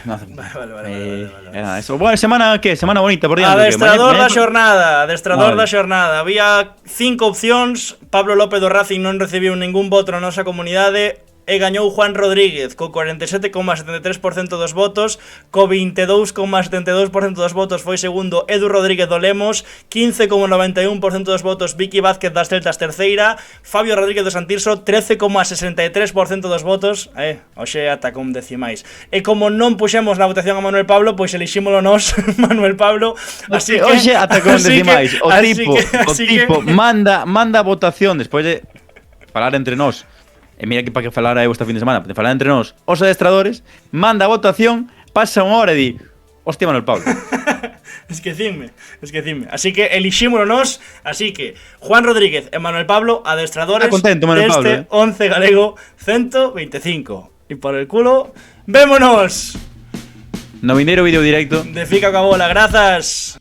Eso. Bueno, semana bonita por diante. Adestrador da xornada. Había 5 opcións. Pablo López do Racing non recibiu ningún voto na nosa comunidade e gañou Juan Rodríguez co 47,73% dos votos, co 22,72% dos votos foi segundo Edu Rodríguez do Lemos, 15,91% dos votos Vicky Vázquez das Celtas terceira, Fabio Rodríguez do Santirso 13,63% dos votos, hoxe ata con decimais. E como non puxemos na votación a Manuel Pablo, pois elixímolo nós, Manuel Pablo, así que hoxe ata con decimais. O tipo manda a votación despois de falar entre nós. E mira que para que falara eu este fin de semana, de falar entre nós, os adestradores, manda a votación, pasa unha hora e di, hostia, Manuel Pablo. Esquecime. Así que elixímolo nós, así que Juan Rodríguez e Manuel Pablo, adestradores contento, Manuel deste Pablo, 11 galego 125. E por el culo, vémonos. No vindeiro vídeo directo. De Fica Cabola, grazas.